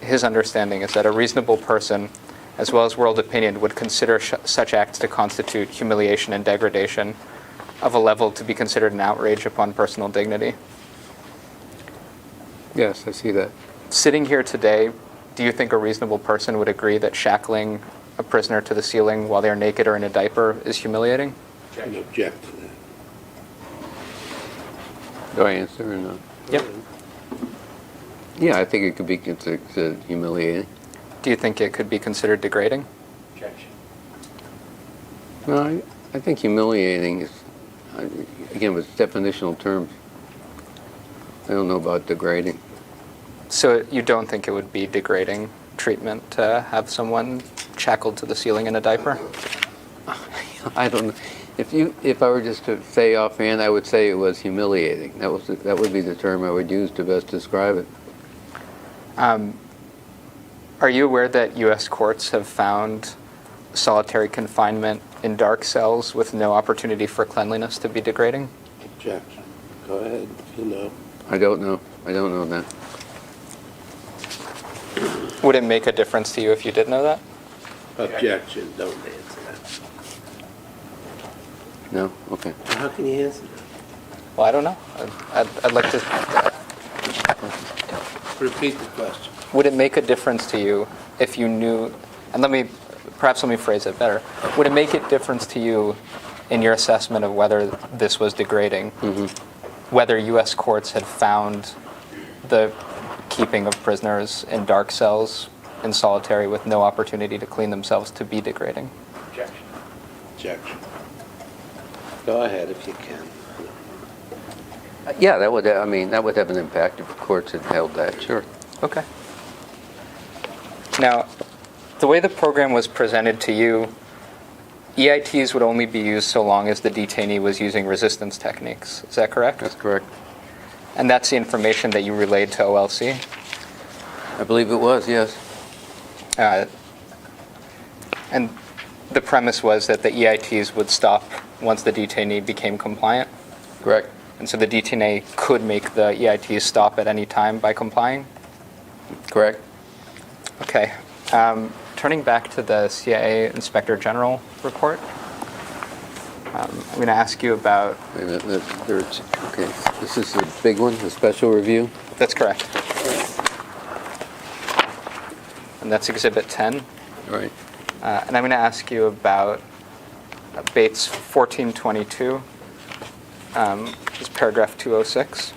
his understanding is that a reasonable person, as well as world opinion, would consider such acts to constitute humiliation and degradation of a level to be considered an outrage upon personal dignity. Yes, I see that. Sitting here today, do you think a reasonable person would agree that shackling a prisoner to the ceiling while they're naked or in a diaper is humiliating? I object to that. Do I answer or not? Yep. Yeah, I think it could be considered humiliating. Do you think it could be considered degrading? Objection. No, I think humiliating is, again, with definitional terms. I don't know about degrading. So you don't think it would be degrading treatment to have someone shackled to the ceiling in a diaper? I don't know. If I were just to say offhand, I would say it was humiliating. That would be the term I would use to best describe it. Are you aware that U.S. courts have found solitary confinement in dark cells with no opportunity for cleanliness to be degrading? Objection. Go ahead, if you know. I don't know. I don't know that. Would it make a difference to you if you did know that? Objection, don't answer that. No? Okay. How can you answer that? Well, I don't know. I'd like to... Repeat the question. Would it make a difference to you if you knew... And perhaps let me phrase it better. Would it make a difference to you in your assessment of whether this was degrading, whether U.S. courts had found the keeping of prisoners in dark cells in solitary with no opportunity to clean themselves to be degrading? Objection. Objection. Go ahead if you can. Yeah, that would have an impact if the courts had held that, sure. Okay. Now, the way the program was presented to you, EITs would only be used so long as the detainee was using resistance techniques. Is that correct? That's correct. And that's the information that you relayed to OLC? I believe it was, yes. And the premise was that the EITs would stop once the detainee became compliant? Correct. And so the detainee could make the EITs stop at any time by complying? Correct. Okay. Turning back to the CIA Inspector General report, I'm going to ask you about... Wait a minute, okay, this is the big one, the special review? That's correct. And that's Exhibit 10. All right. And I'm going to ask you about Bates 1422, which is paragraph 206.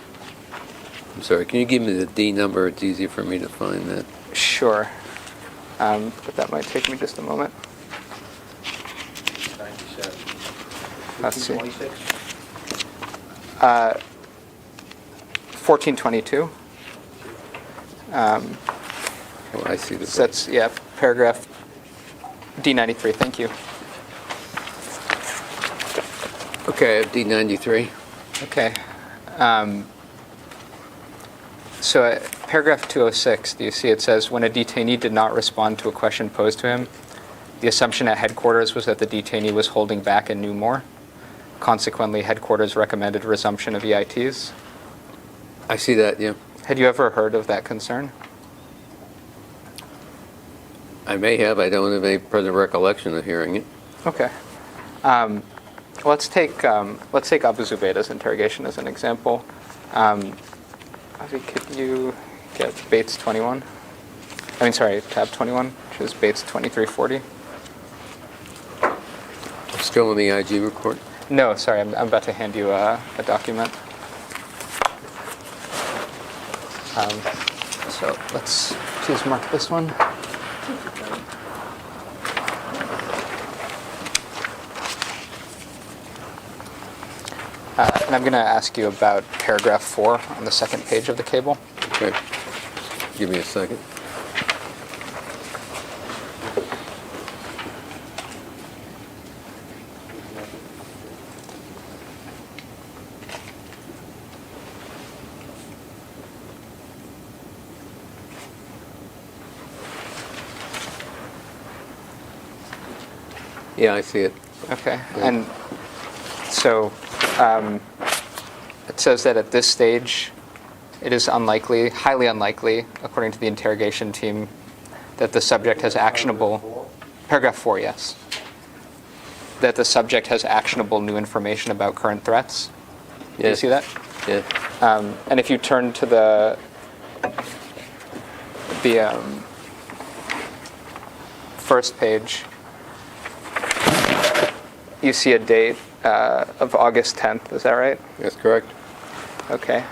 I'm sorry, can you give me the D number? It's easy for me to find that. Sure. But that might take me just a moment. 97. Let's see. 26? 1422. Oh, I see the... So that's, yeah, paragraph D93. Thank you. Okay, I have D93. Okay. So paragraph 206, do you see it says, when a detainee did not respond to a question posed to him, the assumption at headquarters was that the detainee was holding back and knew more. Consequently, headquarters recommended resumption of EITs. I see that, yeah. Had you ever heard of that concern? I may have. I don't have any present recollection of hearing it. Okay. Let's take Abu Zubaydah's interrogation as an example. Avi, could you get Bates 21? I mean, sorry, tab 21, which is Bates 2340. Still in the IG report? No, sorry, I'm about to hand you a document. So let's please mark this one. And I'm going to ask you about paragraph 4 on the second page of the cable. Okay. Give me a second. Yeah, I see it. Okay. And so it says that at this stage, it is unlikely, highly unlikely, according to the interrogation team, that the subject has actionable, paragraph 4, yes, that the subject has actionable new information about current threats. Do you see that? Yeah. And if you turn to the first page, you see a date of August 10th. Is that right? That's correct. Okay.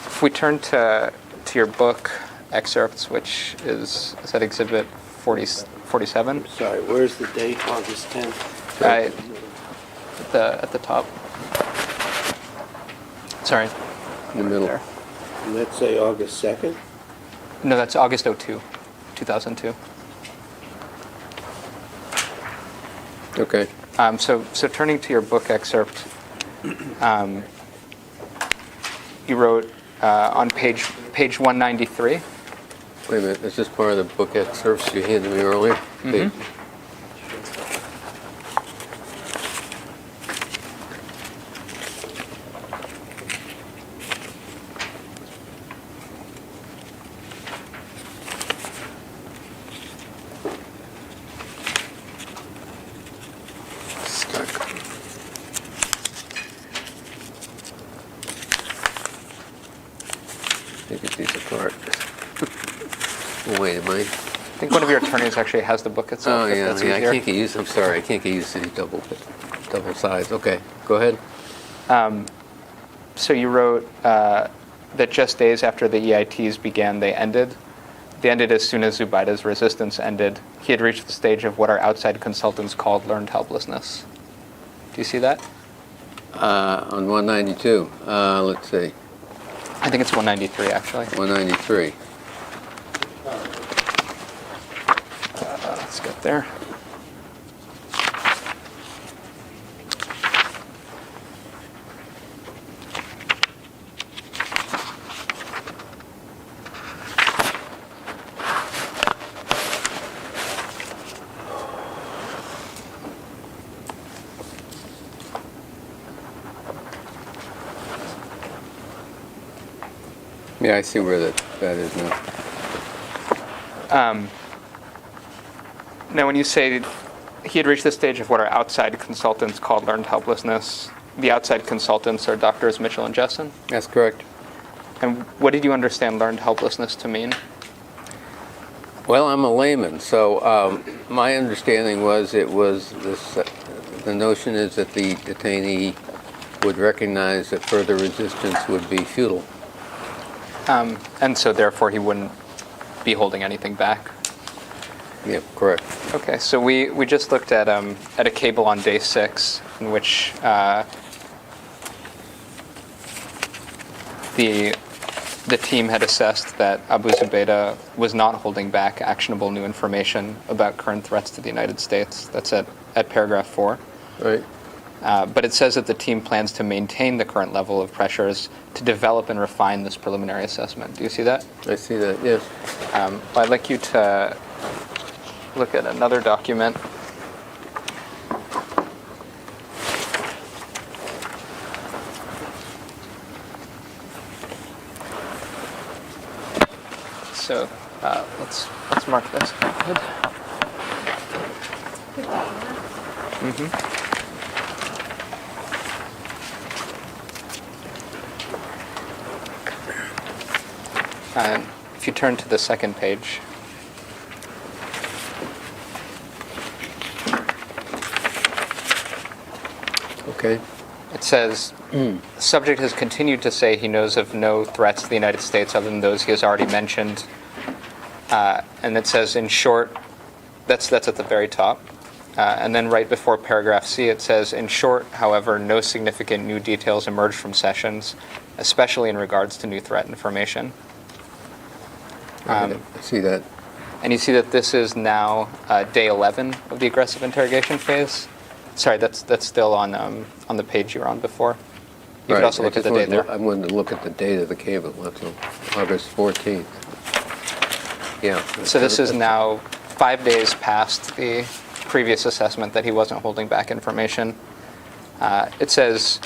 If we turn to your book excerpts, which is that Exhibit 47? Sorry, where's the date, August 10th? At the top. Sorry. In the middle. There. Let's say August 2nd? No, that's August 02, 2002. Okay. So turning to your book excerpt, you wrote on page 193. Wait a minute. Is this part of the book excerpts you handed me earlier? Mm-hmm. Take a piece apart. Oh, wait, am I? I think one of your attorneys actually has the book itself. Oh, if yeah. that's I easier. can't get used. I'm sorry. I can't get used to the double size. Okay. Go ahead. So you wrote that just days after the EITs began, they ended. They ended as soon as Zubaydah's resistance ended. He had reached the stage of what our outside consultants called learned helplessness. Do you see that? On 192. Let's see. I think it's 193, actually. 193. Let's get there. Yeah, I see where that is now. Now, when you say he had reached the stage of what our outside consultants called learned helplessness, the outside consultants are Doctors Mitchell and Jessen? That's correct. And what did you understand learned helplessness to mean? Well, I'm a layman, so my understanding was it was this. The notion is that the detainee would recognize that further resistance would be futile. And so, therefore, he wouldn't be holding anything back. Yeah, correct. Okay, so we just looked at a cable on day 6 in which the team had assessed that Abu Zubaydah was not holding back actionable new information about current threats to the United States. That's at paragraph 4. Right. But it says that the team plans to maintain the current level of pressures to develop and refine this preliminary assessment. Do you see that? I see that, yes. Well, I'd like you to look at another document. Mm-hmm. So let's mark this. Good. If you turn to the second page. Okay. It says, the subject has continued to say he knows of no threats to the United States other than those he has already mentioned. And it says, in short, that's at the very top. And then right before paragraph C, it says, in short, however, no significant new details emerged from sessions, especially in regards to new threat information. I see that. And you see that this is now day 11 of the aggressive interrogation phase. Sorry, that's still on the page you were on before. You could also look at the date there. I wanted to look at the date of the cable. That's on August 14th. Yeah. So this is now 5 days past the previous assessment that he wasn't holding back information. It says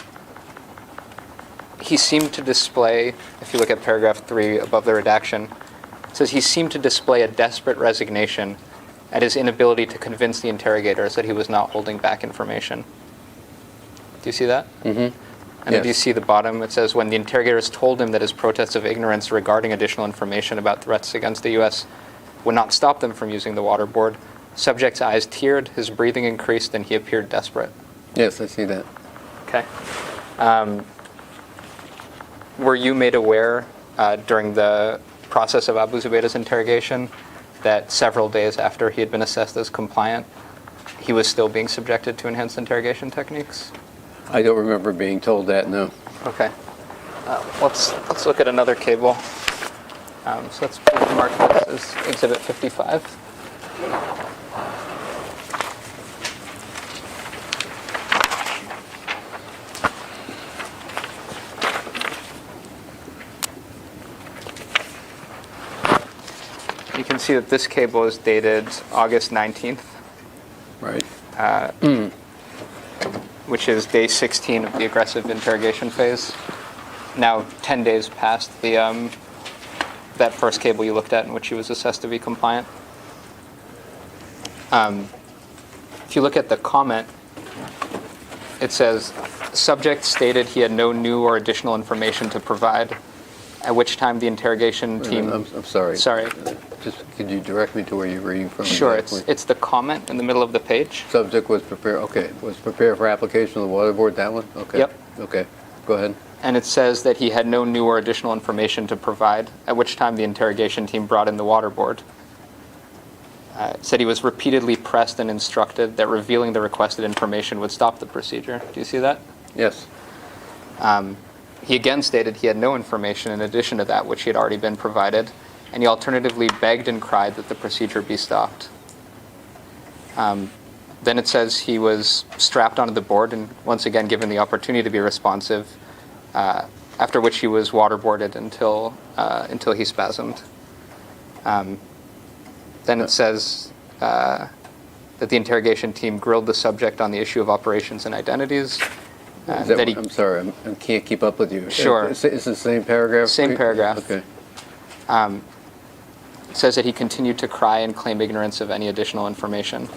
he seemed to display, if you look at paragraph 3 above the redaction, it says he seemed to display a desperate resignation at his inability to convince the interrogators that he was not holding back information. Do you see that? Mm-hmm. And then do you see the bottom? It says, when the interrogators told him that his protests of ignorance regarding additional information about threats against the U.S. would not stop them from using the waterboard, subject's eyes teared, his breathing increased, and he appeared desperate. Yes, I see that. Okay. Were you made aware during the process of Abu Zubaydah's interrogation that several days after he had been assessed as compliant, he was still being subjected to enhanced interrogation techniques? I don't remember being told that, no. Okay. Let's look at another cable. So let's mark this as Exhibit 55. You can see that this cable is dated August 19th. Right. Which is day 16 of the aggressive interrogation phase. Now 10 days past the that first cable you looked at in which he was assessed to be compliant. If you look at the comment, it says, subject stated he had no new or additional information to provide, at which time the interrogation team... I'm sorry. Sorry. Just could you direct me to where you're reading from? Sure, exactly? it's the comment in the middle of the page. Subject was prepared, okay, was prepared for application of the waterboard, that one? Okay. Yep. Okay, go ahead. And it says that he had no new or additional information to provide, at which time the interrogation team brought in the waterboard. It said he was repeatedly pressed and instructed that revealing the requested information would stop the procedure. Do you see that? Yes. He again stated he had no information in addition to that which he had already been provided, and he alternatively begged and cried that the procedure be stopped. Then it says he was strapped onto the board and once again given the opportunity to be responsive, after which he was waterboarded until he spasmed. Then it says that the interrogation team grilled the subject on the issue of operations and identities. I'm sorry, I can't keep up with you. Sure. It's the same paragraph? Same paragraph. Okay. says that he continued to cry and claim ignorance of any additional information.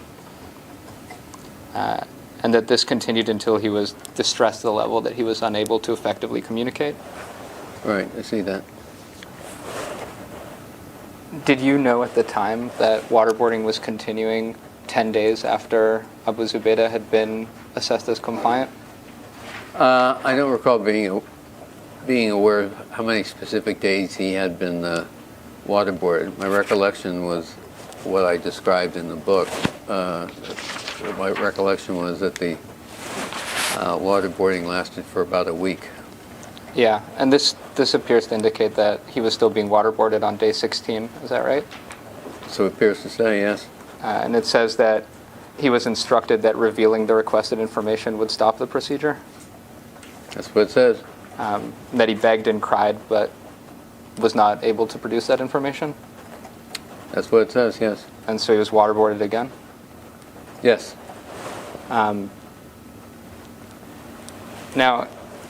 And that this continued until he was distressed to the level that he was unable to effectively communicate. Right, I see that. Did you know at the time that waterboarding was continuing 10 days after Abu Zubaydah had been assessed as compliant? I don't recall being aware of how many specific days he had been waterboarded. My recollection was what I described in the book. My recollection was that the waterboarding lasted for about a week. Yeah, and this appears to indicate that he was still being waterboarded on day 16. Is that right? So it appears to say, yes. And it says that he was instructed that revealing the requested information would stop the procedure. That's what it says. That he begged and cried, but was not able to produce that information. That's what it says, yes. And so he was waterboarded again. Yes. Now,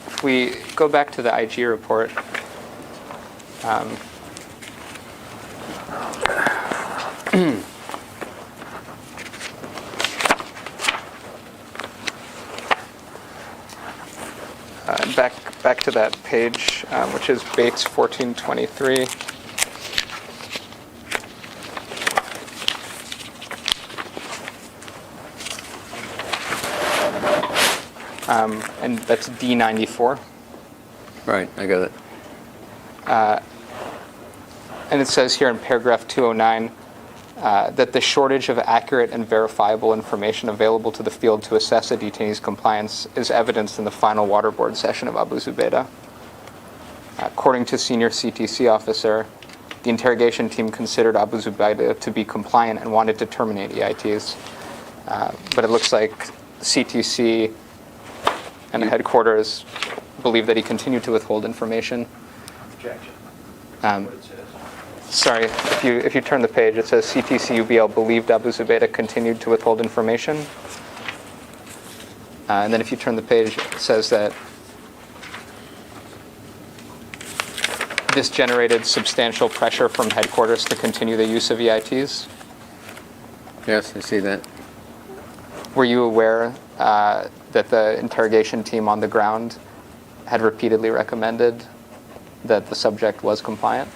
if we go back to the IG report, back to that page, which is Bates 1423. And that's D94. Right, I got it. And it says here in paragraph 209 that the shortage of accurate and verifiable information available to the field to assess a detainee's compliance is evidenced in the final waterboard session of Abu Zubaydah. According to senior CTC officer, the interrogation team considered Abu Zubaydah to be compliant and wanted to terminate EITs. But it looks like CTC and the headquarters believe that he continued to withhold information. Objection. Um, What it says. Sorry, if you turn the page, it says CTC UBL believed Abu Zubaydah continued to withhold information. And then if you turn the page, it says that this generated substantial pressure from headquarters to continue the use of EITs. Yes, I see that. Were you aware that the interrogation team on the ground had repeatedly recommended that the subject was compliant?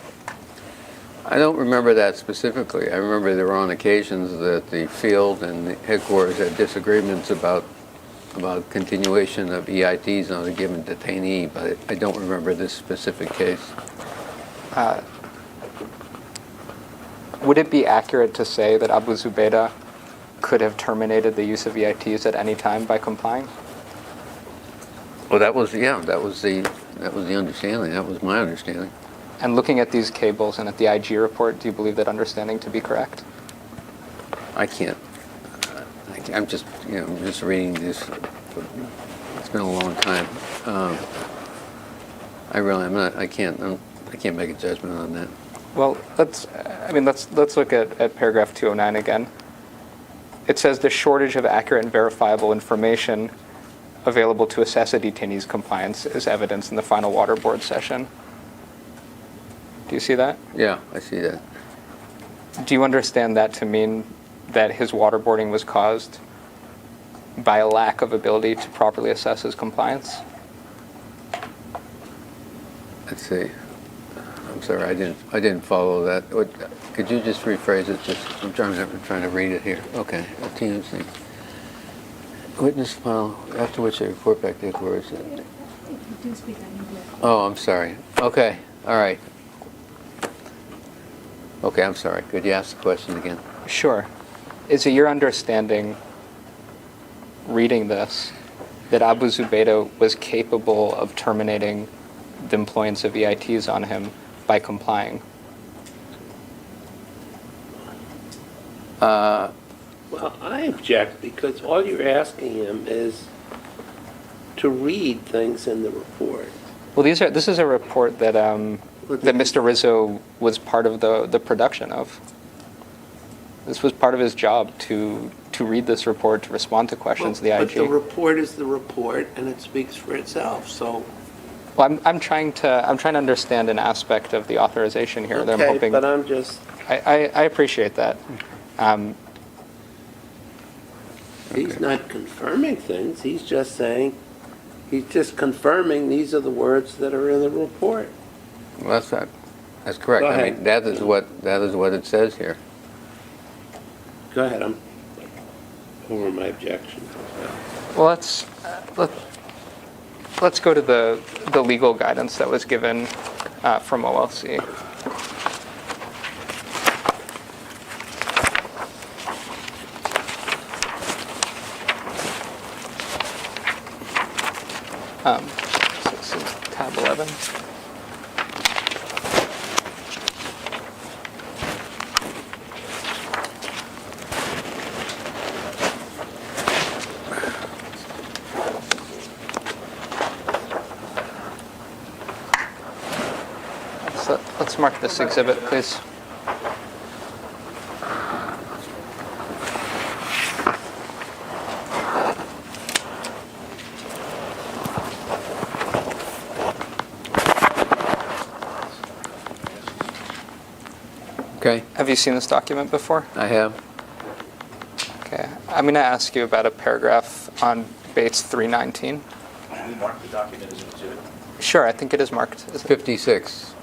I don't remember that specifically. I remember there were on occasions that the field and the headquarters had disagreements about continuation of EITs on a given detainee, but I don't remember this specific case. Would it be accurate to say that Abu Zubaydah could have terminated the use of EITs at any time by complying? Well, that was the understanding. That was my understanding. And looking at these cables and at the IG report, do you believe that understanding to be correct? I can't. I'm just reading this. It's been a long time. I can't make a judgment on that. Well, let's look at paragraph 209 again. It says the shortage of accurate and verifiable information available to assess a detainee's compliance is evidenced in the final waterboard session. Do you see that? Yeah, I see that. Do you understand that to mean that his waterboarding was caused by a lack of ability to properly assess his compliance? Let's see. I'm sorry, I didn't follow that. Could you just rephrase it? I'm trying to read it here. Okay. TMC. Witness file after which they report back to headquarters. If you do speak, I need to... Oh, I'm sorry. Okay. All right. Okay, I'm sorry. Could you ask the question again? Sure. Is it your understanding, reading this, that Abu Zubaydah was capable of terminating the employance of EITs on him by complying? Well, I object because all you're asking him is to read things in the report. Well, this is a report that that Mr. Rizzo was part of the production of. This was part of his job to read this report, to respond to questions of the IG. But the report is the report, and it speaks for itself. So. Well, I'm trying to understand an aspect of the authorization here that I'm hoping. But I'm just I appreciate that. He's not confirming things, he's just saying, he's just confirming these are the words that are in the report. Well, that's correct. Go I ahead. mean, that is what it says here. Go ahead, I'm over my objection. Well, let's go to the legal guidance that was given from OLC. So this is tab 11. Let's mark this exhibit, please. Okay, Have you seen this document before? I have. Okay. I'm going to ask you about a paragraph on Bates 319. We mark the document as an exhibit. Sure, I think it is marked. Is it? 56.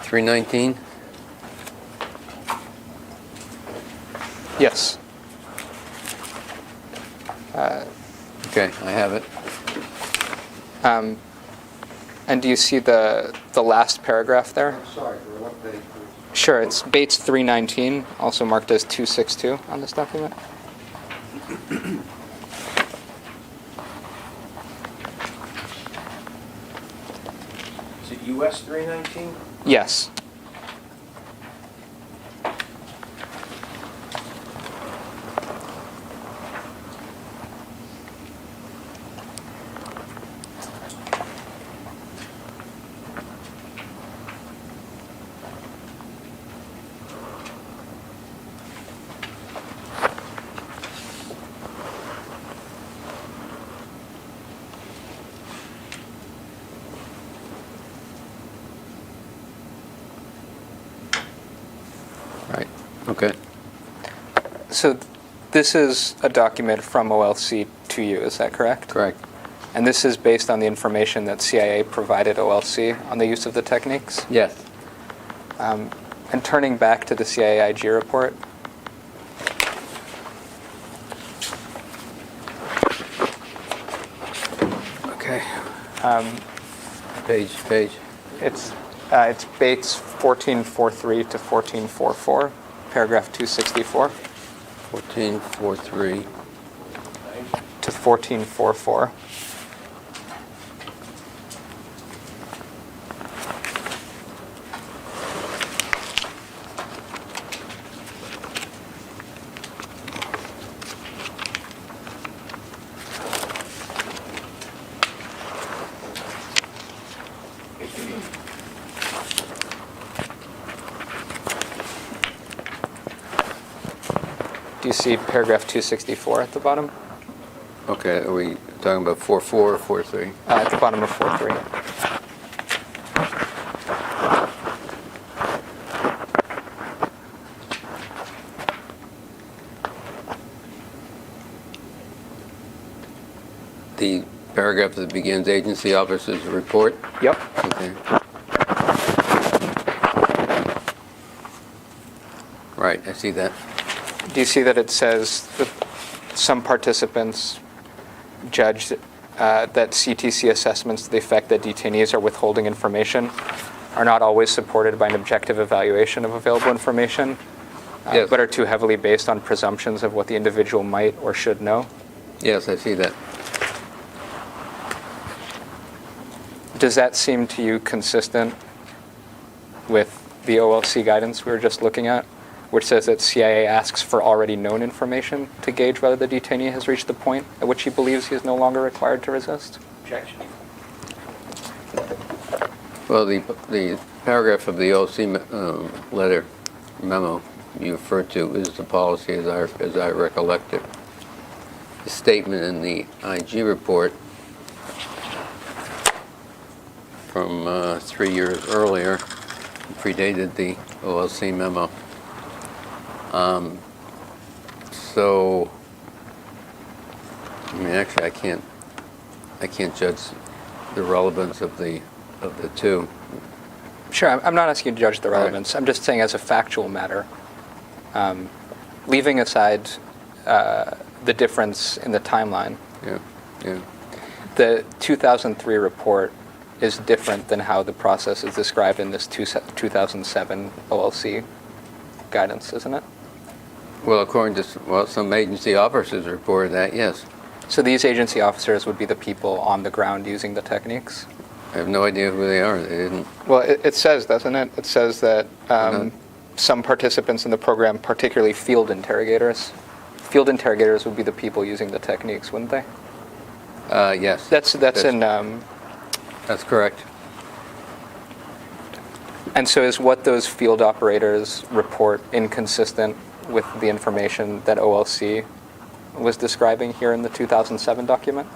319? Yes. Okay, I have it. And do you see the last paragraph there? Sorry, for what page, please? Sure, it's Bates 319, also marked as 262 on this document. Is it US 319? Yes. Right, okay. So this is a document from OLC to you, is that correct? Correct. And this is based on the information that CIA provided OLC on the use of the techniques? Yes. And turning back to the CIA IG report, Okay. Page. it's Bates 1443 to 1444, paragraph 264 1443. to 1444. Do you see paragraph 264 at the bottom? Okay, are we talking about 44 or 43? At the bottom of 43. The paragraph that begins agency officers report? Yep. Okay. Right, I see that. Do you see that it says that some participants judged that CTC assessments to the effect that detainees are withholding information are not always supported by an objective evaluation of available information, Yes. but are too heavily based on presumptions of what the individual might or should know? Yes, I see that. Does that seem to you consistent with the OLC guidance we were just looking at, which says that CIA asks for already known information to gauge whether the detainee has reached the point at which he believes he is no longer required to resist? Objection. Well, the paragraph of the OC letter memo you referred to is the policy as I recollect it. The statement in the IG report from 3 years earlier predated the OLC memo. So, I mean, actually, I can't judge the relevance of the two. Sure, I'm not asking you to judge the Right. relevance. I'm just saying as a factual matter, leaving aside the difference in the timeline, Yeah, yeah. the 2003 report is different than how the process is described in this 2007 OLC guidance, isn't it? Well, according to some agency officers reported that, yes. So these agency officers would be the people on the ground using the techniques? I have no idea who they are. They didn't. Well, it says, doesn't it? It says that No. some participants in the program, particularly field interrogators would be the people using the techniques, wouldn't they? Yes. That's in... That's correct. And so is what those field operators report inconsistent with the information that OLC was describing here in the 2007 document?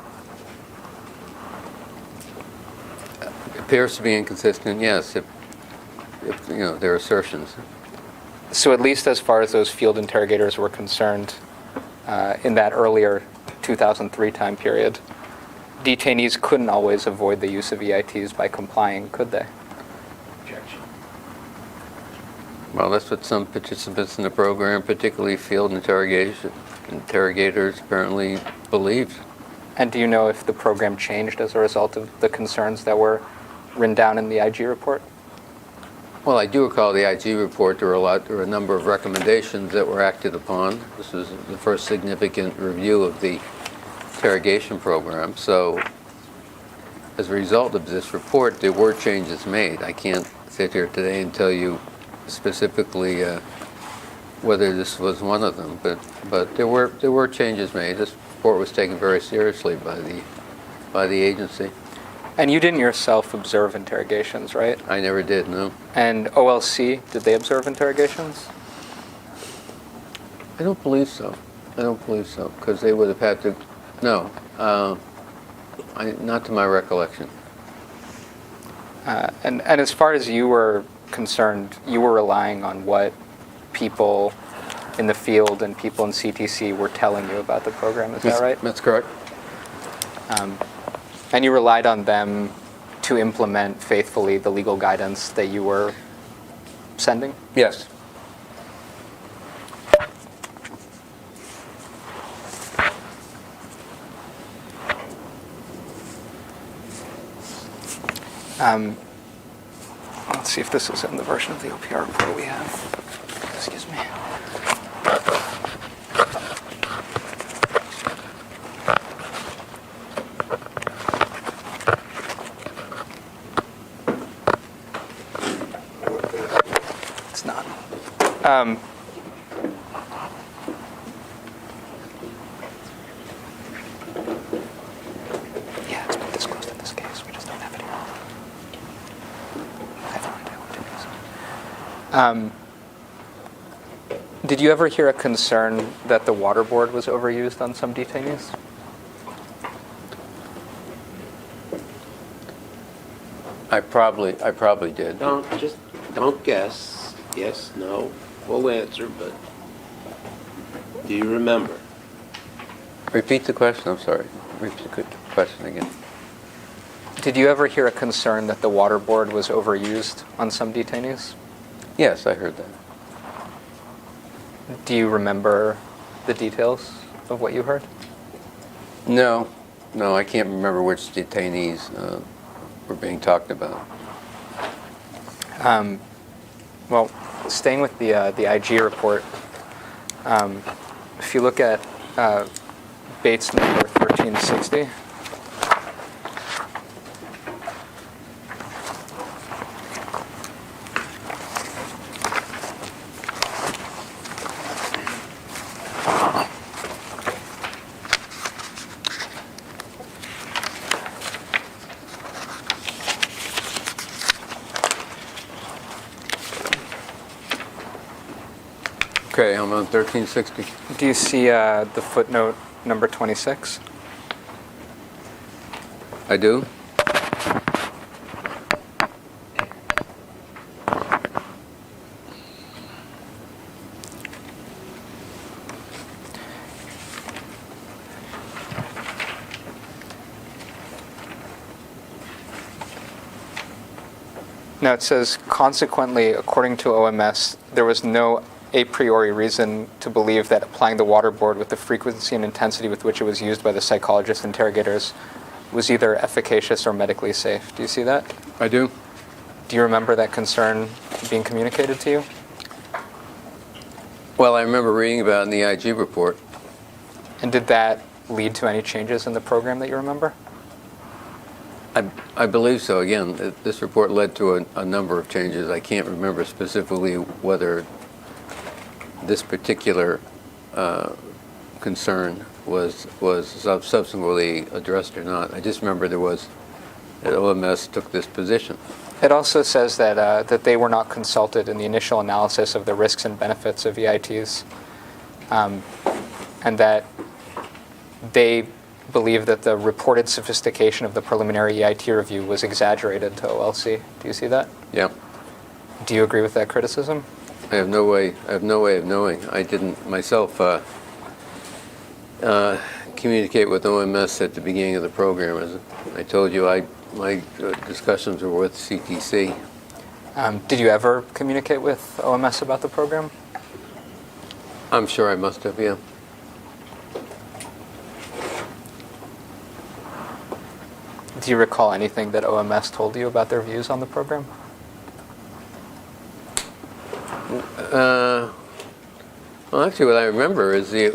Appears to be inconsistent, yes, if you know, their assertions. So at least as far as those field interrogators were concerned, in that earlier 2003 time period, detainees couldn't always avoid the use of EITs by complying, could they? Objection. Well, that's what some participants in the program, particularly field interrogators, apparently believed. And do you know if the program changed as a result of the concerns that were written down in the IG report? Well, I do recall the IG report. There were a number of recommendations that were acted upon. This was the first significant review of the interrogation program. So, as a result of this report, there were changes made. I can't sit here today and tell you specifically whether this was one of them, but there were changes made. This report was taken very seriously by the agency. And you didn't yourself observe interrogations, right? I never did, no. And OLC, did they observe interrogations? I don't believe so. Because they would have had to. No, not to my recollection. And as far as you were concerned, you were relying on what people in the field and people in CTC were telling you about the program, is that right? That's correct. And you relied on them to implement faithfully the legal guidance that you were sending? Yes. Let's see if this is in the version of the OPR report we have. Excuse me. It's not. Yeah, it's been disclosed in this case. We just don't have it here. I have no idea what it is. Did you ever hear a concern that the water board was overused on some detainees? I probably did. Don't guess. Yes, no, full answer, but do you remember? Repeat the question. I'm sorry. Repeat the question again. Did you ever hear a concern that the water board was overused on some detainees? Yes, I heard that. Do you remember the details of what you heard? No, I can't remember which detainees were being talked about. Well, staying with the IG report, if you look at Bates number 1360, Okay, I'm on 1360. do you see the footnote number 26? I do. No, it says, consequently, according to OMS, there was no a priori reason to believe that applying the waterboard with the frequency and intensity with which it was used by the psychologist interrogators was either efficacious or medically safe. Do you see that? I do. Do you remember that concern being communicated to you? Well, I remember reading about it in the IG report. And did that lead to any changes in the program that you remember? I believe so. Again, this report led to a number of changes. I can't remember specifically whether this particular concern was subsequently addressed or not. I just remember that OMS took this position. It also says that that they were not consulted in the initial analysis of the risks and benefits of EITs, and that they believe that the reported sophistication of the preliminary EIT review was exaggerated to OLC. Do you see that? Yeah. Do you agree with that criticism? I have no way of knowing. I didn't myself communicate with OMS at the beginning of the program. As I told you, my discussions were with CTC. Did you ever communicate with OMS about the program? I'm sure I must have, yeah. Do you recall anything that OMS told you about their views on the program? Well, actually, what I remember is the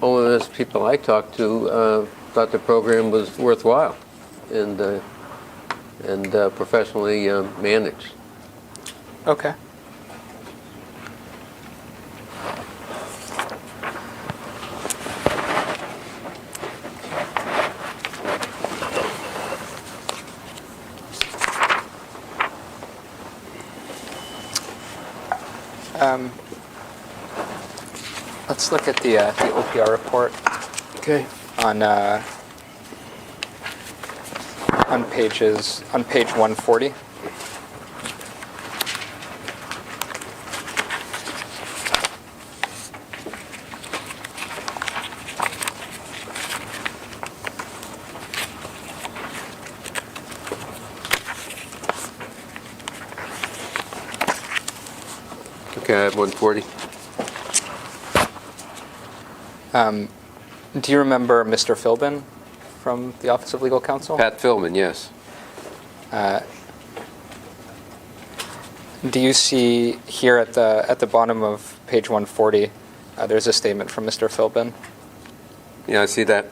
OMS people I talked to thought the program was worthwhile and professionally managed. Okay. Let's look at the OPR report. Okay. On page 140. Okay, I have 140. Do you remember Mr. Philbin from the Office of Legal Counsel? Pat Philbin, yes. Do you see here at the bottom of page 140, there's a statement from Mr. Philbin. Yeah, I see that.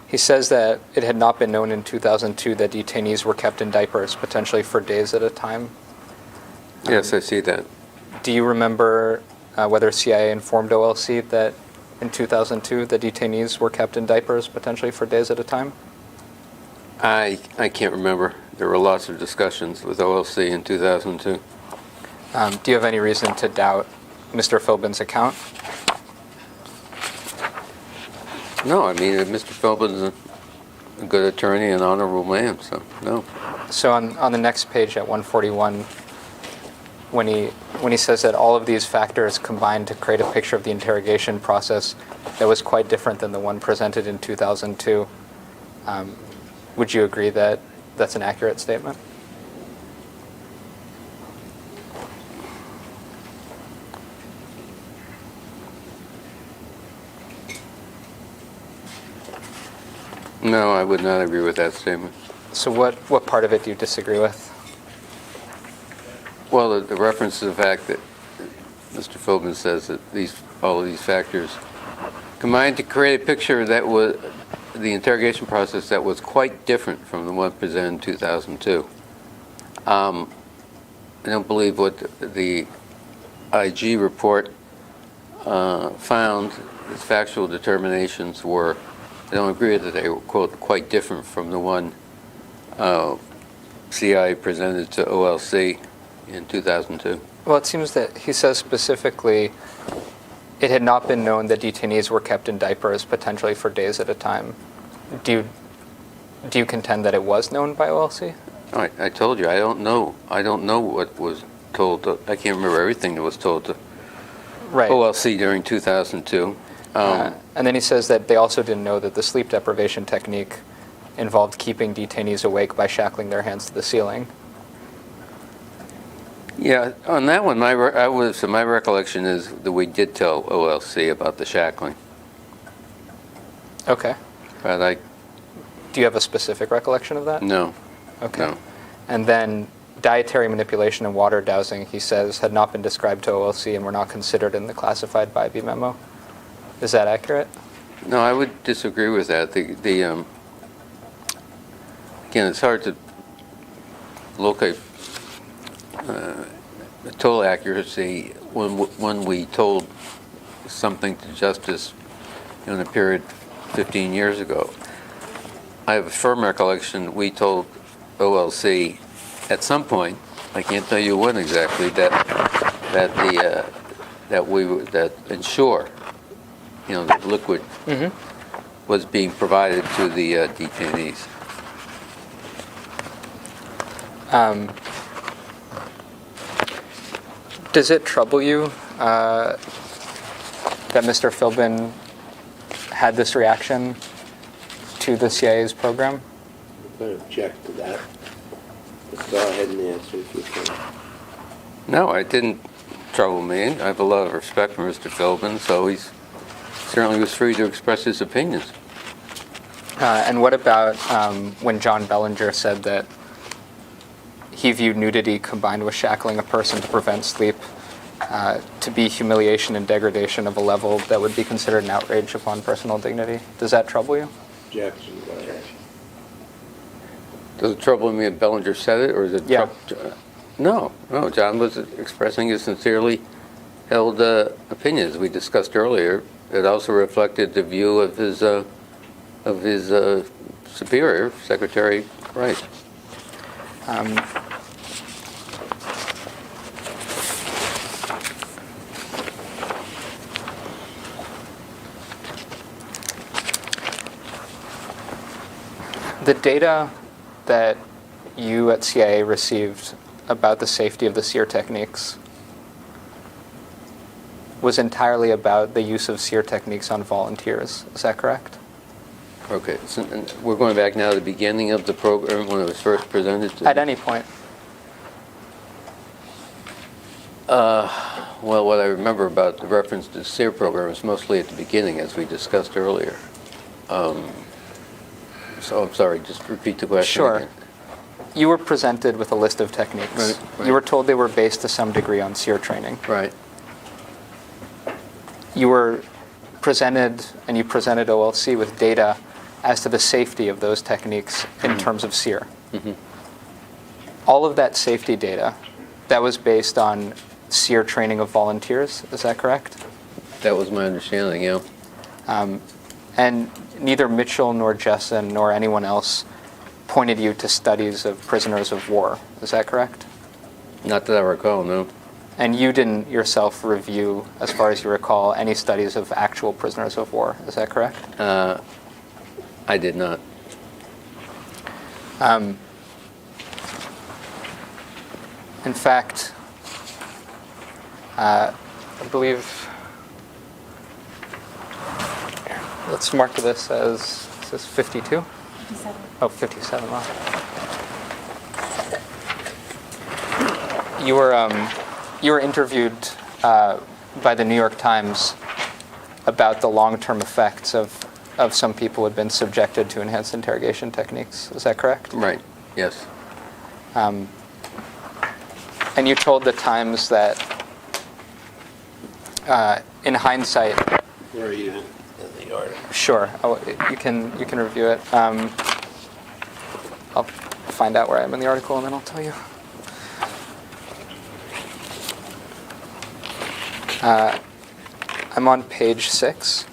He says that it had not been known in 2002 that detainees were kept in diapers, potentially for days at a time. Yes, I see that. Do you remember whether CIA informed OLC that in 2002 the detainees were kept in diapers, potentially for days at a time? I can't remember. There were lots of discussions with OLC in 2002. Do you have any reason to doubt Mr. Philbin's account? No, I mean, Mr. Philbin's a good attorney and honorable man, so no. So on the next page at 141, when he says that all of these factors combined to create a picture of the interrogation process that was quite different than the one presented in 2002, would you agree that that's an accurate statement? No, I would not agree with that statement. So what part of it do you disagree with? Well, the reference to the fact that Mr. Philbin says that all of these factors combined to create a picture that was the interrogation process that was quite different from the one presented in 2002. I don't believe what the IG report found as factual determinations were. I don't agree that they were, quote, quite different from the one CI presented to OLC in 2002. Well, it seems that he says specifically it had not been known that detainees were kept in diapers potentially for days at a time. Do you contend that it was known by OLC? I told you, I don't know. I don't know what was told. I can't remember everything that was told to Right. OLC during 2002. And then he says that they also didn't know that the sleep deprivation technique involved keeping detainees awake by shackling their hands to the ceiling. Yeah, on that one, my recollection is that we did tell OLC about the shackling. Okay. But Do you have a specific recollection of that? no. Okay. No. And then dietary manipulation and water dowsing, he says, had not been described to OLC and were not considered in the classified by B memo. Is that accurate? No, I would disagree with that. Again, it's hard to locate the total accuracy when we told something to justice in a period 15 years ago. I have a firm recollection we told OLC at some point, I can't tell you when exactly, that ensure, that liquid was being provided to the detainees. Does it trouble you that Mr. Philbin had this reaction to the CIA's program? I'm going to object to that. Let's go ahead and answer if you can. No, it didn't trouble me. I have a lot of respect for Mr. Philbin, so he certainly was free to express his opinions. And what about when John Bellinger said that he viewed nudity combined with shackling a person to prevent sleep to be humiliation and degradation of a level that would be considered an outrage upon personal dignity? Does that trouble you? Objection, go ahead. Does it trouble me that Bellinger said it, or is it? Yeah. No. John was expressing his sincerely held opinions. We discussed earlier. It also reflected the view of his superior, Secretary Rice. The data that you at CIA received about the safety of the SEER techniques was entirely about the use of SEER techniques on volunteers. Is that correct? Okay, so we're going back now to the beginning of the program when it was first presented to At any point. Well, what I remember about the reference to the SEER program is mostly at the beginning, as we discussed earlier. So I'm sorry, just repeat the question Sure. again. You were presented with a list of techniques. Right. You were told they were based to some degree on SEER training. Right. You were presented, and you presented OLC with data as to the safety of those techniques in terms of SEER. All of that safety data, that was based on SEER training of volunteers, is that correct? That was my understanding, yeah. And neither Mitchell nor Jessen nor anyone else pointed you to studies of prisoners of war, is that correct? Not that I recall, no. And you didn't yourself review, as far as you recall, any studies of actual prisoners of war, is that correct? I did not. In fact, I believe, let's mark this as, is this 52? 57. Oh, 57, wow. You were interviewed by the New York Times about the long-term effects of some people who had been subjected to enhanced interrogation techniques. Is that correct? Right, yes. And you told the Times that, in hindsight, Where are you in the article? sure, you can review it. I'll find out where I am in the article and then I'll tell you. I'm on page 6.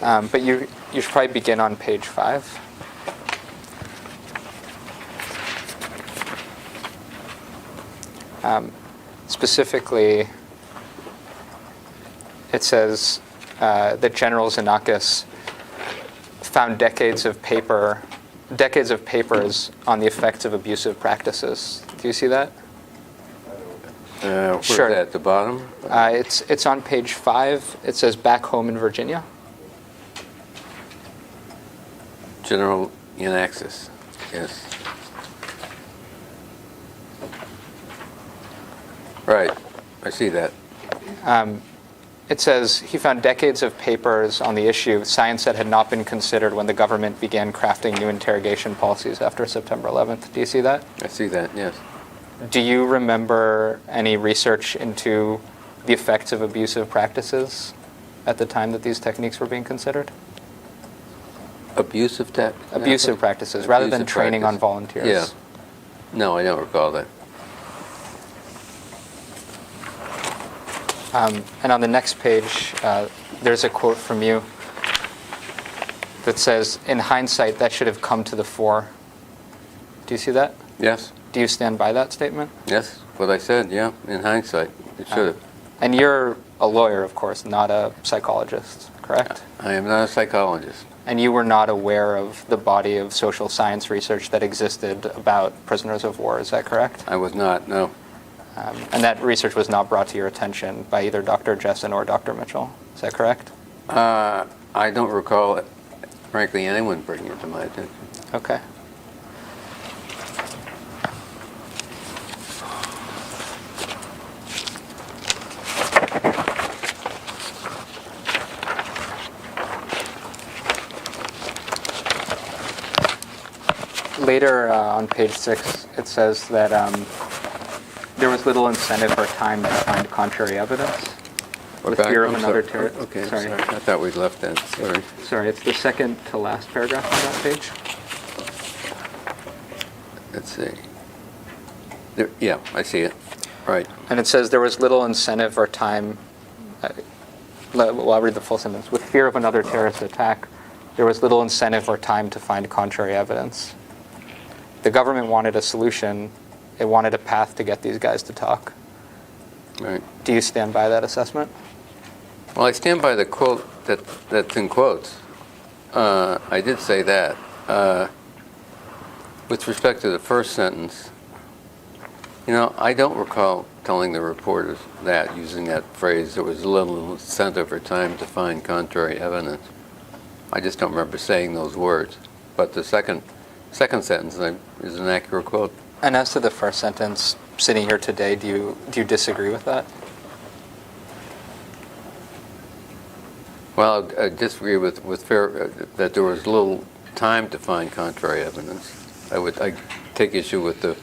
But you should probably begin on page 5. Specifically, it says that General Xenakis found decades of papers on the effects of abusive practices. Do you see that? Where's Sure. that, at the bottom? It's on page 5. It says back home in Virginia. general in access, yes. Right, I see that. It says he found decades of papers on the issue, science that had not been considered when the government began crafting new interrogation policies after September 11th. Do you see that? I see that, yes. Do you remember any research into the effects of abusive practices at the time that these techniques were being considered? Abusive Abusive practices, rather than Abusive training on practice. volunteers. Yeah. No, I don't recall that. And on the next page, there's a quote from you that says, in hindsight, that should have come to the fore. Do you see that? Yes, Do you stand by that statement? yes, what I said, yeah, in hindsight, it should have. And you're a lawyer, of course, not a psychologist, correct? I am not a psychologist. And you were not aware of the body of social science research that existed about prisoners of war, is that correct? I was not, no. And that research was not brought to your attention by either Dr. Jessen or Dr. Mitchell, is that correct? I don't recall, frankly, anyone bringing it to my attention. Okay. Later on page 6, it says that there was little incentive or time to find contrary evidence. With fear of another terror. Okay, Sorry. sorry. I thought we'd left that, sorry. Sorry, it's the second to last paragraph on that page. Let's see. There, yeah, I see it. Right. And it says there was little incentive or time. Well, I'll read the full sentence. With fear of another terrorist attack, there was little incentive or time to find contrary evidence. The government wanted a solution. It wanted a path to get these guys to talk. Right. Do you stand by that assessment? Well, I stand by the quote that's in quotes. I did say that. With respect to the first sentence, you know, I don't recall telling the reporters that, using that phrase, there was little incentive or time to find contrary evidence. I just don't remember saying those words. But the second sentence is an accurate quote. And as to the first sentence, sitting here today, do you disagree with that? Well, I disagree with fair, that there was little time to find contrary evidence. I take issue with the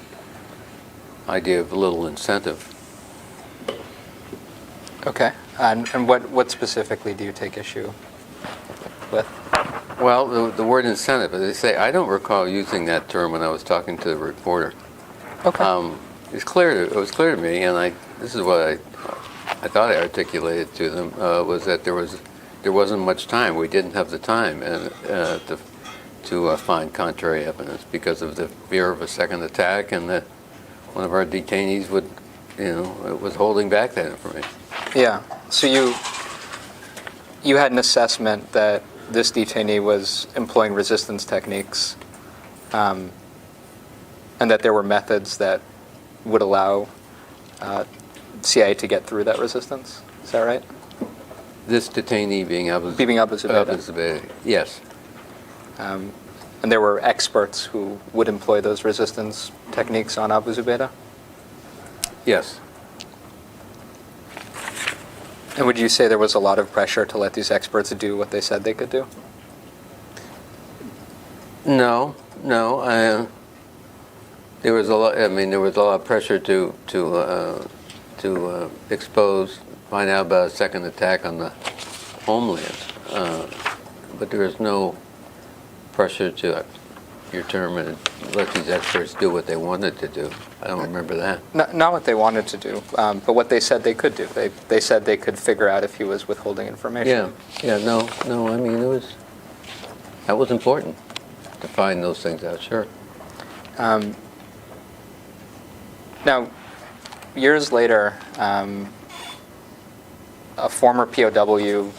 idea of little incentive. Okay. And what specifically do you take issue with? Well, the word incentive, as I say, I don't recall using that term when I was talking to the reporter. Okay. It was clear to me, and this is what I thought I articulated to them, was that there wasn't much time. We didn't have the time to find contrary evidence because of the fear of a second attack, and that one of our detainees was holding back that information. Yeah. So you had an assessment that this detainee was employing resistance techniques, and that there were methods that would allow CIA to get through that resistance. Is that right? This detainee being Abu Zubaydah. Yes. And there were experts who would employ those resistance techniques on Abu Zubaydah? Yes. And would you say there was a lot of pressure to let these experts do what they said they could do? No. There was a lot. I mean, there was a lot of pressure to expose, find out about a second attack on the homeland, but there is no pressure to your term and let these experts do what they wanted to do. I don't remember that. Not what they wanted to do, but what they said they could do. They said they could figure out if he was withholding information. No. I mean, that was important to find those things out. Sure. Now, years later, a former POW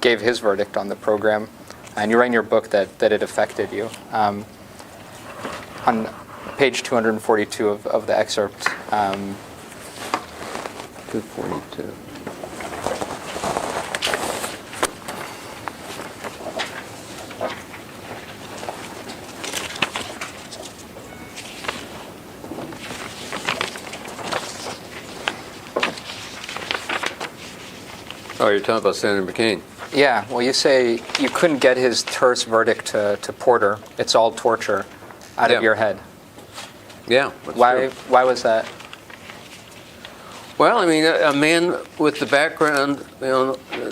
gave his verdict on the program, and you write in your book that it affected you. On page 242 of the excerpt. 242. Oh, you're talking about Senator McCain. Yeah, well, you say you couldn't get his terse verdict to Porter. It's all torture out Yeah. of your head. Yeah. that's Why? true. Why was that? Well, I mean, a man with the background,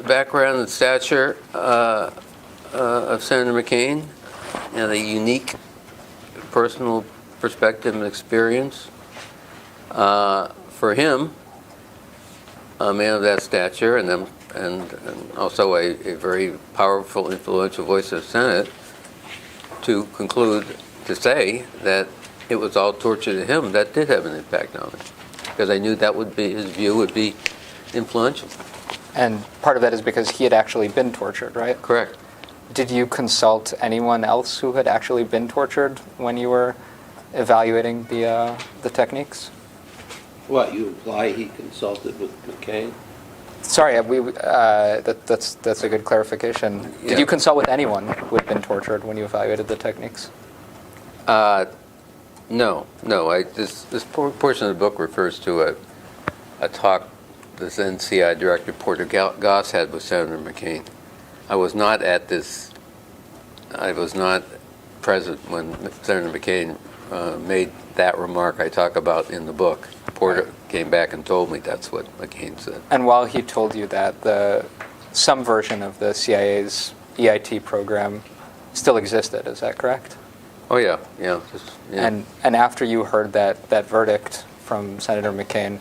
background and stature of Senator McCain, and a unique personal perspective and experience. For him, a man of that stature, and also a very powerful, influential voice of the Senate, to conclude, to say that it was all torture to him, that did have an impact on him. Because I knew that would be, his view would be influential. And part of that is because he had actually been tortured, right? Correct. Did you consult anyone else who had actually been tortured when you were evaluating the techniques? What, you imply he consulted with McCain? Sorry, that's a good clarification. Yeah. Did you consult with anyone who had been tortured when you evaluated the techniques? No. This portion of the book refers to a talk the then CI Director Porter Goss had with Senator McCain. I was not present when Senator McCain made that remark I talk about in the book. Porter came back and told me that's what McCain said. And while he told you that, some version of the CIA's EIT program still existed, is that correct? Oh, yeah. And after you heard that verdict from Senator McCain,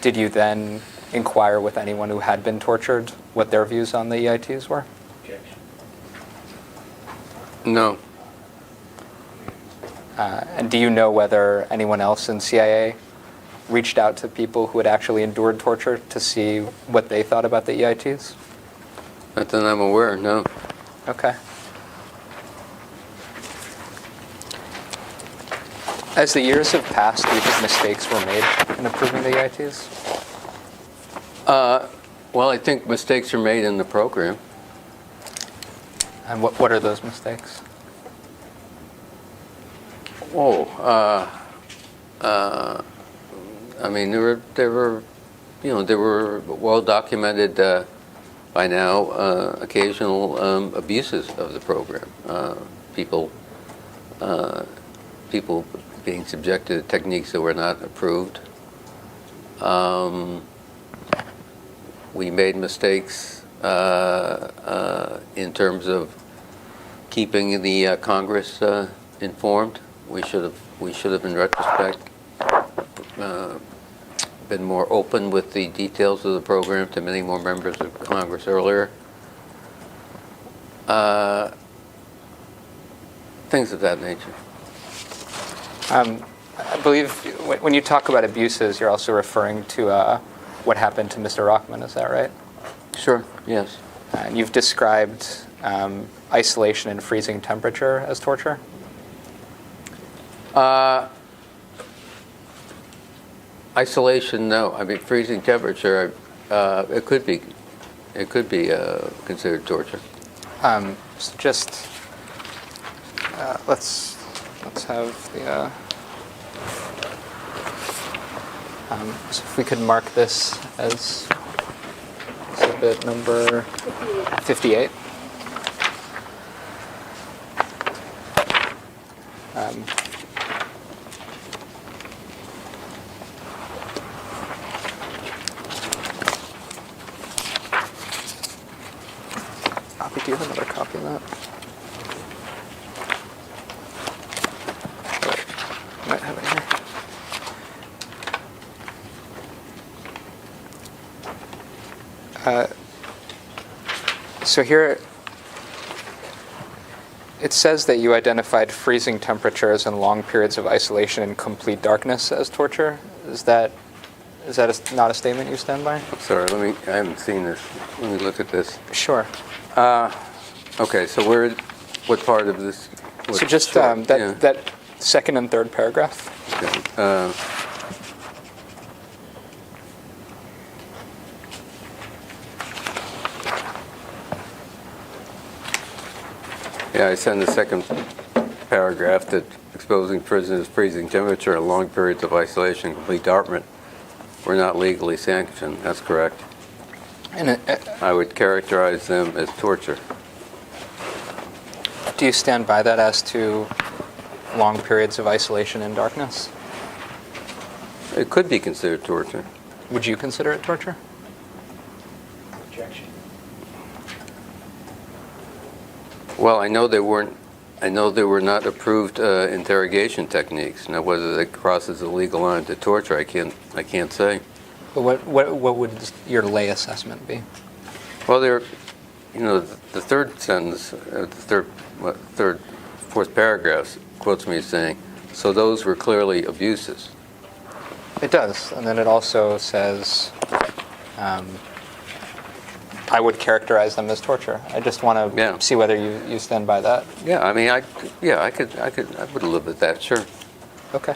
did you then inquire with anyone who had been tortured what their views on the EITs were? Objection. No. And do you know whether anyone else in CIA reached out to people who had actually endured torture to see what they thought about the EITs? Not that I'm aware, no. Okay. As the years have passed, do you think mistakes were made in approving the EITs? Well, I think mistakes are made in the program. And what are those mistakes? I mean, there were well documented by now occasional abuses of the program. People being subjected to techniques that were not approved. We made mistakes in terms of keeping the Congress informed. We should have, in retrospect, been more open with the details of the program to many more members of Congress earlier. Things of that nature. I believe when you talk about abuses, you're also referring to what happened to Mr. Rockman, is that right? Sure, yes. And you've described isolation and freezing temperature as torture? Isolation, no. I mean, freezing temperature, it could be considered torture. So just let's have the. So if we could mark this as exhibit number 58. Do you have another copy of that? I might have it here. So here it says that you identified freezing temperatures and long periods of isolation in complete darkness as torture. Is that not a statement you stand by? I'm sorry, I haven't seen this. Let me look at this. Sure. Okay, so what part of this? So just that second and third paragraph. Okay. Yeah, I said in the second paragraph that exposing prisoners to freezing temperature and long periods of isolation and complete darkness were not legally sanctioned. That's correct. And I would characterize them as torture. do you stand by that as to long periods of isolation and darkness? It could be considered torture. Would you consider it torture? Objection. Well, I know they were not approved interrogation techniques. Now, whether that crosses the legal line to torture, I can't say. But what would your lay assessment be? Well, the third sentence, fourth paragraph quotes me as saying, "So those were clearly abuses." It does, and then it also says, I would characterize them as torture. I just want to see whether you stand by that. Yeah, I mean, I would live with that, sure. Okay.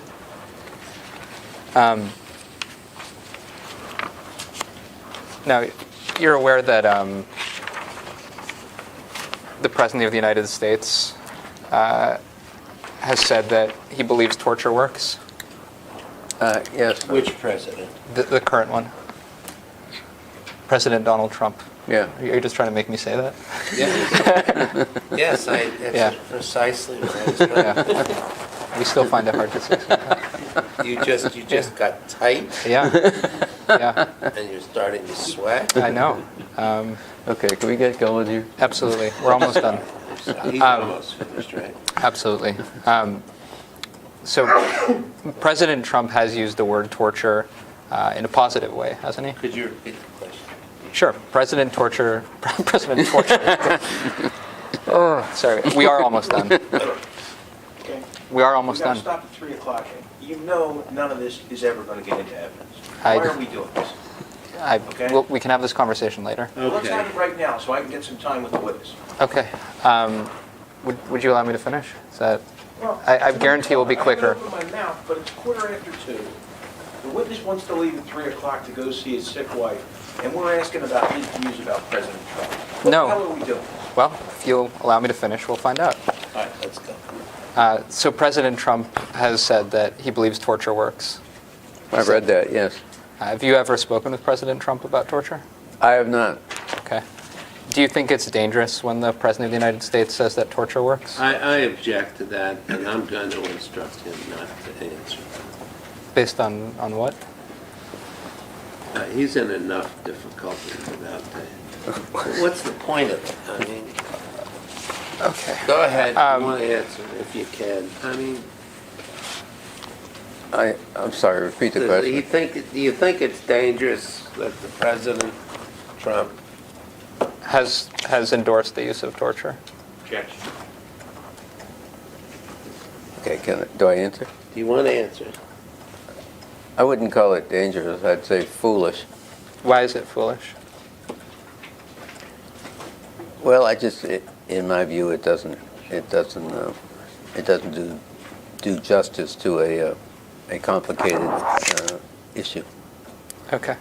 Now, you're aware that the President of the United States has said that he believes torture works? Yes. Which president? The current one. President Donald Trump. Yeah. Are you just trying to make me say that? Yes, Yeah. precisely what I was trying to Yeah. We still find it hard to say. You just got tight Yeah. Yeah. and you're starting to sweat. I know. Okay, can we get going here? Absolutely. We're almost done. He's almost finished, right? Absolutely. So President Trump has used the word torture in a positive way, hasn't he? Could you repeat the question? Sure. President torture. Oh, sorry. We are almost done. Okay. We are almost We gotta done. stop at 3 o'clock. You know none of this is ever going to get into evidence. I- Why are we doing this? Okay. We can have this conversation later. Well, let's have it right now so I can get some time with the witness. Okay. Would you allow me to finish? Is that? Well, I guarantee it will be quicker. I can open my mouth, but it's 2:15. The witness wants to leave at 3 o'clock to go see his sick wife, and we're asking about his views about President Trump. What No. the hell are we doing? Well, if you'll allow me to finish, we'll find out. All right, let's go. So President Trump has said that he believes torture works. I've read that, yes. Have you ever spoken with President Trump about torture? I have not. Okay. Do you think it's dangerous when the President of the United States says that torture works? I object to that, and I'm going to instruct him not to answer. Based on what? He's in enough difficulty without that. What's the point of it? I mean, Okay. go ahead, you want to answer if you can. I mean, I'm sorry, repeat the do you question. think it's dangerous that the President Trump Has endorsed the use of torture? Objection. Okay, do I answer? Do you want to answer? I wouldn't call it dangerous, I'd say foolish. Why is it foolish? Well, in my view, it doesn't do justice to a complicated issue. Okay.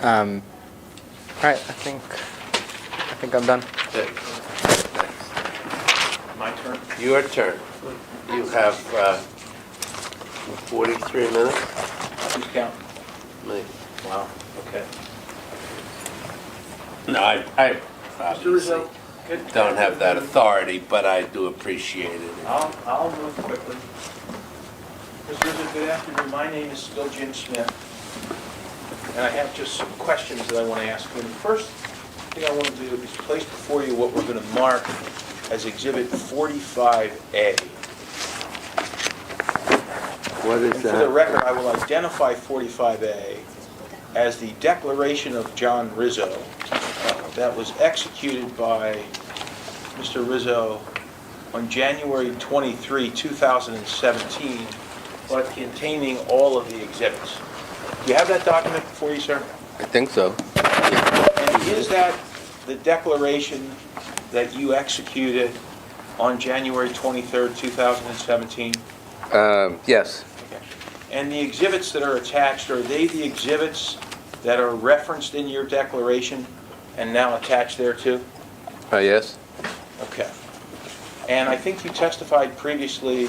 All right. I think I'm done. Good. My turn. Your turn. You have 43 minutes. Who's counting? Me. Wow, okay. No, I Mr. obviously Rizzo, good. don't have that authority, but I do appreciate it. I'll move quickly. Mr. Rizzo, good afternoon. My name is still Jim Smith, and I have just some questions that I want to ask you. And the first thing I want to do is place before you what we're going to mark as Exhibit 45A. What is And for the record, I will identify 45A as the declaration of John Rizzo that was executed by Mr. Rizzo on January 23, 2017, but containing all of the exhibits. Do you have that document before you, sir? I think so. And is that the declaration that you executed on January 23, 2017? Yes. Okay. And the exhibits that are attached, are they the exhibits that are referenced in your declaration and now attached thereto? Yes. Okay. And I think you testified previously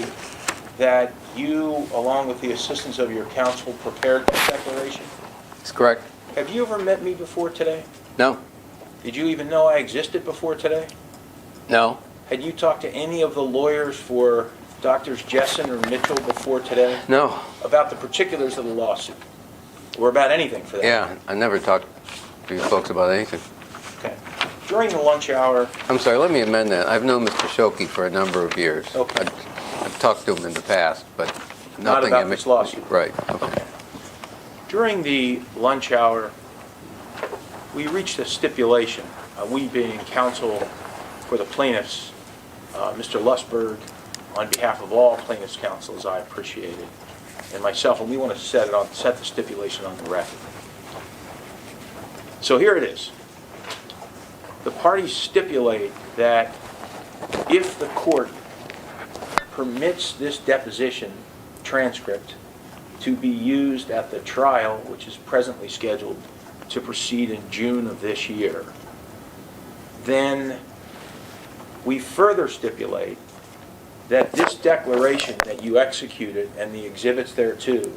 that you, along with the assistance of your counsel, prepared that declaration? That's correct. Have you ever met me before today? No? Did you even know I existed before today? No? Had you talked to any of the lawyers for Drs. Jessen or Mitchell before today No. about the particulars of the lawsuit? Or about anything for that? Yeah, I never talked to you folks about anything. Okay. During the lunch hour, I'm sorry, let me amend that. I've known Mr. Shoki for a number of years. Okay. I've talked to him in the past, but Not nothing... about this lawsuit? Right, okay. during the lunch hour, we reached a stipulation, we being counsel for the plaintiffs, Mr. Lusberg, on behalf of all plaintiffs' counsels, I appreciate it, and myself, and we want to set the stipulation on the record. So here it is. The parties stipulate that if the court permits this deposition transcript to be used at the trial, which is presently scheduled to proceed in June of this year, then we further stipulate that this declaration that you executed and the exhibits thereto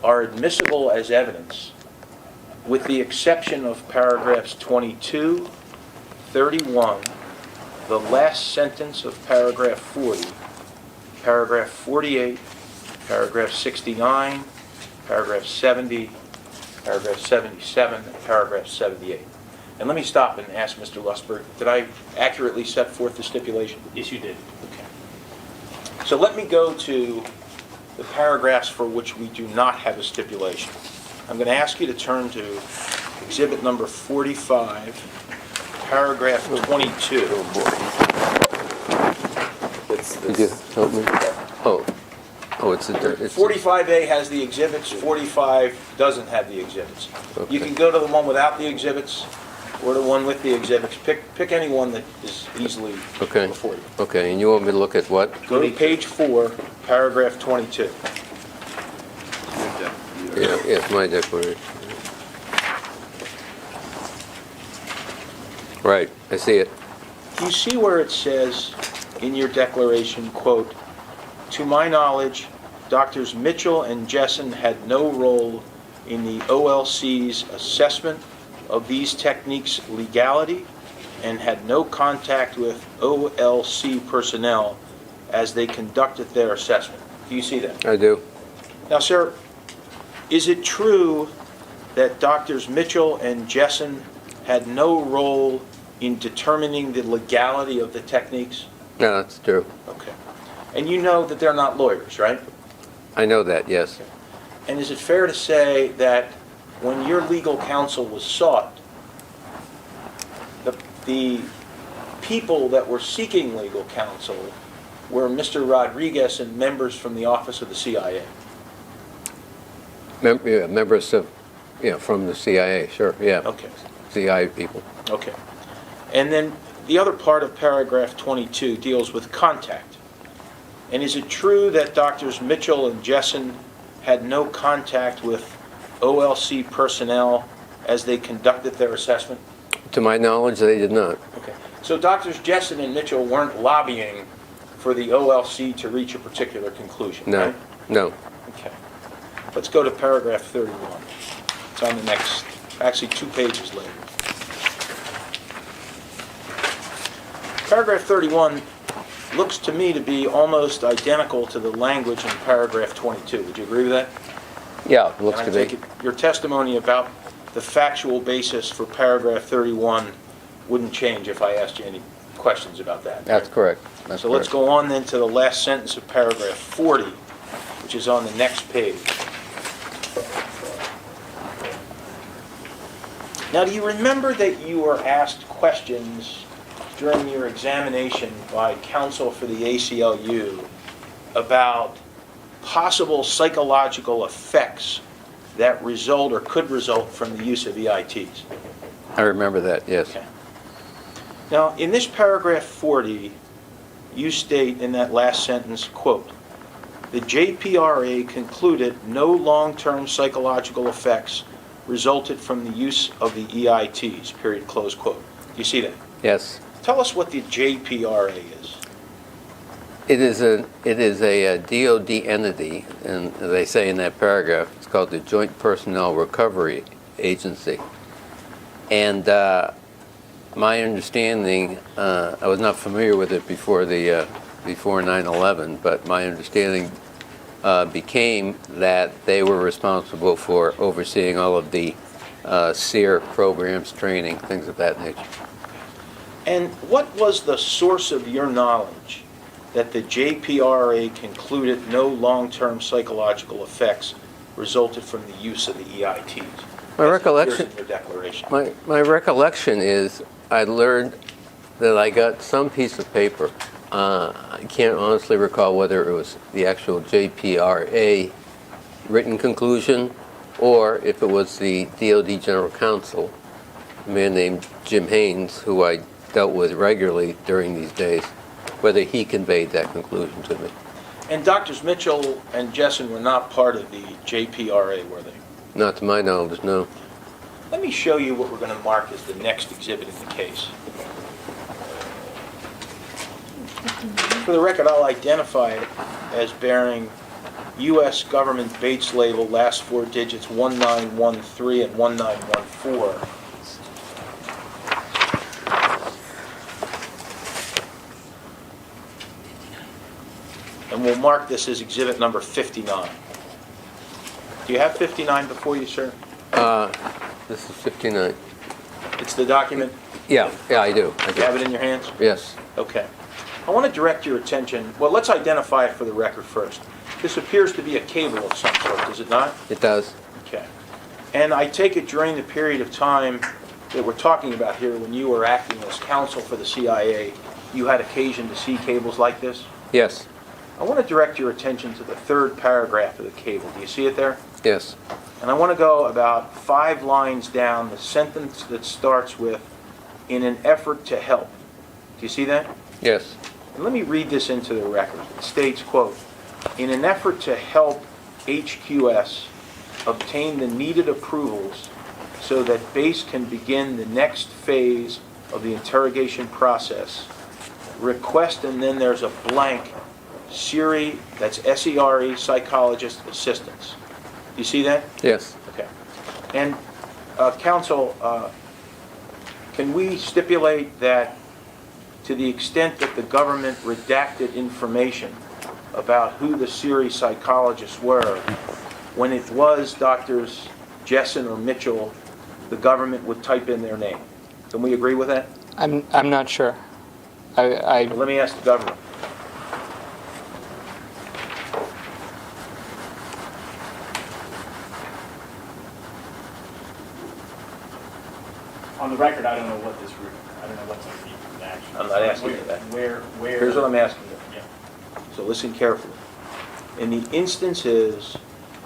are admissible as evidence, with the exception of paragraphs 22, 31, the last sentence of paragraph 40, paragraph 48, paragraph 69, paragraph 70, paragraph 77, and paragraph 78. And let me stop and ask Mr. Lusberg, did I accurately set forth the stipulation? Yes, you did. Okay. So let me go to the paragraphs for which we do not have a stipulation. I'm going to ask you to turn to exhibit number 45, paragraph 22. Could you help me? Oh, it's 45A has the exhibits, 45 doesn't have the exhibits. Okay. You can go to the one without the exhibits or the one with the exhibits. Pick any one that is easily Okay. before you. Okay, and you want me to look at what? Go to page 4, paragraph 22. Yeah, it's my declaration. Right, I see it. You see where it says in your declaration, quote, "To my knowledge, Drs. Mitchell and Jessen had no role in the OLC's assessment of these techniques' legality and had no contact with OLC personnel as they conducted their assessment." Do you see that? I do. Now, sir, is it true that Drs. Mitchell and Jessen had no role in determining the legality of the techniques? No, that's true. Okay. And you know that they're not lawyers, right? I know that, yes. And is it fair to say that when your legal counsel was sought, the people that were seeking legal counsel were Mr. Rodriguez and members from the Office of the CIA? Members of, from the CIA, sure, yeah. Okay. CIA people. Okay. And then the other part of paragraph 22 deals with contact. And is it true that Drs. Mitchell and Jessen had no contact with OLC personnel as they conducted their assessment? To my knowledge, they did not. Okay. So Drs. Jessen and Mitchell weren't lobbying for the OLC to reach a particular conclusion, No, right? no. Okay. Let's go to paragraph 31. It's on the next, actually 2 pages later. Paragraph 31 looks to me to be almost identical to the language in paragraph 22. Would you agree with that? Yeah, it looks And to I be. take it your testimony about the factual basis for paragraph 31 wouldn't change if I asked you any questions about that. That's correct. That's So let's correct. go on then to the last sentence of paragraph 40, which is on the next page. Now, do you remember that you were asked questions during your examination by counsel for the ACLU about possible psychological effects that result or could result from the use of EITs? I remember that, yes. Okay. Now, in this paragraph 40, you state in that last sentence, quote, "The JPRA concluded no long-term psychological effects resulted from the use of the EITs," period, close quote. Do you see that? Yes. Tell us what the JPRA is. It is a DOD entity, and they say in that paragraph, it's called the Joint Personnel Recovery agency. And my understanding, I was not familiar with it before 9/11, but my understanding became that they were responsible for overseeing all of the SEER programs, training, things of that nature. And what was the source of your knowledge that the JPRA concluded no long-term psychological effects resulted from the use of the EITs? My recollection, As it appears in your declaration. my recollection is I learned that I got some piece of paper. I can't honestly recall whether it was the actual JPRA written conclusion or if it was the DOD General Counsel, a man named Jim Haynes, who I dealt with regularly during these days, whether he conveyed that conclusion to me. And Doctors Mitchell and Jessen were not part of the JPRA, were they? Not to my knowledge, no. Let me show you what we're going to mark as the next exhibit in the case. For the record, I'll identify it as bearing U.S. government Bates label, last four digits 1913 and 1914. And we'll mark this as exhibit number 59. Do you have 59 before you, sir? This is 59. It's the document? Yeah, I do. I You do. have it in your hands? Yes. Okay. I want to direct your attention, well, let's identify it for the record first. This appears to be a cable of some sort, does it not? It does. Okay. And I take it during the period of time that we're talking about here, when you were acting as counsel for the CIA, you had occasion to see cables like this? Yes. I want to direct your attention to the third paragraph of the cable. Do you see it there? Yes. And I want to go about 5 lines down, the sentence that starts with, "in an effort to help." Do you see that? Yes. And let me read this into the record. It states, quote, "In an effort to help HQS obtain the needed approvals so that BASE can begin the next phase of the interrogation process, request," and then there's a blank, SERE, that's SERE, psychologist assistance. You see that? Yes. Okay. And counsel, can we stipulate that to the extent that the government redacted information about who the SERE psychologists were, when it was Doctors Jessen or Mitchell, the government would type in their name? Can we agree with that? I'm not sure. I Let me ask the government. On the record, I don't know what what's underneath the redaction. I'm not asking you that. Where? Here's what I'm asking you. Yeah. So listen carefully. In the instances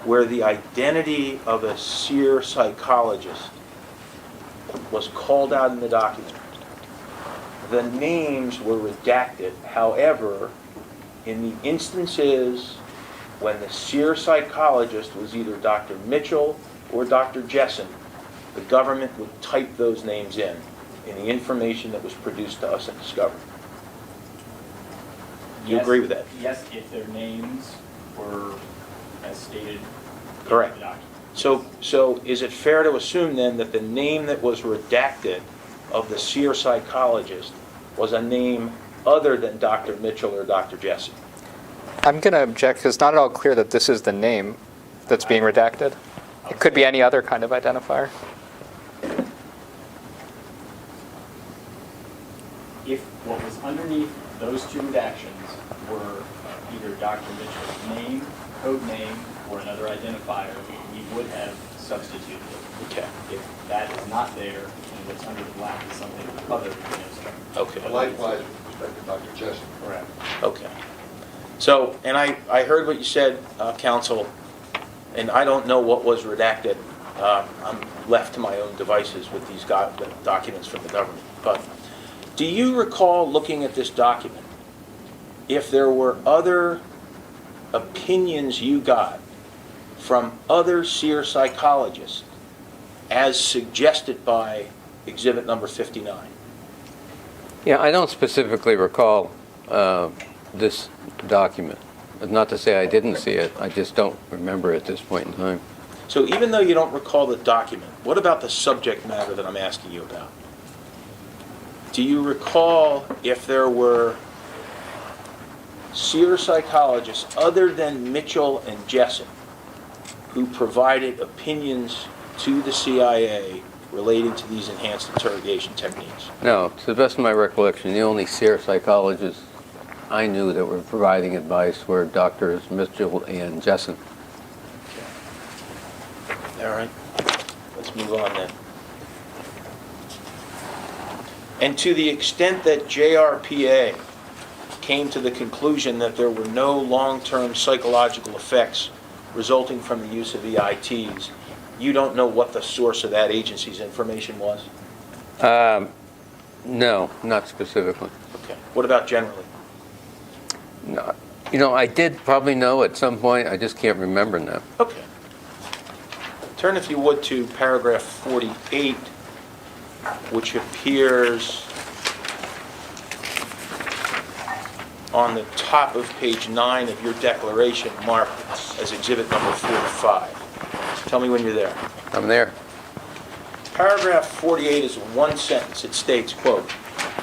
where the identity of a SERE psychologist was called out in the document, the names were redacted. However, in the instances when the SERE psychologist was either Dr. Mitchell or Dr. Jessen, the government would type those names in the information that was produced to us in discovery. Do you Yes, agree with that? Yes, if their names were as stated Correct. in the document. So is it fair to assume then that the name that was redacted of the SERE psychologist was a name other than Dr. Mitchell or Dr. Jessen? I'm going to object because it's not at all clear that this is the name that's being redacted. It could be any other kind of identifier. If what was underneath those two redactions were either Dr. Mitchell's name, code name, or another identifier, we would have substituted it. Okay. If that is not there, and what's under the black is something other than those. Okay. Likewise, with respect to Dr. Jessen. Correct. Okay. So, and I heard what you said, counsel, and I don't know what was redacted. I'm left to my own devices with these documents from the government. But do you recall looking at this document, if there were other opinions you got from other SERE psychologists as suggested by exhibit number 59? Yeah, I don't specifically recall this document. Not to say I didn't see it, I just don't remember at this point in time. So even though you don't recall the document, what about the subject matter that I'm asking you about? Do you recall if there were seer psychologists other than Mitchell and Jessen who provided opinions to the CIA relating to these enhanced interrogation techniques? No, to the best of my recollection, the only SEER psychologists I knew that were providing advice were Doctors Mitchell and Jessen. All right, let's move on then. And to the extent that JRPA came to the conclusion that there were no long-term psychological effects resulting from the use of EITs, you don't know what the source of that agency's information was? No, not specifically. Okay. What about generally? No. You know, I did probably know at some point, I just can't remember now. Okay. Turn, if you would, to paragraph 48, which appears on the top of page 9 of your declaration, marked as exhibit number 45. Tell me when you're there. I'm there. Paragraph 48 is one sentence. It states, quote,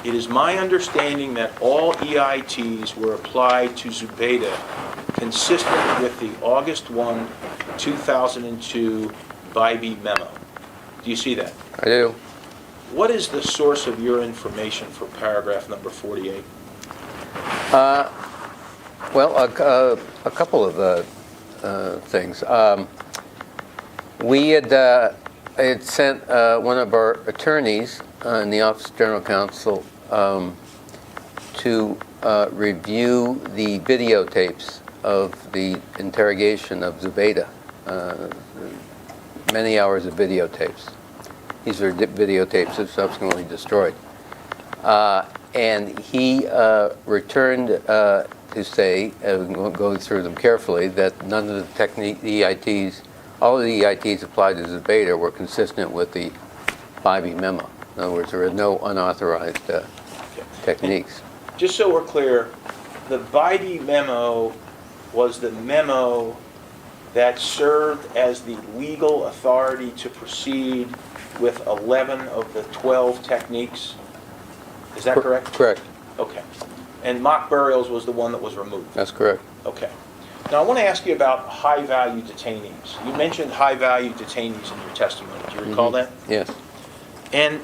"It is my understanding that all EITs were applied to Zubaydah consistent with the August 1, 2002 Bybee memo." Do you see that? I do. What is the source of your information for paragraph number 48? Well, a couple of things. We had sent one of our attorneys in the Office of General Counsel to review the videotapes of the interrogation of Zubaydah. Many hours of videotapes. These are videotapes that subsequently destroyed. And he returned to say, going through them carefully, that none of the EITs, all of the EITs applied to Zubaydah were consistent with the Bybee memo. In other words, there were no unauthorized techniques. Just so we're clear, the Bybee memo was the memo that served as the legal authority to proceed with 11 of the 12 techniques. Is that correct? Correct. Okay. And mock burials was the one that was removed. That's correct. Okay. Now I want to ask you about high-value detainees. You mentioned high-value detainees in your testimony. Do you recall that? Yes. And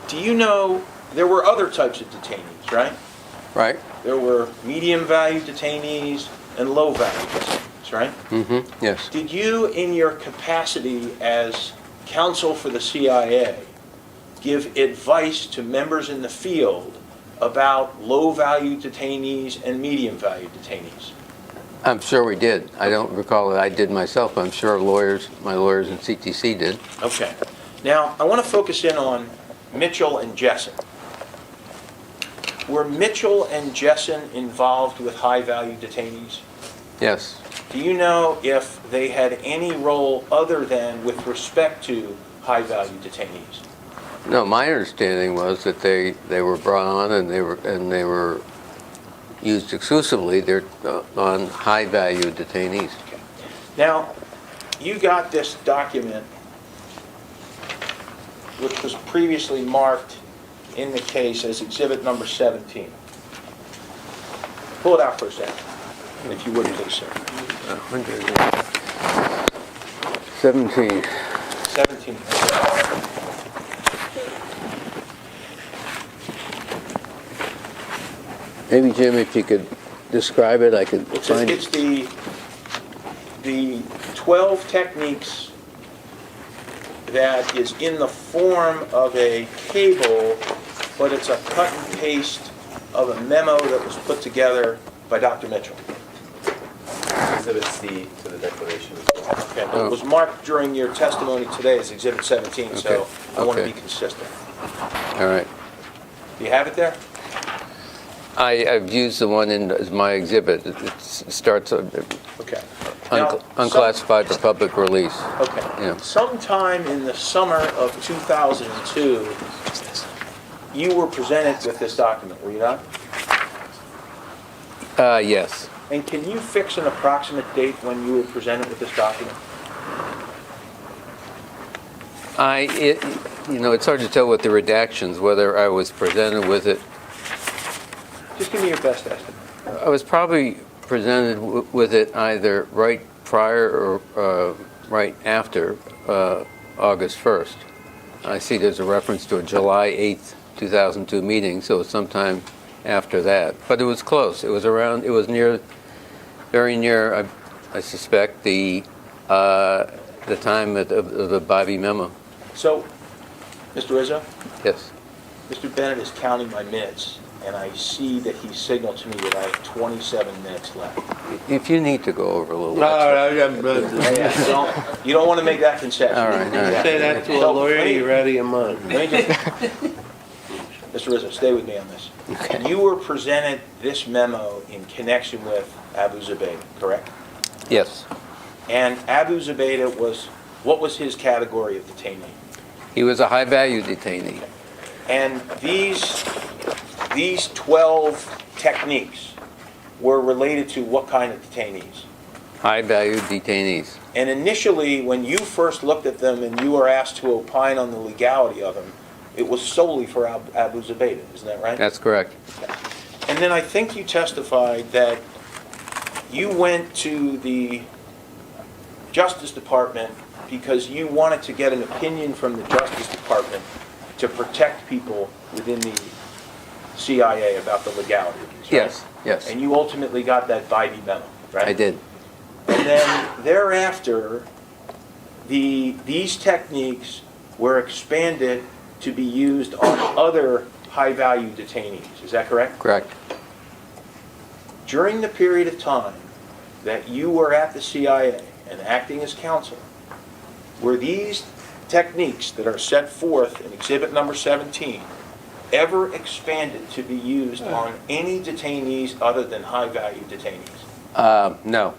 do you know there were other types of detainees, right? Right. There were medium-value detainees and low-value detainees, right? Mm-hmm. Yes. Did you, in your capacity as counsel for the CIA, give advice to members in the field about low-value detainees and medium-value detainees? I'm sure we did. I don't recall that I did myself, but I'm sure my lawyers in CTC did. Okay. Now, I want to focus in on Mitchell and Jessen. Were Mitchell and Jessen involved with high-value detainees? Yes. Do you know if they had any role other than with respect to high-value detainees? No, my understanding was that they were brought on and they were used exclusively. They're on high-value detainees. Okay. Now, you got this document, which was previously marked in the case as exhibit number 17. Pull it out for a second, if you would, please, sir. 17. 17. Maybe, Jim, if you could describe it, I could find It's it. the 12 techniques that is in the form of a cable, but it's a cut and paste of a memo that was put together by Dr. Mitchell. Exhibit C to the declaration. Okay, but it was marked during your testimony today as Exhibit 17, so Okay, I want to okay. be consistent. All right. Do you have it there? I've used the one as my exhibit. It starts Okay. Now, unclassified for public release. Okay. Yeah. Sometime in the summer of 2002, you were presented with this document, were you not? Yes. And can you fix an approximate date when you were presented with this document? It's hard to tell with the redactions whether I was presented with it. Just give me your best estimate. I was probably presented with it either right prior or right after August 1st. I see there's a reference to a July 8th, 2002 meeting, so it's sometime after that. But it was close. It was very near, I suspect, the time of the Bobby memo. So, Mr. Rizzo, Yes. Mr. Bennett is counting my minutes, and I see that he signaled to me that I have 27 minutes left. If you need to go over a little bit. You don't want to make that concession. All right, all right. Say that to a lawyer, you're ready a month. Let me just, Mr. Rizzo, stay with me on this. Okay. You were presented this memo in connection with Abu Zubaydah, correct? Yes. And Abu Zubaydah what was his category of detainee? He was a high-value detainee. And these 12 techniques were related to what kind of detainees? High-value detainees. And initially, when you first looked at them and you were asked to opine on the legality of them, it was solely for Abu Zubaydah, isn't that right? That's correct. And then I think you testified that you went to the Justice Department because you wanted to get an opinion from the Justice Department to protect people within the CIA about the legality of these, right? Yes, yes. And you ultimately got that Bybee memo, right? I did. And then thereafter, these techniques were expanded to be used on other high-value detainees. Is that correct? Correct. During the period of time that you were at the CIA and acting as counsel, were these techniques that are set forth in Exhibit number 17 ever expanded to be used on any detainees other than high-value detainees? No.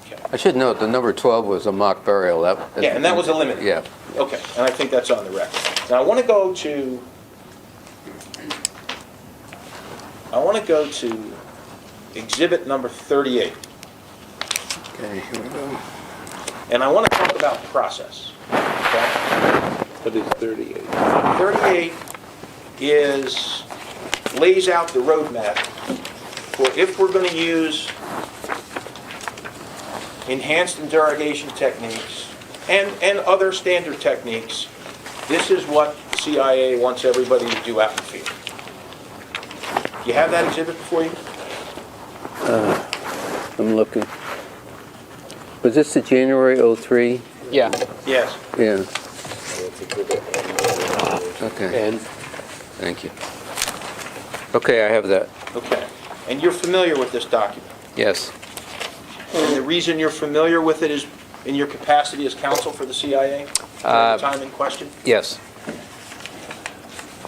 Okay. I should note, the number 12 was a mock burial. Yeah, and that was eliminated. Yeah. Okay, and I think that's on the record. Now, I want to go to Exhibit number 38. Okay, here we go. And I want to talk about process. Okay? What is 38? 38 lays out the roadmap for if we're going to use enhanced interrogation techniques and other standard techniques. This is what the CIA wants everybody to do out in the field. You have that exhibit before you? I'm looking. Was this the January 03? Yeah. Yes. Yeah. Okay, And thank you. Okay, I have that. Okay. And you're familiar with this document? Yes. And the reason you're familiar with it is in your capacity as counsel for the CIA during the time in question? Yes.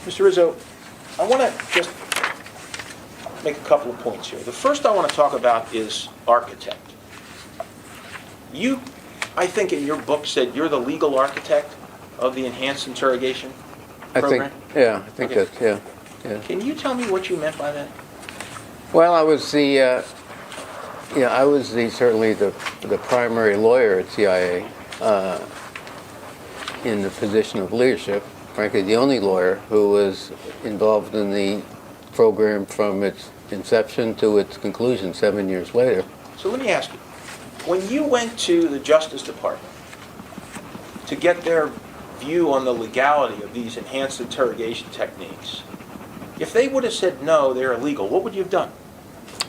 Mr. Rizzo, I want to just make a couple of points here. The first I want to talk about is architect. You, I think in your book, said you're the legal architect of the enhanced interrogation program? I think Okay. that's, yeah. Can you tell me what you meant by that? Well, I was certainly the primary lawyer at CIA in the position of leadership. Frankly, the only lawyer who was involved in the program from its inception to its conclusion 7 years later. So let me ask you, when you went to the Justice Department to get their view on the legality of these enhanced interrogation techniques, if they would have said no, they're illegal, what would you have done?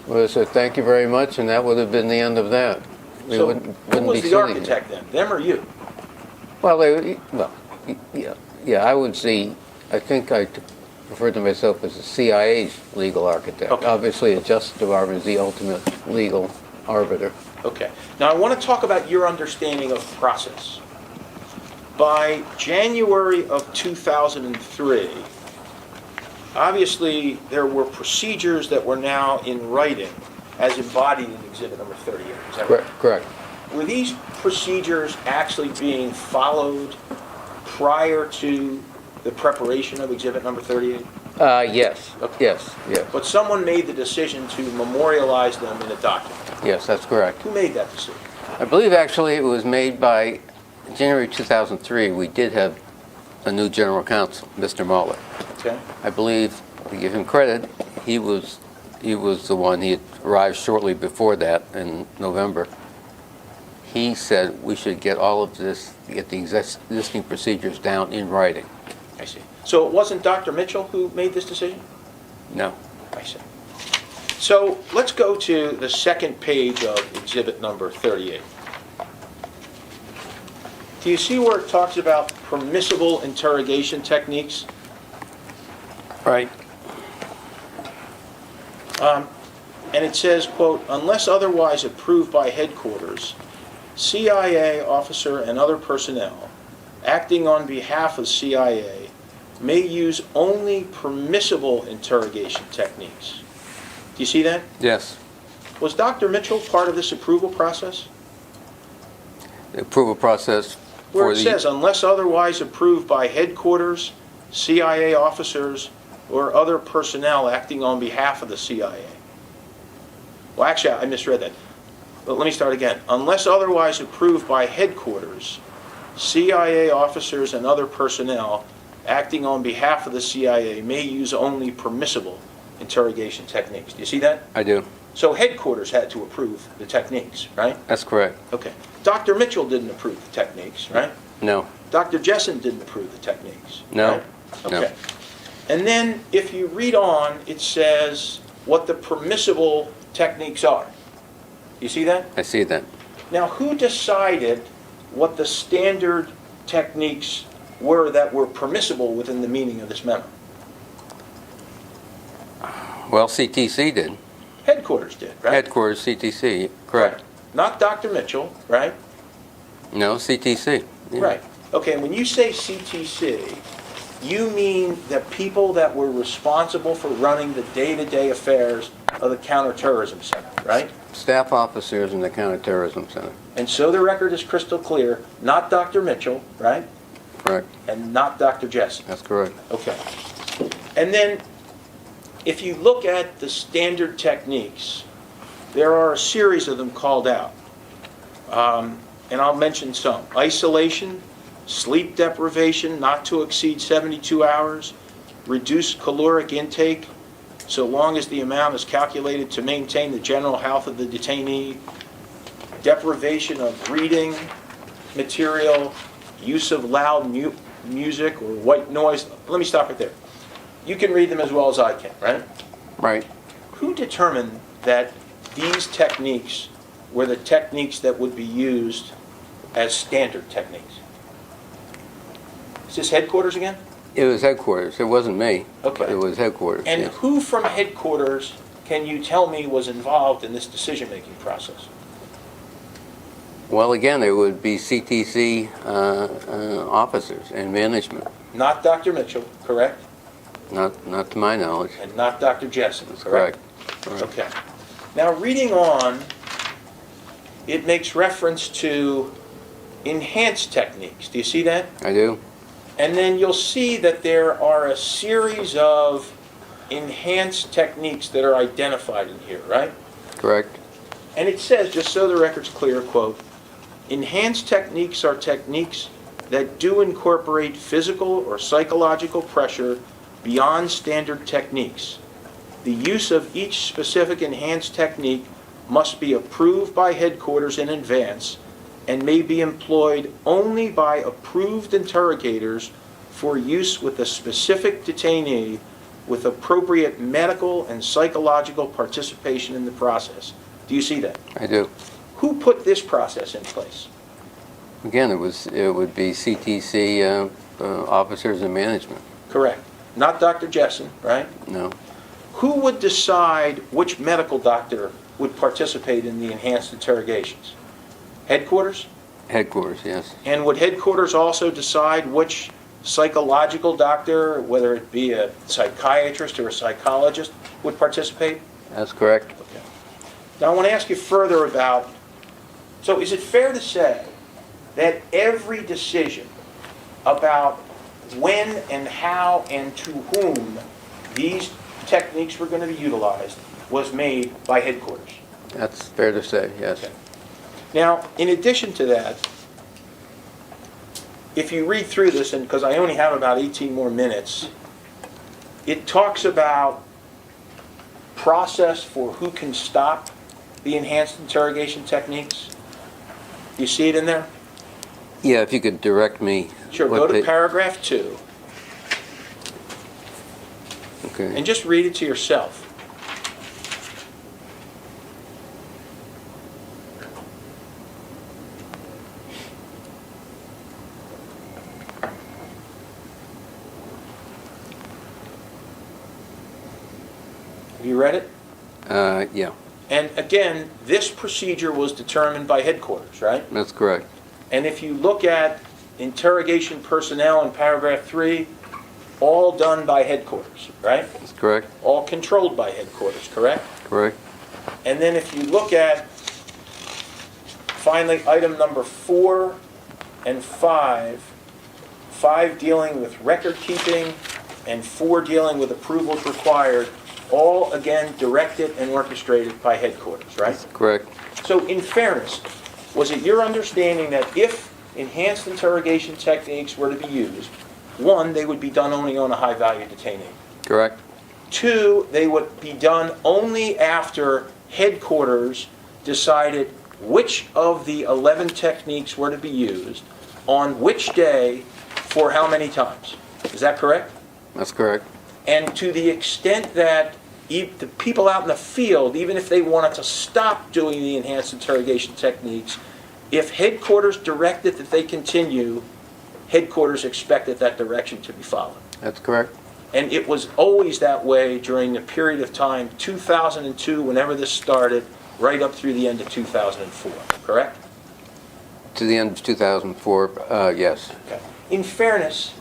Well, I said, thank you very much, and that would have been the end of that. We So wouldn't who was be the sitting here. architect then, them or you? Well, I would see, I think I refer to myself as the CIA's legal architect. Okay. Obviously, the Justice Department is the ultimate legal arbiter. Okay. Now I want to talk about your understanding of process. By January of 2003, obviously there were procedures that were now in writing as embodied in Exhibit number 38. Is that right? Correct. Were these procedures actually being followed prior to the preparation of Exhibit number 38? Yes. Okay. Yes. But someone made the decision to memorialize them in a document. Yes, that's correct. Who made that decision? I believe actually it was made by January 2003. We did have a new general counsel, Mr. Mueller. Okay. I believe, to give him credit, he was the one, he had arrived shortly before that in November. He said we should get all of this, get the existing procedures down in writing. I see. So it wasn't Dr. Mitchell who made this decision? No. I see. So let's go to the second page of exhibit number 38. Do you see where it talks about permissible interrogation techniques? Right. And it says, quote, unless otherwise approved by headquarters, CIA officer and other personnel acting on behalf of CIA may use only permissible interrogation techniques. Do you see that? Yes. Was Dr. Mitchell part of this approval process? The approval process Where for it the... says, unless otherwise approved by headquarters, CIA officers, or other personnel acting on behalf of the CIA. Well, actually, I misread that. But let me start again. Unless otherwise approved by headquarters, CIA officers and other personnel acting on behalf of the CIA may use only permissible interrogation techniques. Do you see that? I do. So headquarters had to approve the techniques, right? That's correct. Okay. Dr. Mitchell didn't approve the techniques, right? No. Dr. Jessen didn't approve the techniques. No. Right? No. Okay. And then if you read on, it says what the permissible techniques are. You see that? I see that. Now, who decided what the standard techniques were that were permissible within the meaning of this memo? Well, CTC did. Headquarters did, right? Headquarters, CTC, correct. Right. Not Dr. Mitchell, right? No, CTC. Yeah. Right. Okay, when you say CTC, you mean the people that were responsible for running the day-to-day affairs of the Counterterrorism Center, right? Staff officers in the Counterterrorism Center, And so the record is crystal clear, not Dr. Mitchell, right? correct. And not Dr. Jessen. That's correct. Okay. And then, if you look at the standard techniques, there are a series of them called out. And I'll mention some. Isolation, sleep deprivation not to exceed 72 hours, reduced caloric intake, so long as the amount is calculated to maintain the general health of the detainee, deprivation of reading material, use of loud music or white noise. Let me stop right there. You can read them as well as I can, right? Right. Who determined that these techniques were the techniques that would be used as standard techniques? Is this headquarters again? It was headquarters. It wasn't me. Okay. It was headquarters. And yes. who from headquarters can you tell me was involved in this decision-making process? Well, again, it would be CTC officers and management. Not Dr. Mitchell, correct? Not to my knowledge. And not Dr. Jessen, That's correct? correct. Okay. Now, reading on, it makes reference to enhanced techniques. Do you see that? I do. And then you'll see that there are a series of enhanced techniques that are identified in here, right? Correct. And it says, just so the record's clear, quote, enhanced techniques are techniques that do incorporate physical or psychological pressure beyond standard techniques. The use of each specific enhanced technique must be approved by headquarters in advance and may be employed only by approved interrogators for use with a specific detainee with appropriate medical and psychological participation in the process. Do you see that? I do. Who put this process in place? Again, it would be CTC officers and management. Correct. Not Dr. Jessen, right? No. Who would decide which medical doctor would participate in the enhanced interrogations? Headquarters? Headquarters, yes. And would headquarters also decide which psychological doctor, whether it be a psychiatrist or a psychologist, would participate? That's correct. Okay. Now I want to ask you further about, so is it fair to say that every decision about when and how and to whom these techniques were going to be utilized was made by headquarters? That's fair to say, yes. Okay. Now, in addition to that, if you read through this, and because I only have about 18 more minutes, it talks about process for who can stop the enhanced interrogation techniques. You see it in there? Yeah, if you could direct me. Sure, what go to the- paragraph 2 Okay. and just read it to yourself. Have you read it? Yeah, And again, this procedure was determined by headquarters, right? that's correct. And if you look at interrogation personnel in paragraph 3, all done by headquarters, right? That's correct. All controlled by headquarters, correct? Correct. And then if you look at, finally, item number 4 and 5, 5 dealing with record keeping and 4 dealing with approvals required, all again directed and orchestrated by headquarters, right? Correct. So in fairness, was it your understanding that if enhanced interrogation techniques were to be used, 1, they would be done only on a high-value detainee? Correct. 2, they would be done only after headquarters decided which of the 11 techniques were to be used, on which day, for how many times? Is that correct? That's correct. And to the extent that the people out in the field, even if they wanted to stop doing the enhanced interrogation techniques, if headquarters directed that they continue, headquarters expected that direction to be followed. That's correct. And it was always that way during the period of time, 2002, whenever this started, right up through the end of 2004, correct? To the end of 2004, yes. Okay. In fairness,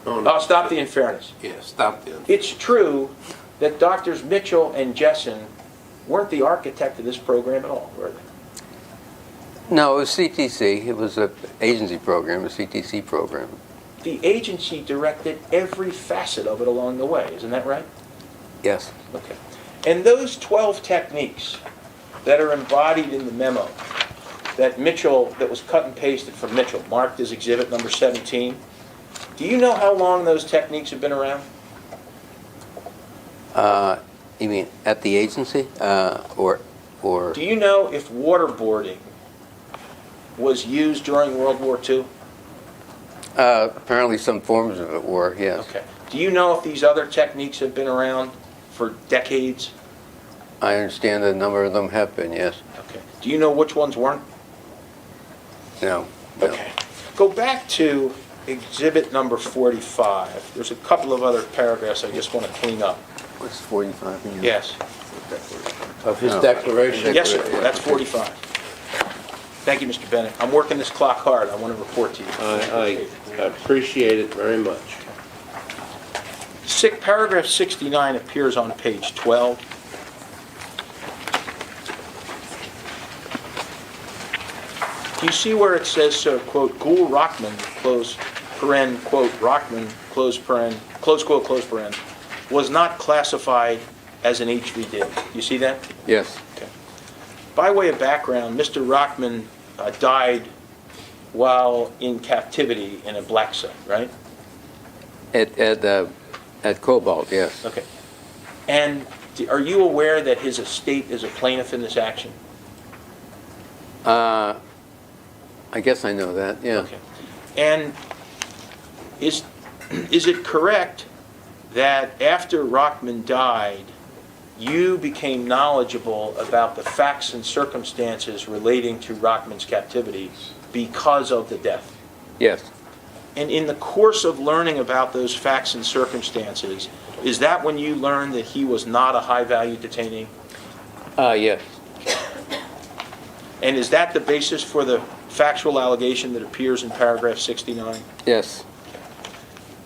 Oh, stop the in fairness. Yeah, stop the... It's true that Doctors Mitchell and Jessen weren't the architect of this program at all, were they? No, it was CTC. It was an agency program, a CTC program. The agency directed every facet of it along the way, isn't that right? Yes. Okay. And those 12 techniques that are embodied in the memo that was cut and pasted from Mitchell, marked as exhibit number 17, do you know how long those techniques have been around? You mean at the agency, or? Do you know if waterboarding was used during World War II? Apparently some forms of it were, yes. Okay. Do you know if these other techniques have been around for decades? I understand a number of them have been, yes. Okay. Do you know which ones weren't? No. Okay. Go back to exhibit number 45. There's a couple of other paragraphs I just want to clean up. What's 45 again? Yes. Of his declaration? Yes, sir. That's 45. Thank you, Mr. Bennett. I'm working this clock hard. I want to report to you. I appreciate it very much. Paragraph 69 appears on page 12. Do you see where it says, quote, Ghoul Rockman, close paren, quote, Rockman, close paren, close quote, close paren, was not classified as an HVD. You see that? Yes. Okay. By way of background, Mr. Rockman died while in captivity in a black cell, right? At Cobalt, yes. Okay. And are you aware that his estate is a plaintiff in this action? I guess I know that, yeah. Okay. And is it correct that after Rockman died, you became knowledgeable about the facts and circumstances relating to Rockman's captivity because of the death? Yes. And in the course of learning about those facts and circumstances, is that when you learned that he was not a high-value detainee? Yes. And is that the basis for the factual allegation that appears in paragraph 69? Yes.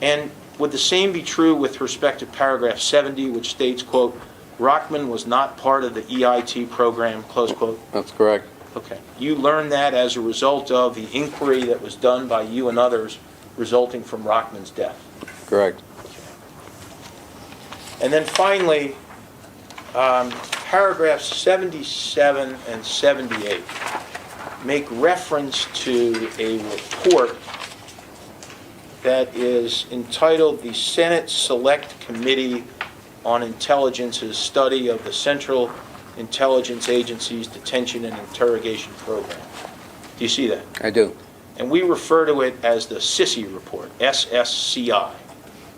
And would the same be true with respect to paragraph 70, which states, quote, Rockman was not part of the EIT program, close quote? That's correct. Okay. You learned that as a result of the inquiry that was done by you and others resulting from Rockman's death? Correct. And then finally, paragraphs 77 and 78 make reference to a report that is entitled the Senate Select Committee on Intelligence's Study of the Central Intelligence Agency's Detention and Interrogation Program. Do you see that? I do. And we refer to it as the SISI report, SSCI.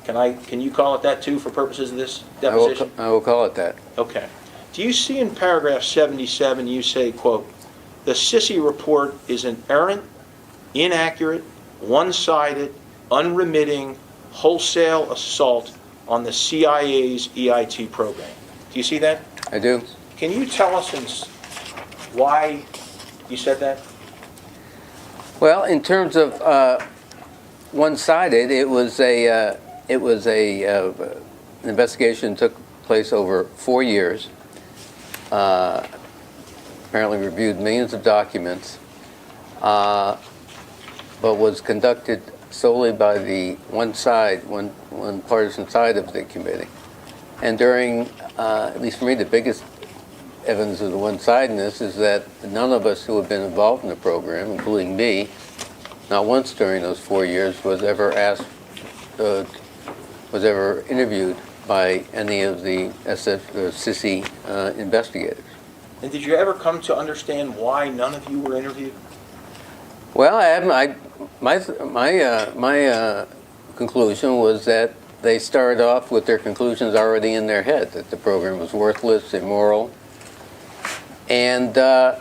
Can you call it that too for purposes of this deposition? I will call it that. Okay. Do you see in paragraph 77, you say, quote, "The SISI report is an errant, inaccurate, one-sided, unremitting, wholesale assault on the CIA's EIT program." Do you see that? I do. Can you tell us why you said that? Well, in terms of one-sided, it was an investigation took place over 4 years. Apparently reviewed millions of documents, but was conducted solely by the one partisan side of the committee. And during, at least for me, the biggest evidence of the one-sidedness is that none of us who have been involved in the program, including me, not once during those 4 years was ever asked, was ever interviewed by any of the SISI investigators. And did you ever come to understand why none of you were interviewed? Well, my conclusion was that they started off with their conclusions already in their head, that the program was worthless, immoral, and there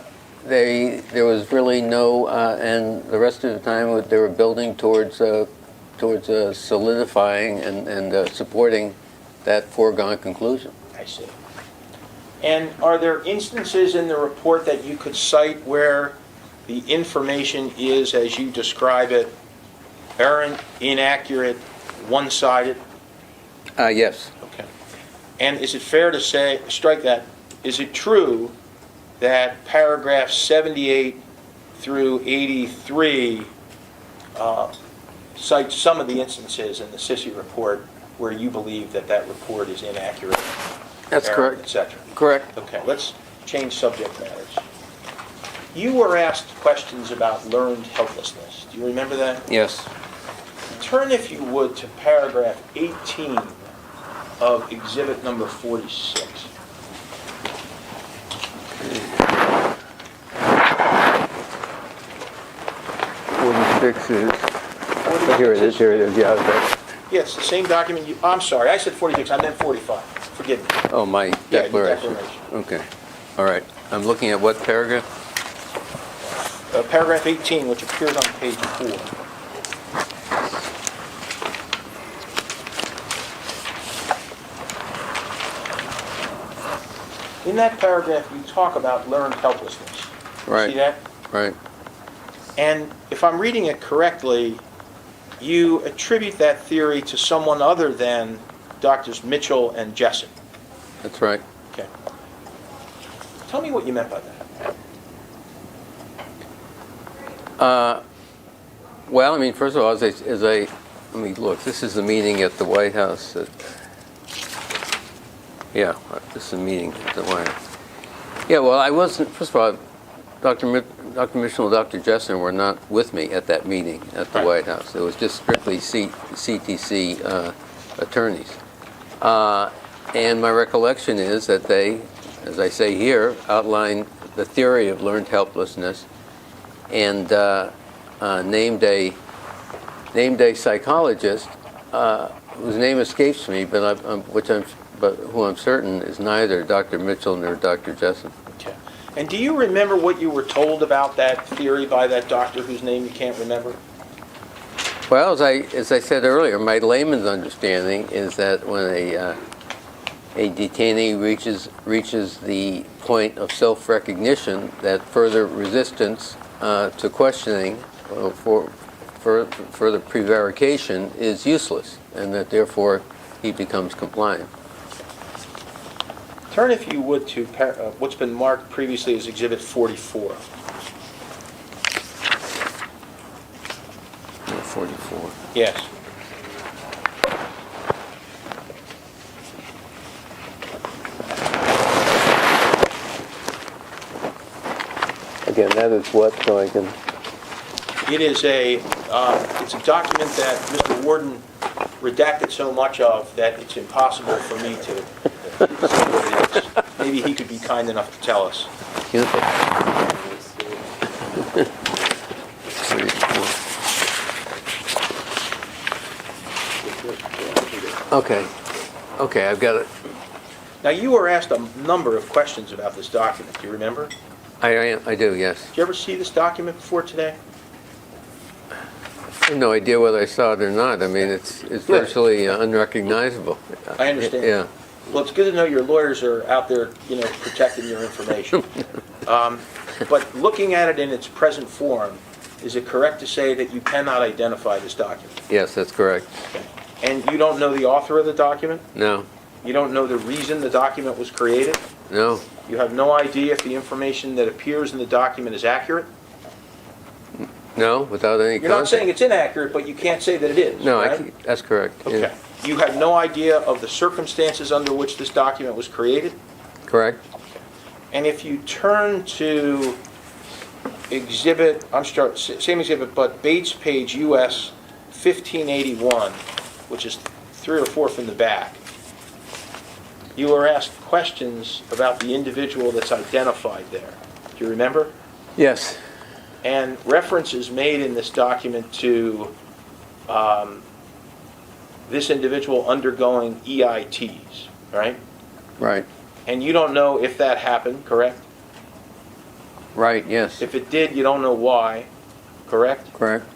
was really no, and the rest of the time they were building towards solidifying and supporting that foregone conclusion. I see. And are there instances in the report that you could cite where the information is, as you describe it, errant, inaccurate, one-sided? Yes. Okay. And is it fair to say, strike that, is it true that paragraphs 78 through 83 cite some of the instances in the SISI report where you believe that report is inaccurate? That's errant, correct. etc. Correct. Okay, let's change subject matters. You were asked questions about learned helplessness. Do you remember that? Yes. Turn, if you would, to paragraph 18 of exhibit number 46. Here it is, yeah. Okay. Yeah, it's the same document. I'm sorry, I said 46, I meant 45. Forgive me. Oh, my Yeah, declaration. your declaration. Okay. All right. I'm looking at what paragraph? Paragraph 18, which appears on page 4. In that paragraph, you talk about learned helplessness. Right. See that? Right. And if I'm reading it correctly, you attribute that theory to someone other than Drs. Mitchell and Jessen. That's right. Okay. Tell me what you meant by that. Well, I mean, first of all, let me look. This is the meeting at the White House. Yeah, this is a meeting at the White House. Yeah, well, I wasn't, first of all, Dr. Mitchell and Dr. Jessen were not with me at that meeting at the White House. It was just strictly CTC attorneys. And my recollection is that they, as I say here, outlined the theory of learned helplessness and named a psychologist whose name escapes me, but who I'm certain is neither Dr. Mitchell nor Dr. Jessen. Okay. And do you remember what you were told about that theory by that doctor whose name you can't remember? Well, as I said earlier, my layman's understanding is that when a detainee reaches the point of self-recognition, that further resistance to questioning for further prevarication is useless, and that therefore he becomes compliant. Turn, if you would, to what's been marked previously as Exhibit 44. 44. Yes. again, that is what, so I can... It is it's a document that Mr. Warden redacted so much of that it's impossible for me to say what it is. Maybe he could be kind enough to tell us. Okay, I've got it. Now, you were asked a number of questions about this document. Do you remember? I do, yes. Did you ever see this document before today? I have no idea whether I saw it or not. I mean, it's virtually unrecognizable. I understand. Yeah. Well, it's good to know your lawyers are out there, protecting your information. But looking at it in its present form, is it correct to say that you cannot identify this document? Yes, that's correct. Okay. And you don't know the author of the document? No, You don't know the reason the document was created? no, You have no idea if the information that appears in the document is accurate? no, without any You're not context. saying it's inaccurate, but you can't say that it is, No, right? that's correct. yeah. Okay. You have no idea of the circumstances under which this document was created? Correct? And if you turn to exhibit, same exhibit, but Bates page US 1581, which is 3 or 4 from the back, you were asked questions about the individual that's identified there. Do you remember? Yes, And references made in this document to this individual undergoing EITs, right? right, And you don't know if that happened, correct? right, yes, If it did, you don't know why, correct? correct.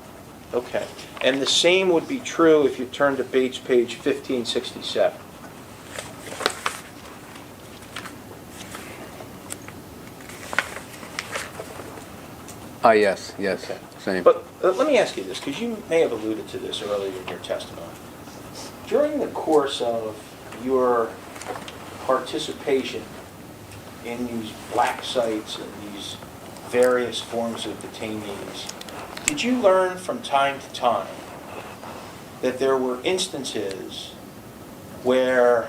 Okay. And the same would be true if you turn to Bates page 1567. Yes, Okay. same. But let me ask you this, because you may have alluded to this earlier in your testimony. During the course of your participation in these black sites and these various forms of detainees, did you learn from time to time that there were instances where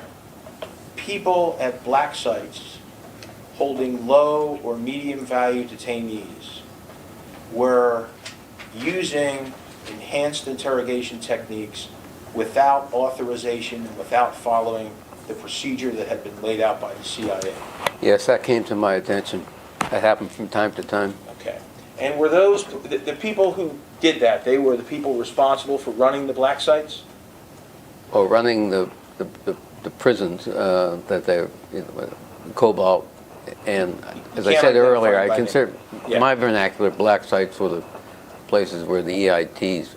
people at black sites holding low or medium value detainees were using enhanced interrogation techniques without authorization and without following the procedure that had been laid out by the CIA? Yes, that came to my attention. That happened from time to time. Okay. And were those, the people who did that, they were the people responsible for running the black sites? Or running the prisons that they're, Cobalt, and as I can't said identify earlier, them I by consider Yeah. my vernacular black sites were the places where the EITs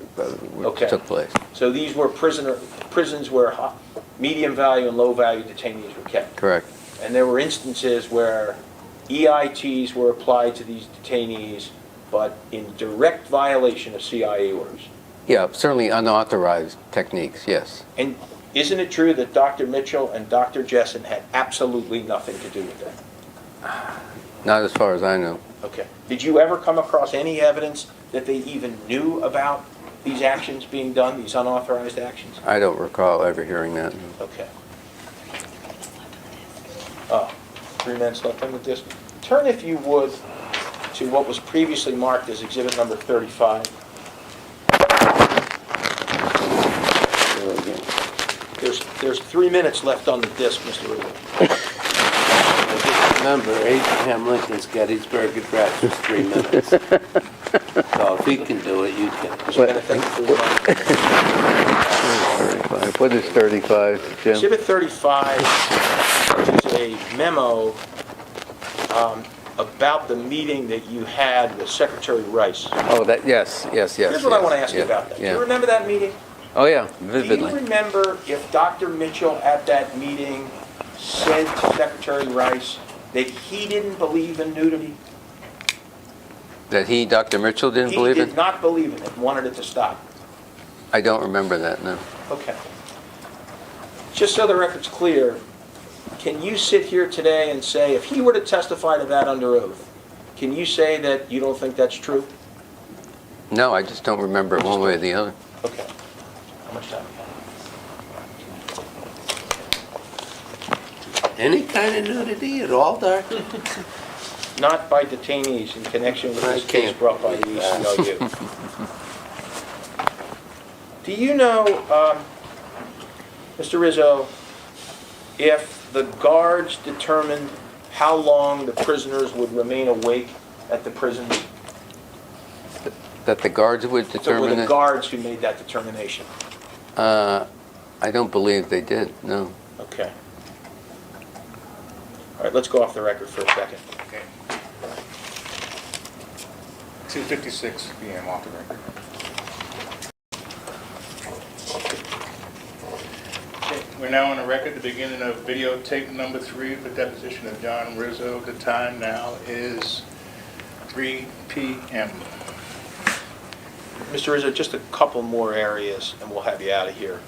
Okay. took place. So these were prisons where medium value and low value detainees were kept. Correct. And there were instances where EITs were applied to these detainees, but in direct violation of CIA orders. Yeah, certainly unauthorized techniques, yes. And isn't it true that Dr. Mitchell and Dr. Jessen had absolutely nothing to do with that? Not as far as I know. Okay. Did you ever come across any evidence that they even knew about these actions being done, these unauthorized actions? I don't recall ever hearing that. Okay. 3 minutes left on the disc. Turn, if you would, to what was previously marked as exhibit number 35. There's 3 minutes left on the disc, Mr. Rizzo. Remember, Abraham Lincoln's Gettysburg Address was 3 minutes. So if he can do it, you can. Mr. Bennett, thank you for your time. 35. What is 35, Jim? Exhibit 35 is a memo about the meeting that you had with Secretary Rice. Oh, that, yes. Here's what I want to ask you about that. Do you remember that meeting? Oh, yeah, Do you vividly. remember if Dr. Mitchell at that meeting said to Secretary Rice that he didn't believe in nudity? That he, Dr. Mitchell, didn't believe He it? did not believe in it, wanted it to stop. I don't remember that, no. Okay. Just so the record's clear, can you sit here today and say, if he were to testify to that under oath, can you say that you don't think that's true? No, I just don't remember it one way or the other. Okay. How much time? Any kind of nudity at all, Doctor? not by detainees in connection with this case brought by the ACLU. Do you know, Mr. Rizzo, if the guards determined how long the prisoners would remain awake at the prison? That the guards would So were determine the it? guards who made that determination? I don't believe they did, no. Okay. All right, let's go off the record for a second. Okay. 2:56 PM off the record. Okay, we're now on the record, the beginning of videotape number 3 for deposition of John Rizzo. The time now is 3 PM. Mr. Rizzo, just a couple more areas and we'll have you out of here.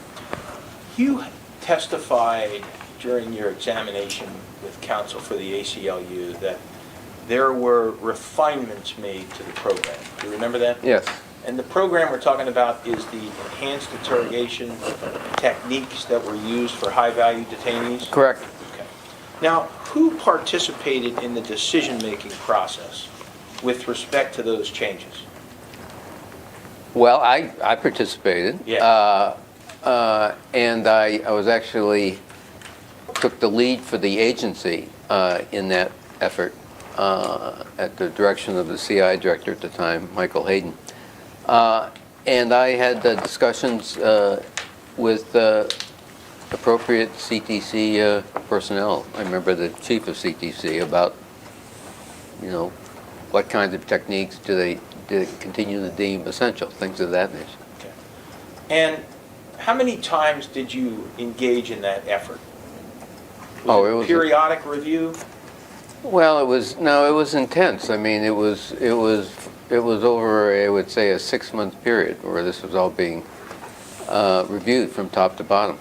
You testified during your examination with counsel for the ACLU that there were refinements made to the program. Do you remember that? Yes. And the program we're talking about is the enhanced interrogation techniques that were used for high-value detainees? Correct. Okay. Now, who participated in the decision-making process with respect to those changes? Well, I participated. Yeah. And I was actually took the lead for the agency in that effort at the direction of the CI director at the time, Michael Hayden. And I had discussions with appropriate CTC personnel. I remember the chief of CTC about, you know, what kinds of techniques do they continue to deem essential, things of that nature. Okay. And how many times did you engage in that effort? It was periodic review? Well, it was intense. I mean, it was over, I would say, a 6-month period where this was all being reviewed from top to bottom.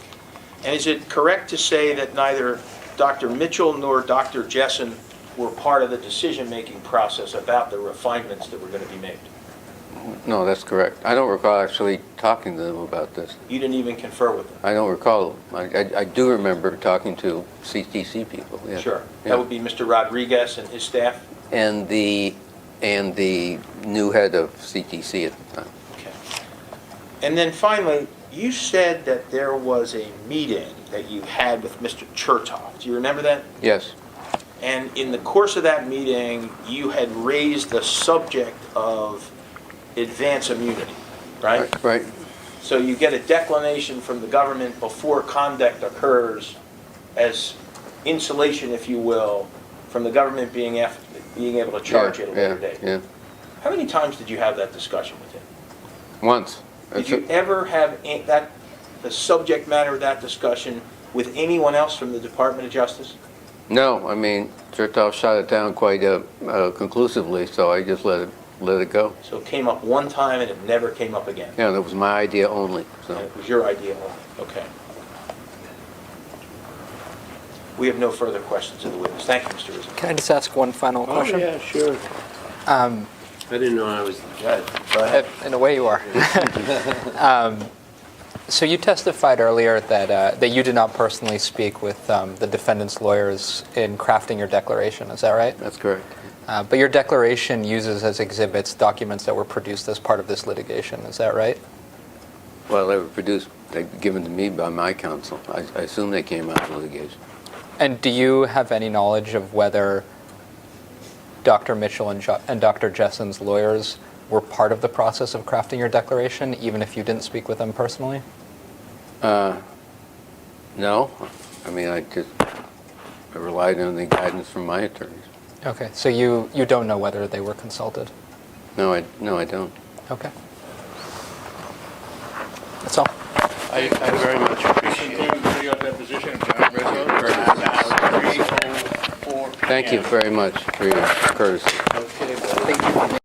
And is it correct to say that neither Dr. Mitchell nor Dr. Jessen were part of the decision-making process about the refinements that were going to be made? No, that's correct. I don't recall actually talking to them about this. You didn't even confer with them? I don't recall. I do remember talking to CTC people. Yeah. Sure. Yeah. That would be Mr. Rodriguez and his staff? And the new head of CTC at the time. Okay. And then finally, you said that there was a meeting that you had with Mr. Chertoff. Do you remember that? Yes. And in the course of that meeting, you had raised the subject of advance immunity, right? Right. So you get a declination from the government before conduct occurs as insulation, if you will, from the government being able to charge you at a later date. Yeah. How many times did you have that discussion with him? Once. Did you ever have the subject matter of that discussion with anyone else from the Department of Justice? No, I mean, Chertoff shot it down quite conclusively, so I just let it go. So it came up one time and it never came up again? Yeah, that was my idea only. And So. it was your idea only? Okay. We have no further questions of the witness. Thank you, Mr. Rizzo. Can I just ask one final question? Oh, yeah, sure. I didn't know I was the judge. Go ahead. In a way you are. So you testified earlier that you did not personally speak with the defendant's lawyers in crafting your declaration. Is that right? That's correct. But your declaration uses as exhibits documents that were produced as part of this litigation. Is that right? Well, they were given to me by my counsel. I assume they came out of litigation. And do you have any knowledge of whether Dr. Mitchell and Dr. Jessen's lawyers were part of the process of crafting your declaration, even if you didn't speak with them personally? No. I mean, I relied on the guidance from my attorneys. Okay, so you don't know whether they were consulted? No, I don't. Okay. That's all. I very much appreciate it. Conclude the video deposition of John Rizzo. Now 3:04 PM. Thank you very much for your courtesy. Okay, buddy.